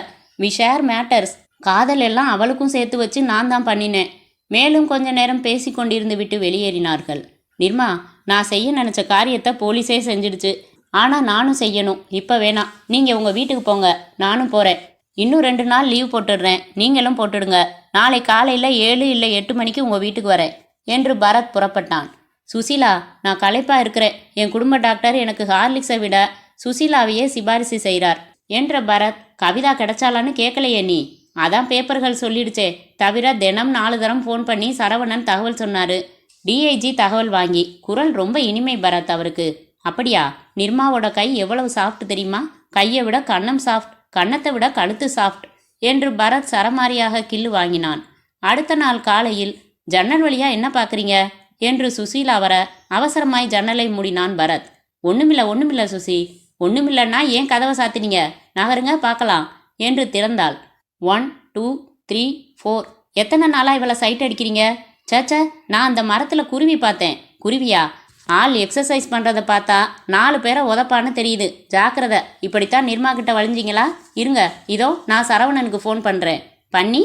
We share matters. காதல் எல்லாம் அவளுக்கும் சேர்த்து வச்சு நான் தான் பண்ணினேன். மேலும் கொஞ்ச நேரம் பேசி கொண்டிருந்து விட்டு வெளியேறினார்கள். நிர்மா, நான் செய்ய நினச்ச காரியத்தை போலீஸே செஞ்சிடுச்சு. ஆனால் நானும் செய்யணும். இப்போ வேணாம். நீங்கள் உங்கள் வீட்டுக்கு போங்க, நானும் போகிறேன். இன்னும் 2 நாள் லீவ் போட்டுடுறேன். நீங்களும் போட்டுடுங்க. நாளை காலையில் 7 இல்லை 8 மணிக்கு உங்கள் வீட்டுக்கு வரேன் என்று பரத் புறப்பட்டான். சுசீலா, நான் களைப்பாக இருக்கிறேன். என் குடும்ப டாக்டர் எனக்கு ஹார்லிக்ஸை விட சுசீலாவையே சிபாரிசு செய்கிறார் என்ற பரத், கவிதா கிடைச்சாலான்னு கேட்கலையே நீ? அதான் பேப்பர்கள் சொல்லிடுச்சே. தவிர தினம் 4 தரம் ஃபோன் பண்ணி சரவணன் தகவல் சொன்னார். டிஐஜி தகவல் வாங்கி. குரல் ரொம்ப இனிமை பரத் அவருக்கு. அப்படியா? நிர்மாவோட கை எவ்வளவு சாஃப்ட் தெரியுமா? கையை விட கன்னம் சாஃப்ட், கன்னத்தை விட கழுத்து சாஃப்ட் என்று பரத் சரமாரியாக கிள்ளு வாங்கினான். அடுத்த நாள் காலையில், ஜன்னல் வழியா என்ன பார்க்குறீங்க என்று சுசீலா வர அவசரமாய் ஜன்னலை மூடினான் பரத். ஒன்றுமில்ல சுசி. ஒன்றுமில்லன்னா ஏன் கதவை சாத்தினீங்க? நகருங்க பார்க்கலாம் என்று திறந்தாள். 1 2 3 4. எத்தனை நாளாக இவளை சைட் அடிக்கிறீங்க? சேச்ச, நான் அந்த மரத்தில் குருவி பார்த்தேன். குருவியா? ஆள் எக்ஸசைஸ் பண்ணுறதை பார்த்தா 4 பேரை உதப்பான்னு தெரியுது. ஜாக்கிரதை. இப்படித்தான் நிர்மா கிட்ட வழிஞ்சிங்களா? இருங்க, இதோ நான் சரவணனுக்கு ஃபோன் பண்ணுறேன். பண்ணி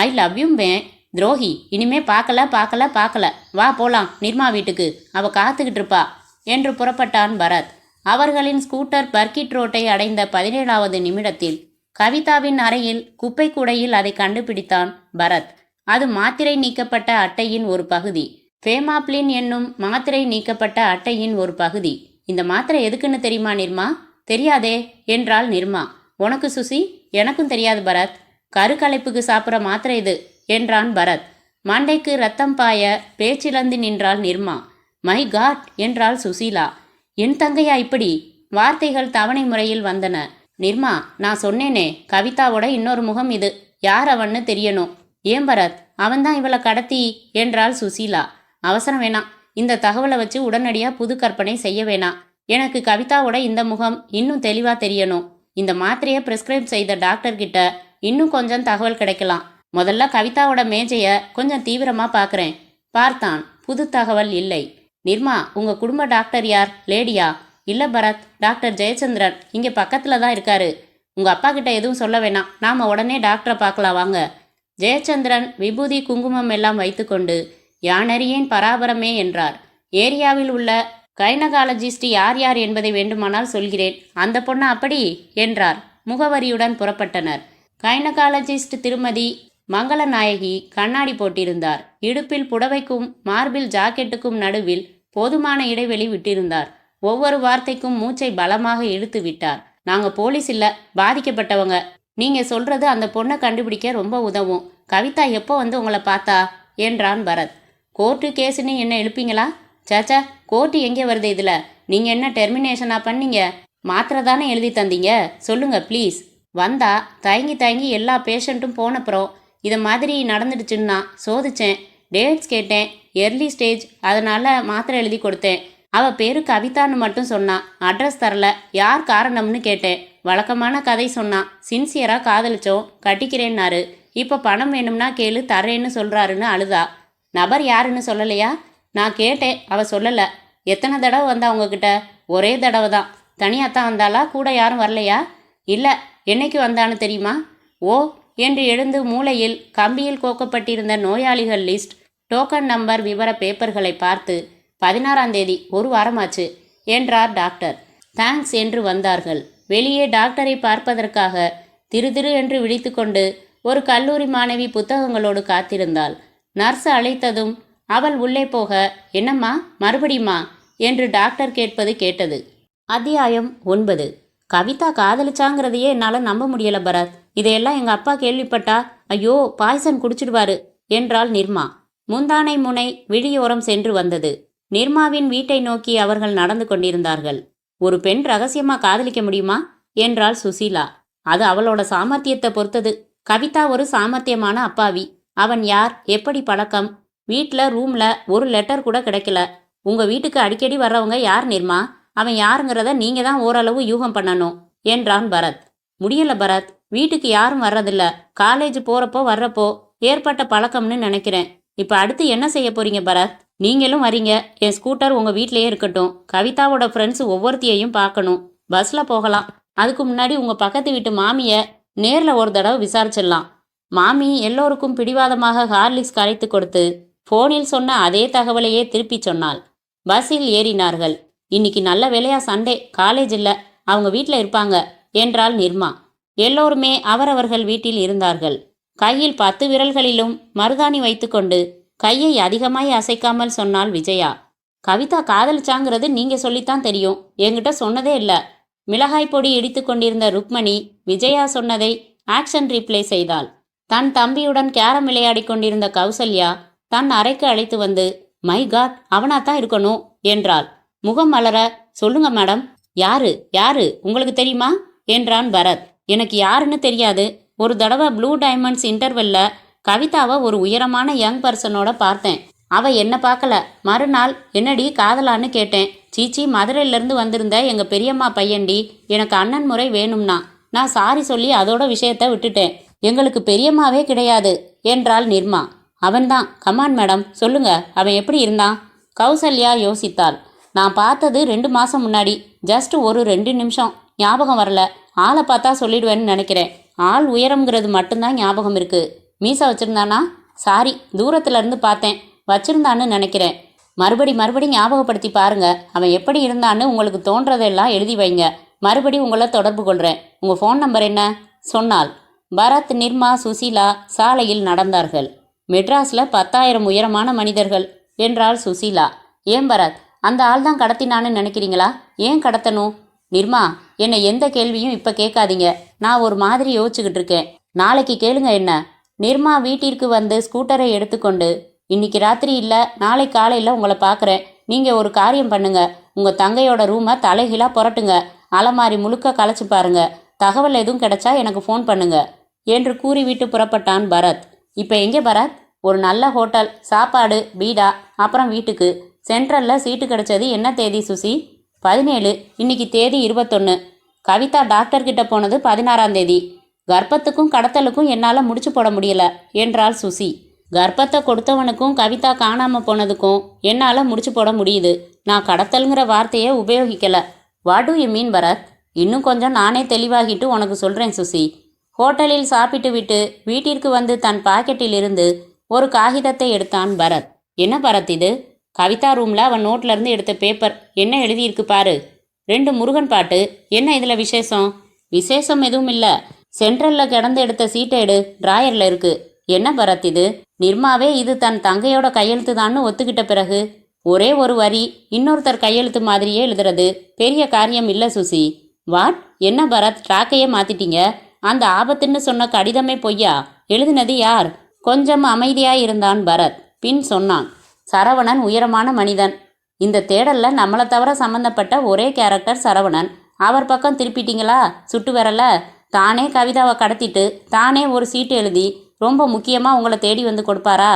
ஐ லவ் யூம்பே. துரோகி. இனிமே பார்க்கல. வா போலாம் நிர்மா வீட்டுக்கு. அவள் காத்துக்கிட்டு இருப்பா என்று புறப்பட்டான் பரத். அவர்களின் ஸ்கூட்டர் பர்கிட் ரோட்டை அடைந்த 17வது நிமிடத்தில் கவிதாவின் அறையில் குப்பை கூடையில் அதை கண்டுபிடித்தான் பரத். அது மாத்திரை நீக்கப்பட்ட அட்டையின் ஒரு பகுதி. ஃபேமாப்ளின் என்னும் மாத்திரை நீக்கப்பட்ட அட்டையின் ஒரு பகுதி. இந்த மாத்திரை எதுக்குன்னு தெரியுமா நிர்மா? தெரியாதே என்றாள் நிர்மா. உனக்கு சுசி? எனக்கும் தெரியாது பரத். கருக்கலைப்புக்கு சாப்பிட்ற மாத்திரை இது என்றான் பரத். மண்டைக்கு ரத்தம் பாய பேச்சிழந்து நின்றாள் நிர்மா. மை காட் என்றாள் சுசீலா. என் தங்கையா இப்படி? வார்த்தைகள் தவணை முறையில் வந்தன. நிர்மா, நான் சொன்னேனே, கவிதாவோட இன்னொரு முகம் இது. யார் அவன்னு தெரியணும். ஏன் பரத், அவன்தான் இவளை கடத்தி என்றாள் சுசீலா. அவசரம் வேணாம். இந்த தகவலை வச்சு உடனடியாக புது கற்பனை செய்ய வேணாம். எனக்கு கவிதாவோட இந்த முகம் இன்னும் தெளிவாக தெரியணும். இந்த மாத்திரையை ப்ரிஸ்கிரைப் செய்த டாக்டர்கிட்ட இன்னும் கொஞ்சம் தகவல் கிடைக்கலாம். முதல்ல கவிதாவோட மேஜையை கொஞ்சம் தீவிரமாக பார்க்குறேன். பார்த்தான். புது தகவல் இல்லை. நிர்மா, உங்கள் குடும்ப டாக்டர் யார்? லேடியா? இல்லை பரத், டாக்டர் ஜெயச்சந்திரன் இங்கே பக்கத்தில் தான் இருக்காரு. உங்கள் அப்பா கிட்ட எதுவும் சொல்ல வேணாம். நாம் உடனே டாக்டரை பார்க்கலாம் வாங்க. ஜெயச்சந்திரன் விபூதி குங்குமம் எல்லாம் வைத்துக்கொண்டு யானறியேன் பராபரமே என்றார். ஏரியாவில் உள்ள கைனகாலஜிஸ்ட் யார் யார் என்பதை வேண்டுமானால் சொல்கிறேன். அந்த பொண்ணு அப்படி என்றார். முகவரியுடன் புறப்பட்டனர். கைனகாலஜிஸ்ட் திருமதி மங்களநாயகி கண்ணாடி போட்டிருந்தார். இடுப்பில் புடவைக்கும் மார்பில் ஜாக்கெட்டுக்கும் நடுவில் போதுமான இடைவெளி விட்டிருந்தார். ஒவ்வொரு வார்த்தைக்கும் மூச்சை பலமாக இழுத்து விட்டார். நாங்க போலீஸ் இல்ல, பாதிக்கப்பட்டவங்க. நீங்க சொல்றது அந்த பொண்ணை கண்டுபிடிக்க ரொம்ப உதவும். கவிதா எப்போ வந்து உங்களை பார்த்தா என்றான் பரத். கோர்ட்டு கேஸுன்னு என்ன எழுப்பீங்களா? சேச்சா, கோர்ட்டு எங்கே வருது இதில்? நீங்கள் என்ன டெர்மினேஷனா பண்ணீங்க? மாத்திரை தானே எழுதி தந்தீங்க. சொல்லுங்க ப்ளீஸ். வந்தா தயங்கி எல்லா பேஷண்ட்டும் போனப்புறம் இதை மாதிரி நடந்துடுச்சுன்னா சோதித்தேன். டேட்ஸ் கேட்டேன். எர்லி ஸ்டேஜ், அதனால் மாத்திரை எழுதி கொடுத்தேன். அவள் பேரு கவிதான்னு மட்டும் சொன்னான். அட்ரஸ் தரல. யார் காரணம்னு கேட்டேன். வழக்கமான கதை சொன்னான். சின்சியராக காதலிச்சோம், கட்டிக்கிறேன்னாரு. இப்போ பணம் வேணும்னா கேளு, தரேன்னு சொல்கிறாருன்னு அழுதா. நபர் யாருன்னு சொல்லலையா? நான் கேட்டேன், அவள் சொல்லலை. எத்தனை தடவை வந்தா உங்ககிட்ட? ஒரே தடவை தான். தனியாகத்தான் வந்தாளா? கூட யாரும் வரலையா? இல்லை. என்னைக்கு வந்தான்னு தெரியுமா? ஓ என்று எழுந்து மூலையில் கம்பியில் கோக்கப்பட்டிருந்த நோயாளிகள் லிஸ்ட், டோக்கன் நம்பர் விவர பேப்பர்களை பார்த்து 16ஆம் தேதி, 1 வாரமாச்சு என்றார் டாக்டர். தேங்க்ஸ் என்று வந்தார்கள். வெளியே டாக்டரை பார்ப்பதற்காக திரு என்று விழித்து கொண்டு ஒரு கல்லூரி மாணவி புத்தகங்களோடு காத்திருந்தாள். நர்ஸ் அழைத்ததும் அவள் உள்ளே போக, என்னம்மா மறுபடியுமா என்று டாக்டர் கேட்பது கேட்டது. அத்தியாயம் 9. கவிதா காதலிச்சாங்கிறதையே என்னால் நம்ப முடியல பரத். இதையெல்லாம் எங்கள் அப்பா கேள்விப்பட்டா ஐயோ பாய்சன் குடிச்சிடுவாரு என்றாள் நிர்மா. முந்தானை முனை விழியோரம் சென்று வந்தது. நிர்மாவின் வீட்டை நோக்கி அவர்கள் நடந்து கொண்டிருந்தார்கள். ஒரு பெண் ரகசியமா காதலிக்க முடியுமா என்றாள் சுசீலா. அது அவளோட சாமர்த்தியத்தை பொறுத்தது. கவிதா ஒரு சாமர்த்தியமான அப்பாவி. அவன் யார், எப்படி பழக்கம்? வீட்டில் ரூம்ல ஒரு லெட்டர் கூட கிடைக்கல. உங்க வீட்டுக்கு அடிக்கடி வர்றவங்க யார் நிர்மா? அவன் யாருங்கிறத நீங்க தான் ஓரளவு யூகம் பண்ணணும் என்றான் பரத். முடியல பரத், வீட்டுக்கு யாரும் வர்றதில்ல. காலேஜ் போறப்போ வர்றப்போ ஏற்பட்ட பழக்கம்னு நினைக்கிறேன். இப்ப அடுத்து என்ன செய்ய போறீங்க பரத்? நீங்களும் வரீங்க. என் ஸ்கூட்டர் உங்க வீட்லயே இருக்கட்டும். கவிதாவோட ஃப்ரெண்ட்ஸ் ஒவ்வொருத்தையும் பார்க்கணும். பஸ்ல போகலாம். அதுக்கு முன்னாடி உங்க பக்கத்து வீட்டு மாமிய நேர்ல ஒரு தடவை விசாரிச்சிடலாம். மாமி எல்லோருக்கும் பிடிவாதமாக ஹார்லிக்ஸ் கரைத்து கொடுத்து போனில் சொன்ன அதே தகவலையே திருப்பி சொன்னாள். பஸ்ஸில் ஏறினார்கள். இன்னைக்கு நல்ல வேலையா சண்டே, காலேஜ் இல்ல, அவங்க வீட்டில் இருப்பாங்க என்றாள் நிர்மா. எல்லோருமே அவரவர்கள் வீட்டில் இருந்தார்கள். கையில் 10 விரல்களிலும் மருதாணி வைத்துக்கொண்டு கையை அதிகமாய் அசைக்காமல் சொன்னாள் விஜயா. கவிதா காதலிச்சாங்கிறது நீங்க சொல்லித்தான் தெரியும், என்கிட்ட சொன்னதே இல்ல. மிளகாய் பொடி இடித்து கொண்டிருந்த ருக்மணி விஜயா சொன்னதை ஆக்ஷன் ரீப்ளே செய்தாள். தன் தம்பியுடன் கேரம் விளையாடி கொண்டிருந்த கௌசல்யா தன் அறைக்கு அழைத்து வந்து, மை காட், அவனாத்தான் இருக்கணும் என்றாள். முகம் மலர, சொல்லுங்க மேடம். யாரு யாரு உங்களுக்கு தெரியுமா என்றான் பரத். எனக்கு யாருன்னு தெரியாது. ஒரு தடவை ப்ளூ டைமண்ட்ஸ் இன்டர்வெல்ல கவிதாவை ஒரு உயரமான யங் பர்சனோட பார்த்தேன். அவ என்ன பார்க்கல. மறுநாள் என்னடி காதலான்னு கேட்டேன். சீச்சி, மதுரையிலேருந்து வந்திருந்த எங்கள் பெரியம்மா பையன்டி, எனக்கு அண்ணன் முறை வேணும்னா. நான் சாரி சொல்லி அதோட விஷயத்த விட்டுட்டேன். எங்களுக்கு பெரியம்மாவே கிடையாது என்றாள் நிர்மா. அவன்தான். கமான் மேடம், சொல்லுங்க, அவன் எப்படி இருந்தான்? கௌசல்யா யோசித்தாள். நான் பார்த்தது 2 மாதம் முன்னாடி. ஜஸ்ட் ஒரு 2 நிமிஷம். ஞாபகம் வரல. ஆளை பார்த்தா சொல்லிடுவேன்னு நினைக்கிறேன். ஆள் உயரம்ங்கிறது மட்டும்தான் ஞாபகம் இருக்கு. மீசை வச்சிருந்தானா? சாரி, தூரத்துல இருந்து பார்த்தேன். வச்சிருந்தான்னு நினைக்கிறேன். மறுபடி ஞாபகப்படுத்தி பாருங்க. அவன் எப்படி இருந்தான்னு உங்களுக்கு தோன்றதெல்லாம் எழுதி வைங்க. மறுபடி உங்களை தொடர்பு கொள்கிறேன். உங்கள் ஃபோன் நம்பர் என்ன சொன்னாள். பரத், நிர்மா, சுசீலா சாலையில் நடந்தார்கள். மெட்ராஸில் 10,000 உயரமான மனிதர்கள் என்றாள் சுசீலா. ஏன் பரத், அந்த ஆள் தான் கடத்தினான்னு நினைக்கிறீங்களா? ஏன் கடத்தணும்? நிர்மா, என்னை எந்த கேள்வியும் இப்போ கேட்காதீங்க. நான் ஒரு மாதிரி யோசிச்சுக்கிட்டு இருக்கேன். நாளைக்கு கேளுங்க என்ன. நிர்மா வீட்டிற்கு வந்து ஸ்கூட்டரை எடுத்துக்கொண்டு, இன்னைக்கு ராத்திரி இல்லை, நாளை காலையில் உங்களை பார்க்குறேன். நீங்கள் ஒரு காரியம் பண்ணுங்க. உங்கள் தங்கையோட ரூமை தலைகீழாக புரட்டுங்க. அலமாரி முழுக்க களைச்சி பாருங்க. தகவல் எதுவும் கிடைச்சா எனக்கு ஃபோன் பண்ணுங்க என்று கூறிவிட்டு புறப்பட்டான் பரத். இப்போ எங்கே பரத்? ஒரு நல்ல ஹோட்டல், சாப்பாடு, பீடா, அப்புறம் வீட்டுக்கு. சென்ட்ரலில் சீட்டு கிடைச்சது என்ன தேதி சுசி? 17. இன்னைக்கு தேதி 21. கவிதா டாக்டர்கிட்ட போனது 16ஆம் தேதி. கர்ப்பத்துக்கும் கடத்தலுக்கும் என்னால் முடிச்சு போட முடியல என்றாள் சுசி. கர்ப்பத்தை கொடுத்தவனுக்கும் கவிதா காணாமல் போனதுக்கும் என்னால் முடிச்சு போட முடியுது. நான் கடத்தலுங்கிற வார்த்தையே உபயோகிக்கல. What do you mean Bharat? இன்னும் கொஞ்சம் நானே தெளிவாகிட்டு உனக்கு சொல்கிறேன் சுசி. ஹோட்டலில் சாப்பிட்டு விட்டு வீட்டிற்கு வந்து தன் பாக்கெட்டில் இருந்து ஒரு காகிதத்தை எடுத்தான் பரத். என்ன பரத் இது? கவிதா ரூமில் அவன் நோட்லேருந்து எடுத்த பேப்பர். என்ன எழுதியிருக்கு பாரு. 2 முருகன் பாட்டு. என்ன இதில் விசேஷம்? விசேஷம் எதுவும் இல்லை. சென்ட்ரலில் கிடந்து எடுத்த சீட்டை எடு, டிராயரில் இருக்கு. என்ன பரத் இது? நிர்மாவே இது தன் தங்கையோட கையெழுத்து தான்னு ஒத்துக்கிட்ட பிறகு ஒரே ஒரு வரி இன்னொருத்தர் கையெழுத்து மாதிரியே எழுதுறது பெரிய காரியம் இல்லை சுசி. வாட்? என்ன பரத், ட்ராக்கையே மாத்திட்டீங்க? அந்த ஆபத்துன்னு சொன்ன கடிதமே பொய்யா? எழுதினது யார்? கொஞ்சம் அமைதியாய் இருந்தான் பரத். பின் சொன்னான், சரவணன் உயரமான மனிதன். இந்த தேடல்ல நம்மளை தவிர சம்பந்தப்பட்ட ஒரே கேரக்டர் சரவணன். அவர் பக்கம் திருப்பிட்டீங்களா? சுட்டு வரல. தானே கவிதாவை கடத்திட்டு தானே ஒரு சீட்டு எழுதி ரொம்ப முக்கியமாக உங்களை தேடி வந்து கொடுப்பாரா?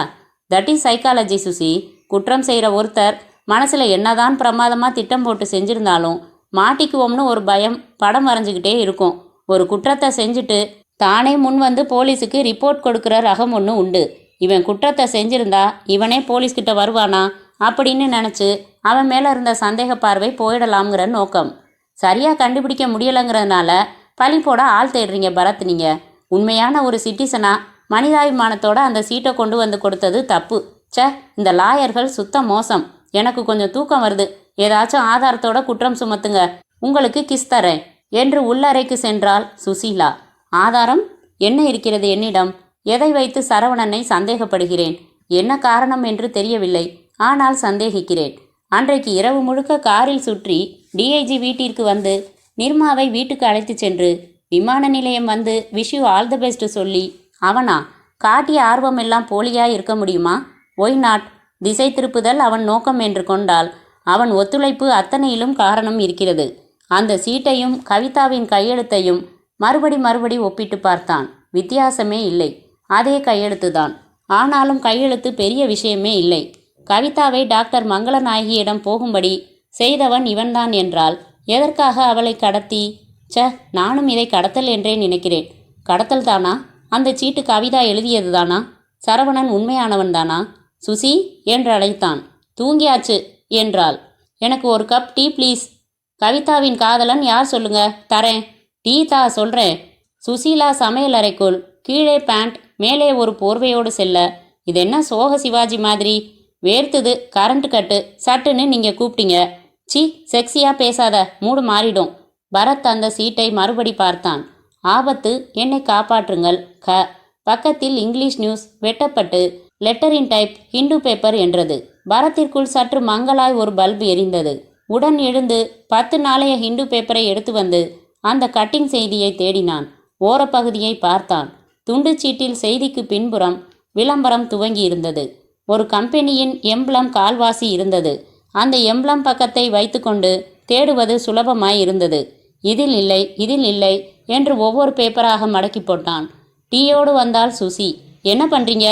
That is psychology Susi. குற்றம் செய்கிற ஒருத்தர் மனசில் என்னதான் பிரமாதமாக திட்டம் போட்டு செஞ்சிருந்தாலும் மாட்டிக்குவோம்னு ஒரு பயம் படம் வரைஞ்சிக்கிட்டே இருக்கும். ஒரு குற்றத்தை செஞ்சுட்டு தானே முன் வந்து போலீஸுக்கு ரிப்போர்ட் கொடுக்குற ரகம் ஒன்று உண்டு. இவன் குற்றத்தை செஞ்சிருந்தா இவனே போலீஸ்கிட்ட வருவானா அப்படின்னு நினச்சி அவன் மேலே இருந்த சந்தேக பார்வை போயிடலாம்ங்கிற நோக்கம். சரியாக கண்டுபிடிக்க முடியலைங்கிறதுனால பழி போட ஆள் தேடுறீங்க பரத். நீங்கள் உண்மையான ஒரு சிட்டிசனா மனிதாபிமானத்தோட அந்த சீட்டை கொண்டு வந்து கொடுத்தது தப்பு. இந்த லாயர்கள் சுத்த மோசம். எனக்கு கொஞ்சம் தூக்கம் வருது. ஏதாச்சும் ஆதாரத்தோட குற்றம் சுமத்துங்க, உங்களுக்கு கிஸ் தரேன் என்று உள்ளறைக்கு சென்றாள் சுசீலா. ஆதாரம் என்ன இருக்கிறது என்னிடம்? எதை வைத்து சரவணனை சந்தேகப்படுகிறேன்? என்ன காரணம் என்று தெரியவில்லை. ஆனால் சந்தேகிக்கிறேன். அன்றைக்கு இரவு முழுக்க காரில் சுற்றி டிஐஜி வீட்டிற்கு வந்து நிர்மாவை வீட்டுக்கு அழைத்து சென்று விமான நிலையம் வந்து wish you all the best சொல்லி அவனா காட்டிய ஆர்வம் எல்லாம் போலியாய் இருக்க முடியுமா? Why not? திசை திருப்புதல் அவன் நோக்கம் என்று கொண்டால் அவன் ஒத்துழைப்பு அத்தனையிலும் காரணம் இருக்கிறது. அந்த சீட்டையும் கவிதாவின் கையெழுத்தையும் மறுபடி ஒப்பிட்டு பார்த்தான். வித்தியாசமே இல்லை. அதே கையெழுத்துதான். ஆனாலும் கையெழுத்து பெரிய விஷயமே இல்லை. கவிதாவை டாக்டர் மங்களநாயகியிடம் போகும்படி செய்தவன் இவன்தான் என்றால் எதற்காக அவளை கடத்தி? நானும் இதை கடத்தல் என்றே நினைக்கிறேன். கடத்தல் தானா? அந்த சீட்டு கவிதா எழுதியது தானா? சரவணன் உண்மையானவன் தானா? சுசி என்று அழைத்தான். தூங்கியாச்சு என்றாள். எனக்கு ஒரு கப் டீ ப்ளீஸ். கவிதாவின் காதலன் யார் சொல்லுங்க? தரேன். டீ தா சொல்கிறேன். சுசீலா சமையல் அறைக்குள் கீழே பேண்ட் மேலே ஒரு போர்வையோடு செல்ல, இது என்ன சோக சிவாஜி மாதிரி? வேர்த்துது, கரண்ட் கட்டு, சட்டுன்னு நீங்கள் கூப்பிட்டீங்க. சி செக்ஸியாக பேசாத, மூடு மாறிடும். பரத் அந்த சீட்டை மறுபடி பார்த்தான். ஆபத்து, என்னை காப்பாற்றுங்கள். பக்கத்தில் இங்கிலீஷ் நியூஸ் வெட்டப்பட்டு லெட்டரின் டைப் ஹிந்து பேப்பர் என்றது. பரத்திற்குள் சற்று மங்கலாய் ஒரு பல்பு எரிந்தது. உடன் எழுந்து 10 நாளைய ஹிந்து பேப்பரை எடுத்து வந்து அந்த கட்டிங் செய்தியை தேடினான். ஓரப்பகுதியை பார்த்தான். துண்டு சீட்டில் செய்திக்கு பின்புறம் விளம்பரம் துவங்கி இருந்தது. ஒரு கம்பெனியின் எம்பளம் கால்வாசி இருந்தது. அந்த எம்பளம் பக்கத்தை வைத்துக்கொண்டு தேடுவது சுலபமாய் இருந்தது. இதில் இல்லை என்று ஒவ்வொரு பேப்பராக மடக்கி போட்டான். டீயோடு வந்தால் சுசி. என்ன பண்ணுறீங்க?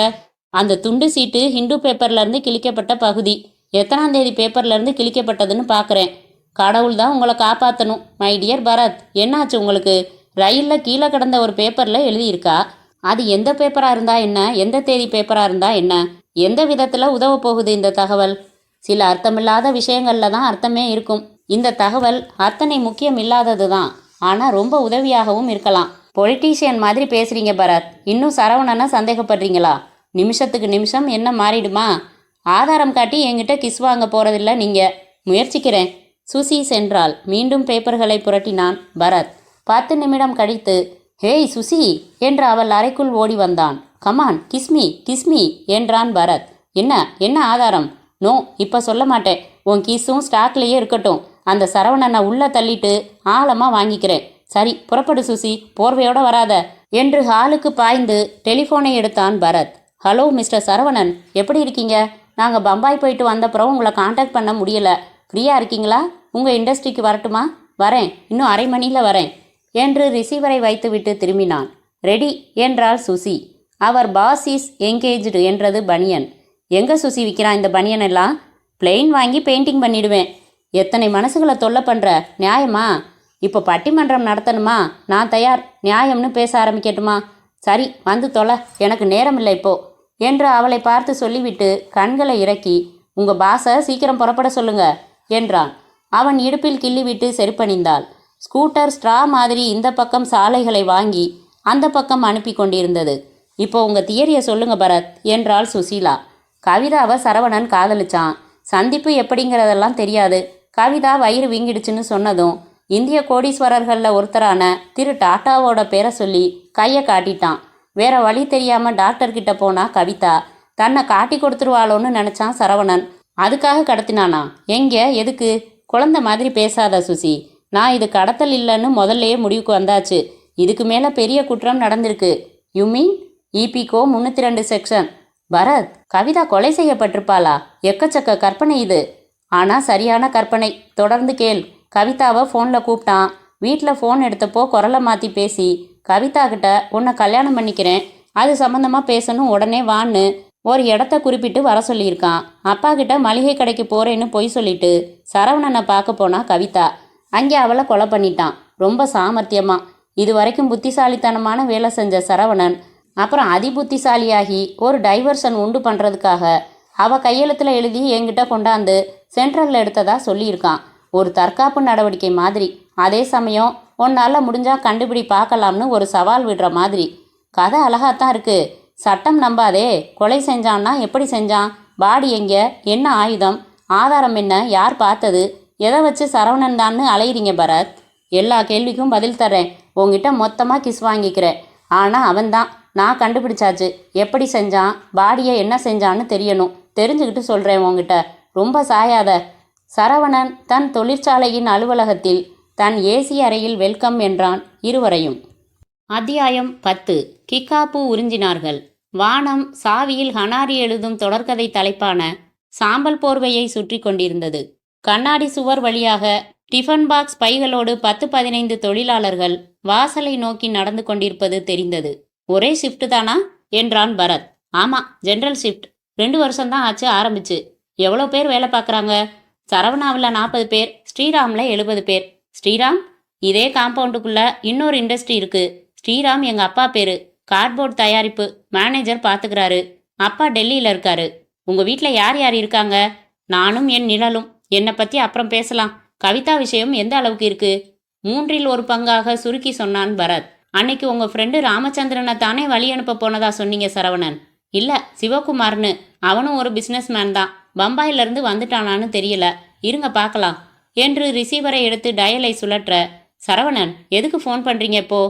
அந்த துண்டு சீட்டு ஹிந்து பேப்பர்லேருந்து கிழிக்கப்பட்ட பகுதி. எத்தனாம் தேதி பேப்பர்லேருந்து கிழிக்கப்பட்டதுன்னு பார்க்குறேன். கடவுள் தான் உங்களை காப்பாற்றணும். மை டியர் பரத், என்னாச்சு உங்களுக்கு? ரயிலில் கீழே கிடந்த ஒரு பேப்பரில் எழுதியிருக்கா. அது எந்த பேப்பராக இருந்தால் என்ன, எந்த தேதி பேப்பராக இருந்தால் என்ன, எந்த விதத்தில் உதவ போகுது இந்த தகவல்? சில அர்த்தமில்லாத விஷயங்களில் தான் அர்த்தமே இருக்கும். இந்த தகவல் அத்தனை முக்கியம் இல்லாதது தான், ஆனால் ரொம்ப உதவியாகவும் இருக்கலாம். பொலிட்டீஷியன் மாதிரி பேசுகிறீங்க பரத். இன்னும் சரவணனை சந்தேகப்படுறீங்களா? நிமிஷத்துக்கு நிமிஷம் என்ன மாறிடுமா? ஆதாரம் காட்டி என்கிட்ட கிஸ் வாங்க போகிறதில்ல நீங்கள். முயற்சிக்கிறேன். சுசி சென்றாள். மீண்டும் பேப்பர்களை புரட்டினான் பரத். 10 நிமிடம் கழித்து ஹேய் சுசி என்று அவள் அறைக்குள் ஓடி வந்தான். கமான் கிஸ்மி என்றான் பரத். என்ன ஆதாரம்? நோ, இப்போ சொல்ல மாட்டேன். உன் கிஸும் ஸ்டாக்லேயே இருக்கட்டும். அந்த சரவணனை உள்ளே தள்ளிட்டு ஆழமாக வாங்கிக்கிறேன். சரி புறப்படு சுசி, போர்வையோட வராத என்று ஹாலுக்கு பாய்ந்து டெலிஃபோனை எடுத்தான் பரத். ஹலோ மிஸ்டர் சரவணன், எப்படி இருக்கீங்க? நாங்கள் பம்பாய் போயிட்டு வந்தப்புறம் உங்களை காண்டாக்ட் பண்ண முடியலை. ஃப்ரீயாக இருக்கீங்களா? உங்கள் இண்டஸ்ட்ரிக்கு வரட்டுமா? வரேன், இன்னும் அரை மணியில் வரேன் என்று ரிசீவரை வைத்துவிட்டு திரும்பினான். ரெடி என்றாள் சுசி. அவர் பாஸ் இஸ் என்கேஜ்டு என்றது பனியன். எங்கே சுசி விற்கிறான் இந்த பனியன் எல்லாம்? பிளெயின் வாங்கி பெயிண்டிங் பண்ணிடுவேன். எத்தனை மனசுகளை தொல்லை பண்ணுற? நியாயமா? இப்போ பட்டிமன்றம் நடத்தணுமா? நான் தயார். நியாயம்னு பேச ஆரம்பிக்கட்டுமா? சரி வந்து தொலை, எனக்கு நேரம் இல்லை இப்போ என்று அவளை பார்த்து சொல்லிவிட்டு கண்களை இறக்கி உங்கள் பாஸை சீக்கிரம் புறப்பட சொல்லுங்க என்றான். அவன் இடுப்பில் கிள்ளிவிட்டு செருப்பணிந்தாள். ஸ்கூட்டர் ஸ்ட்ரா மாதிரி இந்த பக்கம் சாலைகளை வாங்கி அந்த பக்கம் அனுப்பி கொண்டிருந்தது. இப்போ உங்கள் தியரியை சொல்லுங்க பரத் என்றாள் சுசீலா. கவிதாவை சரவணன் காதலிச்சான். சந்திப்பு எப்படிங்கிறதெல்லாம் தெரியாது. கவிதா வயிறு வீங்கிடுச்சுன்னு சொன்னதும் இந்திய கோடீஸ்வரர்களில் ஒருத்தரான திரு டாட்டாவோட பேரை சொல்லி கையை காட்டிட்டான். வேற வழி தெரியாமல் டாக்டர்கிட்ட போனா கவிதா. தன்னை காட்டி கொடுத்துருவாளோன்னு நினச்சான் சரவணன். அதுக்காக கடத்தினானா? எங்கே, எதுக்கு? குழந்தை மாதிரி பேசாத சுசி. நான் இது கடத்தல் இல்லைன்னு முதல்லையே முடிவுக்கு வந்தாச்சு. இதுக்கு மேலே பெரிய குற்றம் நடந்திருக்கு. யூ மீன் இபிகோ 302 செக்ஷன். பரத், கவிதா கொலை செய்யப்பட்டிருப்பாளா? எக்கச்சக்க கற்பனை இது. ஆனால் சரியான கற்பனை. தொடர்ந்து கேள். கவிதாவை ஃபோனில் கூப்பிட்டான். வீட்டில் ஃபோன் எடுத்தப்போ குரலை மாற்றி பேசி கவிதா கிட்ட உன்னை கல்யாணம் பண்ணிக்கிறேன், அது சம்மந்தமாக பேசணும், உடனே வான்னு ஒரு இடத்த குறிப்பிட்டு வர சொல்லியிருக்கான். அப்பா கிட்ட மளிகை கடைக்கு போகிறேன்னு பொய் சொல்லிட்டு சரவணனை பார்க்க போனா கவிதா. அங்கே அவளை கொலை பண்ணிட்டான். ரொம்ப சாமர்த்தியமா. இது வரைக்கும் புத்திசாலித்தனமான வேலை செஞ்ச சரவணன் அப்புறம் அதிபுத்திசாலியாகி ஒரு டைவர்ஷன் உண்டு பண்ணுறதுக்காக அவள் கையெழுத்தில் எழுதி என்கிட்ட கொண்டாந்து சென்ட்ரலில் எடுத்ததா சொல்லியிருக்கான். ஒரு தற்காப்பு நடவடிக்கை மாதிரி. அதே சமயம் உன்னால் முடிஞ்சால் கண்டுபிடி பார்க்கலாம்னு ஒரு சவால் விடுற மாதிரி. கதை அழகாத்தான் இருக்கு. சட்டம் நம்பாதே. கொலை செஞ்சான்னா எப்படி செஞ்சான்? பாடி எங்கே? என்ன ஆயுதம்? ஆதாரம் என்ன? யார் பார்த்தது? எதை வச்சு சரவணன் தான்னு அலையிறீங்க பரத்? எல்லா கேள்விக்கும் பதில் தர்றேன். உங்ககிட்ட மொத்தமாக கிஸ் வாங்கிக்கிறேன். ஆனால் அவன்தான் நான் கண்டுபிடிச்சாச்சு. எப்படி செஞ்சான், பாடியை என்ன செஞ்சான்னு தெரியணும். தெரிஞ்சுக்கிட்டு சொல்கிறேன் உங்ககிட்ட. ரொம்ப சாயாத. சரவணன் தன் தொழிற்சாலையின் அலுவலகத்தில் தன் ஏசி அறையில் வெல்கம் என்றான் இருவரையும். அத்தியாயம் 10. கிக்காப்பூ உறிஞ்சினார்கள். வானம் சாவியில் ஹனாரி எழுதும் தொடர்கதை தலைப்பான சாம்பல் போர்வையை சுற்றி கொண்டிருந்தது. கண்ணாடி சுவர் வழியாக டிஃபன் பாக்ஸ் பைகளோடு 10-15 தொழிலாளர்கள் வாசலை நோக்கி நடந்து கொண்டிருப்பது தெரிந்தது. ஒரே ஷிஃப்ட் தானா என்றான் பரத். ஆமா, ஜென்ரல் ஷிஃப்ட். 2 வருஷம்தான் ஆச்சு ஆரம்பிச்சு. எவ்வளோ பேர் வேலை பார்க்குறாங்க? சரவணாவில் 40 பேர், ஸ்ரீராமில் 70 பேர். ஸ்ரீராம்? இதே காம்பவுண்டுக்குள்ள இன்னொரு இண்டஸ்ட்ரி இருக்கு. ஸ்ரீராம் எங்கள் அப்பா பேரு. கார்ட்போர்ட் தயாரிப்பு மேனேஜர் பார்த்துக்கிறாரு. அப்பா டெல்லியில் இருக்காரு. உங்கள் வீட்டில் யார் யார் இருக்காங்க? நானும் என் நிழலும். என்னை பற்றி அப்புறம் பேசலாம். கவிதா விஷயம் எந்த அளவுக்கு இருக்கு? 1/3 பங்காக சுருக்கி சொன்னான் பரத். அன்னைக்கு உங்கள் ஃப்ரெண்டு ராமச்சந்திரனை தானே வழி அனுப்ப போனதா சொன்னீங்க சரவணன். இல்லை, சிவகுமார்னு. அவனும் ஒரு பிஸ்னஸ் மேன் தான். பம்பாயிலிருந்து வந்துட்டானான்னு தெரியல. இருங்க பார்க்கலாம் என்று ரிசீவரை எடுத்து டயலை சுழற்ற, சரவணன் எதுக்கு ஃபோன் பண்ணுறீங்க இப்போ?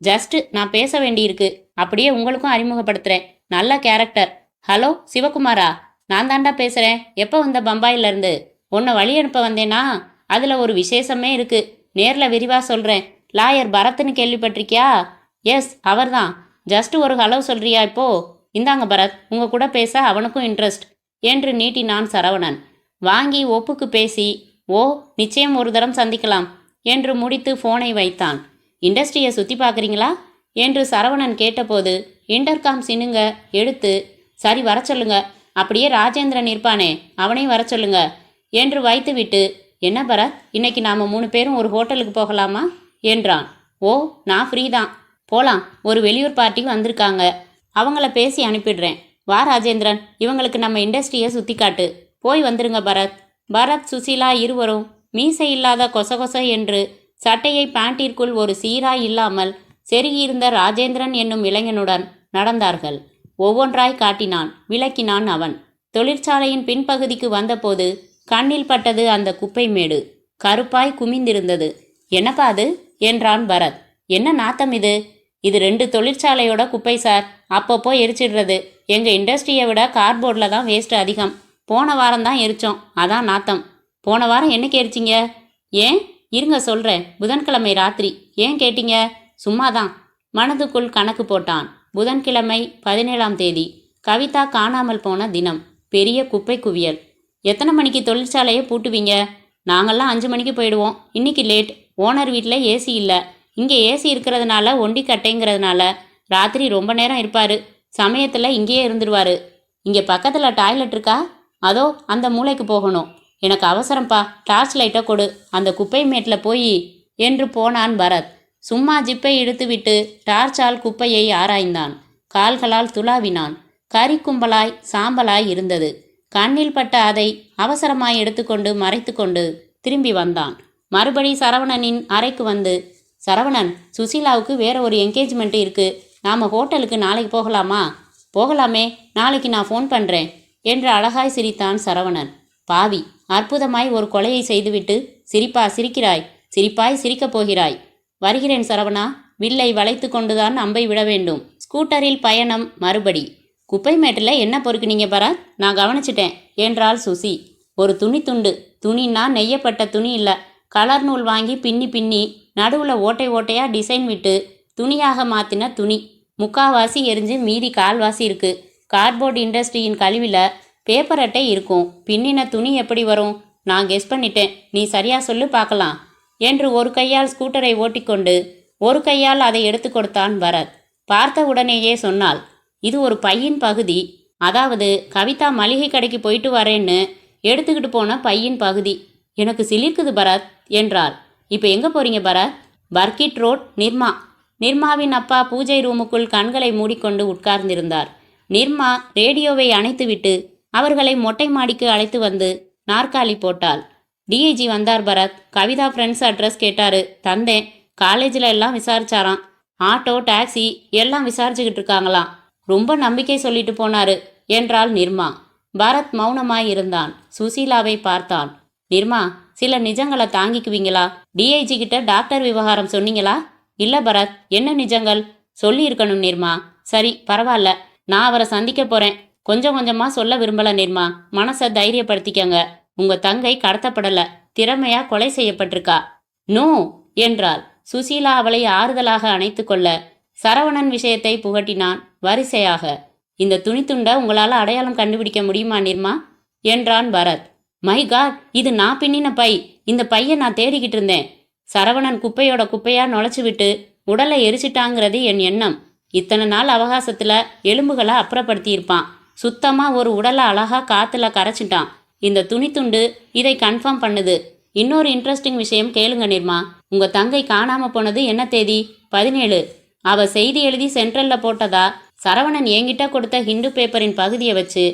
ஜஸ்ட் நான் பேச வேண்டியிருக்கு. அப்படியே உங்களுக்கும் அறிமுகப்படுத்துகிறேன். நல்ல கேரக்டர். ஹலோ சிவகுமாரா, நான் தாண்டா பேசுகிறேன். எப்போ வந்த பம்பாயிலேருந்து? உன்னை வழி அனுப்ப வந்தேனா? அதில் ஒரு விசேஷமே இருக்கு. நேரில் விரிவாக சொல்கிறேன். லாயர் பரத்னு கேள்விப்பட்டிருக்கியா? எஸ், அவர் தான். ஜஸ்ட் ஒரு ஹலோ சொல்கிறியா இப்போ? இந்தாங்க பரத், உங்கள் கூட பேச அவனுக்கும் இன்ட்ரெஸ்ட் என்று நீட்டினான் சரவணன். வாங்கி ஒப்புக்கு பேசி, ஓ நிச்சயம் ஒரு தரம் சந்திக்கலாம் என்று முடித்து ஃபோனை வைத்தான். இண்டஸ்ட்ரியை சுற்றி பார்க்குறீங்களா என்று சரவணன் கேட்டபோது இன்டர்காம் சினுங்க எடுத்து, சரி வர சொல்லுங்க. அப்படியே ராஜேந்திரன் இருப்பானே, அவனையும் வர சொல்லுங்க என்று வைத்துவிட்டு, என்ன பரத், இன்னைக்கு நாம் 3 பேரும் ஒரு ஹோட்டலுக்கு போகலாமா என்றான். ஓ, நான் ஃப்ரீ தான், போகலாம். ஒரு வெளியூர் பார்ட்டிக்கு வந்திருக்காங்க. அவங்கள பேசி அனுப்பிடுறேன். வா ராஜேந்திரன், இவங்களுக்கு நம்ம இண்டஸ்ட்ரியை சுற்றி காட்டு. போய் வந்துருங்க பரத். பரத் சுசீலா இருவரும் மீசை இல்லாத கொசகொச என்று சட்டையை பேண்டிற்குள் ஒரு சீராய் இல்லாமல் செருகியிருந்த ராஜேந்திரன் என்னும் இளைஞனுடன் நடந்தார்கள். ஒவ்வொன்றாய் காட்டினான், விளக்கினான் அவன். தொழிற்சாலையின் பின்பகுதிக்கு வந்தபோது கண்ணில் பட்டது அந்த குப்பை மேடு. கருப்பாய் குமிந்திருந்தது. என்னப்பா அது என்றான் பரத். என்ன நாத்தம் இது? இது 2 தொழிற்சாலையோட குப்பை சார். அப்பப்போ எரிச்சிடுறது. எங்கள் இண்டஸ்ட்ரியை விட கார்போர்டில் தான் வேஸ்ட் அதிகம். போன வாரம் தான் எரிச்சோம், அதான் நாத்தம். போன வாரம் என்னைக்கு எரிச்சிங்க? ஏன் இருங்க சொல்கிறேன். புதன்கிழமை ராத்திரி. ஏன் கேட்டீங்க? சும்மாதான். மனதுக்குள் கணக்கு போட்டான். புதன்கிழமை 17ஆம் தேதி. கவிதா காணாமல் போன தினம். பெரிய குப்பை குவியல். எத்தனை மணிக்கு தொழிற்சாலையை பூட்டுவீங்க? நாங்கள்லாம் 5 மணிக்கு போயிடுவோம். இன்னைக்கு லேட். ஓனர் வீட்டில் ஏசி இல்லை. இங்கே ஏசி இருக்கிறதுனால ஒண்டி கட்டைங்கிறதுனால ராத்திரி ரொம்ப நேரம் இருப்பார். சமயத்தில் இங்கேயே இருந்துடுவார். இங்கே பக்கத்தில் டாய்லெட் இருக்கா? அதோ அந்த மூளைக்கு போகணும். எனக்கு அவசரம்ப்பா, டார்ச் லைட்டை கொடு. அந்த குப்பை மேட்டில் போய் என்று போனான் பரத். சும்மா ஜிப்பை இழுத்துவிட்டு டார்ச்சால் குப்பையை ஆராய்ந்தான். கால்களால் துளாவினான். கறி கும்பலாய் சாம்பலாய் இருந்தது. கண்ணில் பட்ட அதை அவசரமாய் எடுத்துக்கொண்டு மறைத்து கொண்டு திரும்பி வந்தான். மறுபடி சரவணனின் அறைக்கு வந்து, சரவணன், சுசீலாவுக்கு வேற ஒரு என்கேஜ்மெண்ட் இருக்கு. நாம் ஹோட்டலுக்கு நாளைக்கு போகலாமா? போகலாமே, நாளைக்கு நான் ஃபோன் பண்ணுறேன் என்று அழகாய் சிரித்தான் சரவணன். பாவி, அற்புதமாய் ஒரு கொலையை செய்துவிட்டு சிரிக்கிறாய். சிரிப்பாய் சிரிக்கப் போகிறாய். வருகிறேன் சரவணா. வில்லை வளைத்து கொண்டுதான் அம்பை விட வேண்டும். ஸ்கூட்டரில் பயணம் மறுபடி. குப்பை மேட்டில் என்ன பொறுக்குனீங்க பரத்? நான் கவனிச்சிட்டேன் என்றாள் சுசி. ஒரு துணி துண்டு. துணின்னா நெய்யப்பட்ட துணி இல்லை. கலர் நூல் வாங்கி பின்னி பின்னி நடுவில் ஓட்டை ஓட்டையாக டிசைன் விட்டு துணியாக மாற்றின துணி. முக்காவாசி எரிஞ்சு மீதி கால்வாசி இருக்கு. கார்ட்போர்ட் இண்டஸ்ட்ரியின் கழிவில் பேப்பர் அட்டை இருக்கும். பின்னின துணி எப்படி வரும்? நான் கெஸ் பண்ணிட்டேன். நீ சரியா சொல்லு பார்க்கலாம் என்று ஒரு கையால் ஸ்கூட்டரை ஓட்டிக்கொண்டு ஒரு கையால் அதை எடுத்து கொடுத்தான் பரத். பார்த்த உடனேயே சொன்னாள், இது ஒரு பையின் பகுதி. அதாவது கவிதா மளிகை கடைக்கு போயிட்டு வரேன்னு எடுத்துக்கிட்டு போன பையின் பகுதி. எனக்கு சிலிர்க்குது பரத் என்றாள். இப்போ எங்கே போறீங்க பரத்? பர்கிட் ரோட், நிர்மா. நிர்மாவின் அப்பா பூஜை ரூமுக்குள் கண்களை மூடிக்கொண்டு உட்கார்ந்திருந்தார். நிர்மா ரேடியோவை அணைத்துவிட்டு அவர்களை மொட்டை மாடிக்கு அழைத்து வந்து நாற்காலி போட்டாள். டிஐஜி வந்தார் பரத். கவிதா ஃப்ரெண்ட்ஸ் அட்ரஸ் கேட்டாரு. தந்தேன். காலேஜில் எல்லாம் விசாரிச்சாராம். ஆட்டோ டாக்ஸி எல்லாம் விசாரிச்சுக்கிட்டு இருக்காங்களாம். ரொம்ப நம்பிக்கை சொல்லிட்டு போனாரு என்றாள் நிர்மா. பரத் மௌனமாய் இருந்தான். சுசீலாவை பார்த்தான். நிர்மா, சில நிஜங்களை தாங்கிக்குவீங்களா? டிஐஜி கிட்ட டாக்டர் விவகாரம் சொன்னீங்களா? இல்லை பரத், என்ன நிஜங்கள் சொல்லி இருக்கணும் நிர்மா. சரி பரவாயில்ல, நான் அவரை சந்திக்க போறேன். கொஞ்சம் கொஞ்சமா சொல்ல விரும்பல நிர்மா. மனசை தைரியப்படுத்திக்கங்க. உங்க தங்கை கடத்தப்படல, திறமையா கொலை செய்யப்பட்டிருக்கா. நோ என்றாள். சுசீலா அவளை ஆறுதலாக அணைத்து கொள்ள சரவணன் விஷயத்தை புகட்டினான் வரிசையாக. இந்த துணித்துண்டை உங்களால அடையாளம் கண்டுபிடிக்க முடியுமா நிர்மா என்றான் பரத். மை காட், இது நான் பின்னின பை. இந்த பையை நான் தேடிக்கிட்டு இருந்தேன். சரவணன் குப்பையோட குப்பையா நுழைச்சு விட்டு உடலை எரிச்சிட்டாங்கிறது என் எண்ணம். இத்தனை நாள் அவகாசத்துல எலும்புகளை அப்புறப்படுத்தியிருப்பான். சுத்தமா ஒரு உடலை அழகா காத்துல கரைச்சிட்டான். இந்த துணித்துண்டு இதை கன்ஃபார்ம் பண்ணுது. இன்னொரு இன்ட்ரெஸ்டிங் விஷயம் கேளுங்க நிர்மா. உங்க தங்கை காணாம போனது என்ன தேதி? 17. அவ செய்தி எழுதி சென்ட்ரல்ல போட்டதா சரவணன் என்கிட்ட கொடுத்த ஹிந்து பேப்பரின் பகுதியை வச்சு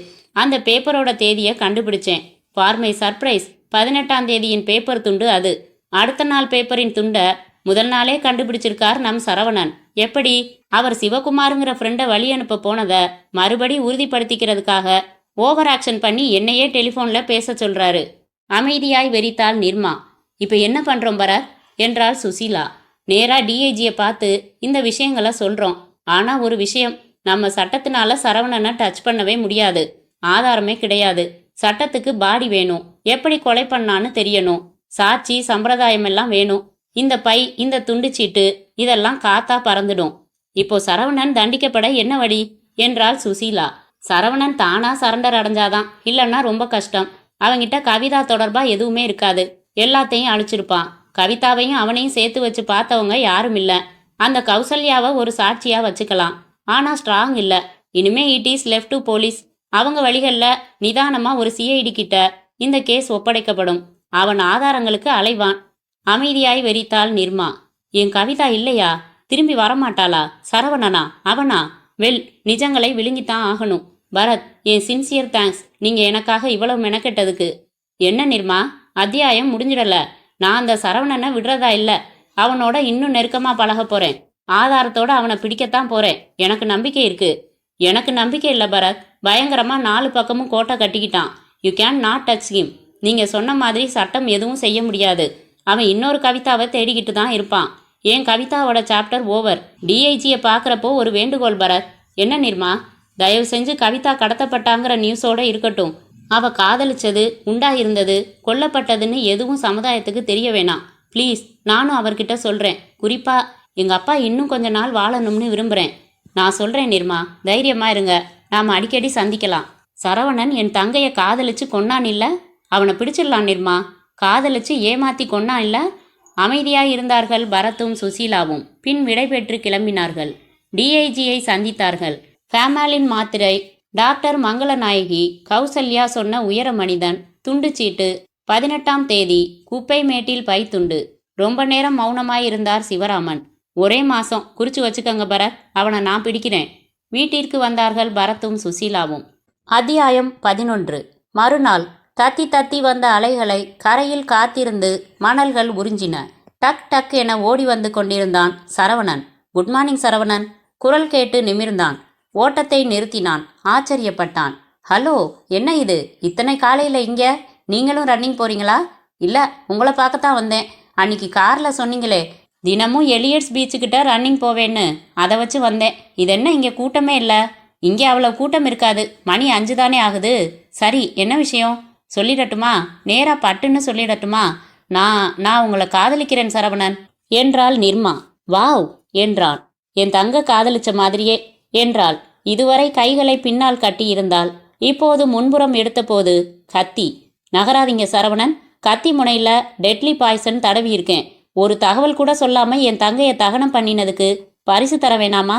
அந்த பேப்பரோட தேதியை கண்டுபிடிச்சேன். ஃபார் மை சர்ப்ரைஸ், 18ஆம் தேதியின் பேப்பர் துண்டு அது. அடுத்த நாள் பேப்பரின் துண்டை முதல் நாளே கண்டுபிடிச்சிருக்கார் நம் சரவணன். எப்படி? அவர் சிவகுமாருங்கிற ஃப்ரெண்டை வழி அனுப்ப போனதை மறுபடி உறுதிப்படுத்திக்கிறதுக்காக ஓவர் ஆக்ஷன் பண்ணி என்னையே டெலிஃபோன்ல பேச சொல்றாரு. அமைதியாய் வெறித்தாள் நிர்மா. இப்ப என்ன பண்றோம் பரத் என்றாள் சுசீலா. நேரா டிஐஜியை பார்த்து இந்த விஷயங்களை சொல்றோம். ஆனா ஒரு விஷயம், நம்ம சட்டத்தினால சரவணனை டச் பண்ணவே முடியாது. ஆதாரமே கிடையாது. சட்டத்துக்கு பாடி வேணும். எப்படி கொலை பண்ணான்னு தெரியணும். சாட்சி சம்பிரதாயம் எல்லாம் வேணும். இந்த பை, இந்த துண்டுச்சீட்டு இதெல்லாம் காத்தா பறந்துடும். இப்போ சரவணன் தண்டிக்கப்பட என்ன வழி என்றாள் சுசீலா. சரவணன் தானா சரண்டர் அடைஞ்சாதான், இல்லைன்னா ரொம்ப கஷ்டம். அவங்கிட்ட கவிதா தொடர்பா எதுவுமே இருக்காது. எல்லாத்தையும் அழிச்சிருப்பான். கவிதாவையும் அவனையும் சேர்த்து வச்சு பார்த்தவங்க யாரும் இல்லை. அந்த கௌசல்யாவை ஒரு சாட்சியா வச்சுக்கலாம். ஆனா ஸ்ட்ராங் இல்லை. இனிமே it is left to police. அவங்க வழிகளில் நிதானமா ஒரு சிஐடி கிட்ட இந்த கேஸ் ஒப்படைக்கப்படும். அவன் ஆதாரங்களுக்கு அலைவான். அமைதியாய் வெறித்தாள் நிர்மா. என் கவிதா இல்லையா? திரும்பி வரமாட்டாளா? சரவணனா? அவனா? வெல், நிஜங்களை விழுங்கித்தான் ஆகணும். பரத், என் சின்சியர் தேங்க்ஸ். நீங்க எனக்காக இவ்வளவு மெனக்கெட்டதுக்கு. என்ன நிர்மா, அத்தியாயம் முடிஞ்சிடல. நான் அந்த சரவணனை விடுறதா இல்லை. அவனோட இன்னும் நெருக்கமா பழக போறேன். ஆதாரத்தோட அவனை பிடிக்கத்தான் போறேன். எனக்கு நம்பிக்கை இருக்கு. எனக்கு நம்பிக்கை இல்லை பரத். பயங்கரமா 4 பக்கமும் கோட்டை கட்டிக்கிட்டான். You can not touch him. நீங்க சொன்ன மாதிரி சட்டம் எதுவும் செய்ய முடியாது. அவன் இன்னொரு கவிதாவை தேடிக்கிட்டு தான் இருப்பான். என் கவிதாவோட சாப்டர் ஓவர். டிஐஜியை பார்க்குறப்போ ஒரு வேண்டுகோள் பரத். என்ன நிர்மா, தயவு செஞ்சு கவிதா கடத்தப்பட்டாங்கிற நியூஸோட இருக்கட்டும். அவ காதலிச்சது, உண்டாயிருந்தது, கொல்லப்பட்டதுன்னு எதுவும் சமுதாயத்துக்கு தெரிய வேணாம். ப்ளீஸ், நானும் அவர்கிட்ட சொல்கிறேன். குறிப்பா எங்கள் அப்பா இன்னும் கொஞ்ச நாள் வாழணும்னு விரும்புகிறேன். நான் சொல்கிறேன் நிர்மா, தைரியமா இருங்க. நாம் அடிக்கடி சந்திக்கலாம். சரவணன் என் தங்கையை காதலிச்சு கொன்னான் இல்லை? அவனை பிடிச்சிடலாம் நிர்மா. காதலிச்சு ஏமாத்தி கொன்னான் இல்லை? அமைதியாய் இருந்தார்கள் பரத்தும் சுசீலாவும். பின் விடைபெற்று கிளம்பினார்கள். டிஐஜியை சந்தித்தார்கள். ஃபேமாலின் மாத்திரை, டாக்டர் மங்களநாயகி, கௌசல்யா சொன்ன உயர மனிதன், துண்டுச்சீட்டு, 18ஆம் தேதி, குப்பை மேட்டில் பை துண்டு. ரொம்ப நேரம் மௌனமாயிருந்தார் சிவராமன். ஒரே மாசம் குறிச்சு வச்சுக்கங்க பரத், அவனை நான் பிடிக்கிறேன். வீட்டிற்கு வந்தார்கள் பரத்தும் சுசீலாவும். அத்தியாயம் 11. மறுநாள் தத்தி தத்தி வந்த அலைகளை கரையில் காத்திருந்து மணல்கள் உறிஞ்சின. டக் டக் என ஓடி வந்து கொண்டிருந்தான் சரவணன். Good morning Saravanan. குரல் கேட்டு நிமிர்ந்தான். ஓட்டத்தை நிறுத்தினான். ஆச்சரியப்பட்டான். ஹலோ, என்ன இது இத்தனை காலையில் இங்க? நீங்களும் ரன்னிங் போறீங்களா? இல்லை, உங்களை பார்க்கத்தான் வந்தேன். அன்னைக்கு காரில் சொன்னீங்களே தினமும் எலியட்ஸ் பீச்சுக்கிட்ட ரன்னிங் போவேன்னு, அதை வச்சு வந்தேன். இதென்ன இங்கே கூட்டமே இல்லை? இங்கே அவ்வளோ கூட்டம் இருக்காது. மணி 5 தானே ஆகுது. சரி, என்ன விஷயம் சொல்லிடட்டுமா? நேரா பட்டுன்னு சொல்லிடட்டுமா? நான் உங்களை காதலிக்கிறேன் சரவணன் என்றாள் நிர்மா. வாவ் என்றான். என் தங்க காதலிச்ச மாதிரியே என்றாள். இதுவரை கைகளை பின்னால் கட்டியிருந்தாள். இப்போது முன்புறம் எடுத்தபோது கத்தி. நகராதீங்க சரவணன். கத்தி முனையில டெட்லி பாய்சன் தடவி இருக்கேன். ஒரு தகவல் கூட சொல்லாம என் தங்கையை தகனம் பண்ணினதுக்கு பரிசு தர வேணாமா?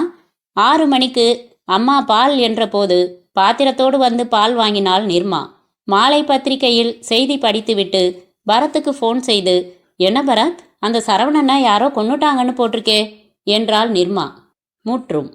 6 மணிக்கு அம்மா பால் என்ற போது பாத்திரத்தோடு வந்து பால் வாங்கினாள் நிர்மா. மாலை பத்திரிகையில் செய்தி படித்துவிட்டு பரத்துக்கு ஃபோன் செய்து, என்ன பரத், அந்த சரவணனை யாரோ கொன்னுட்டாங்கன்னு போட்டிருக்கே என்றாள் நிர்மா. முற்றும்.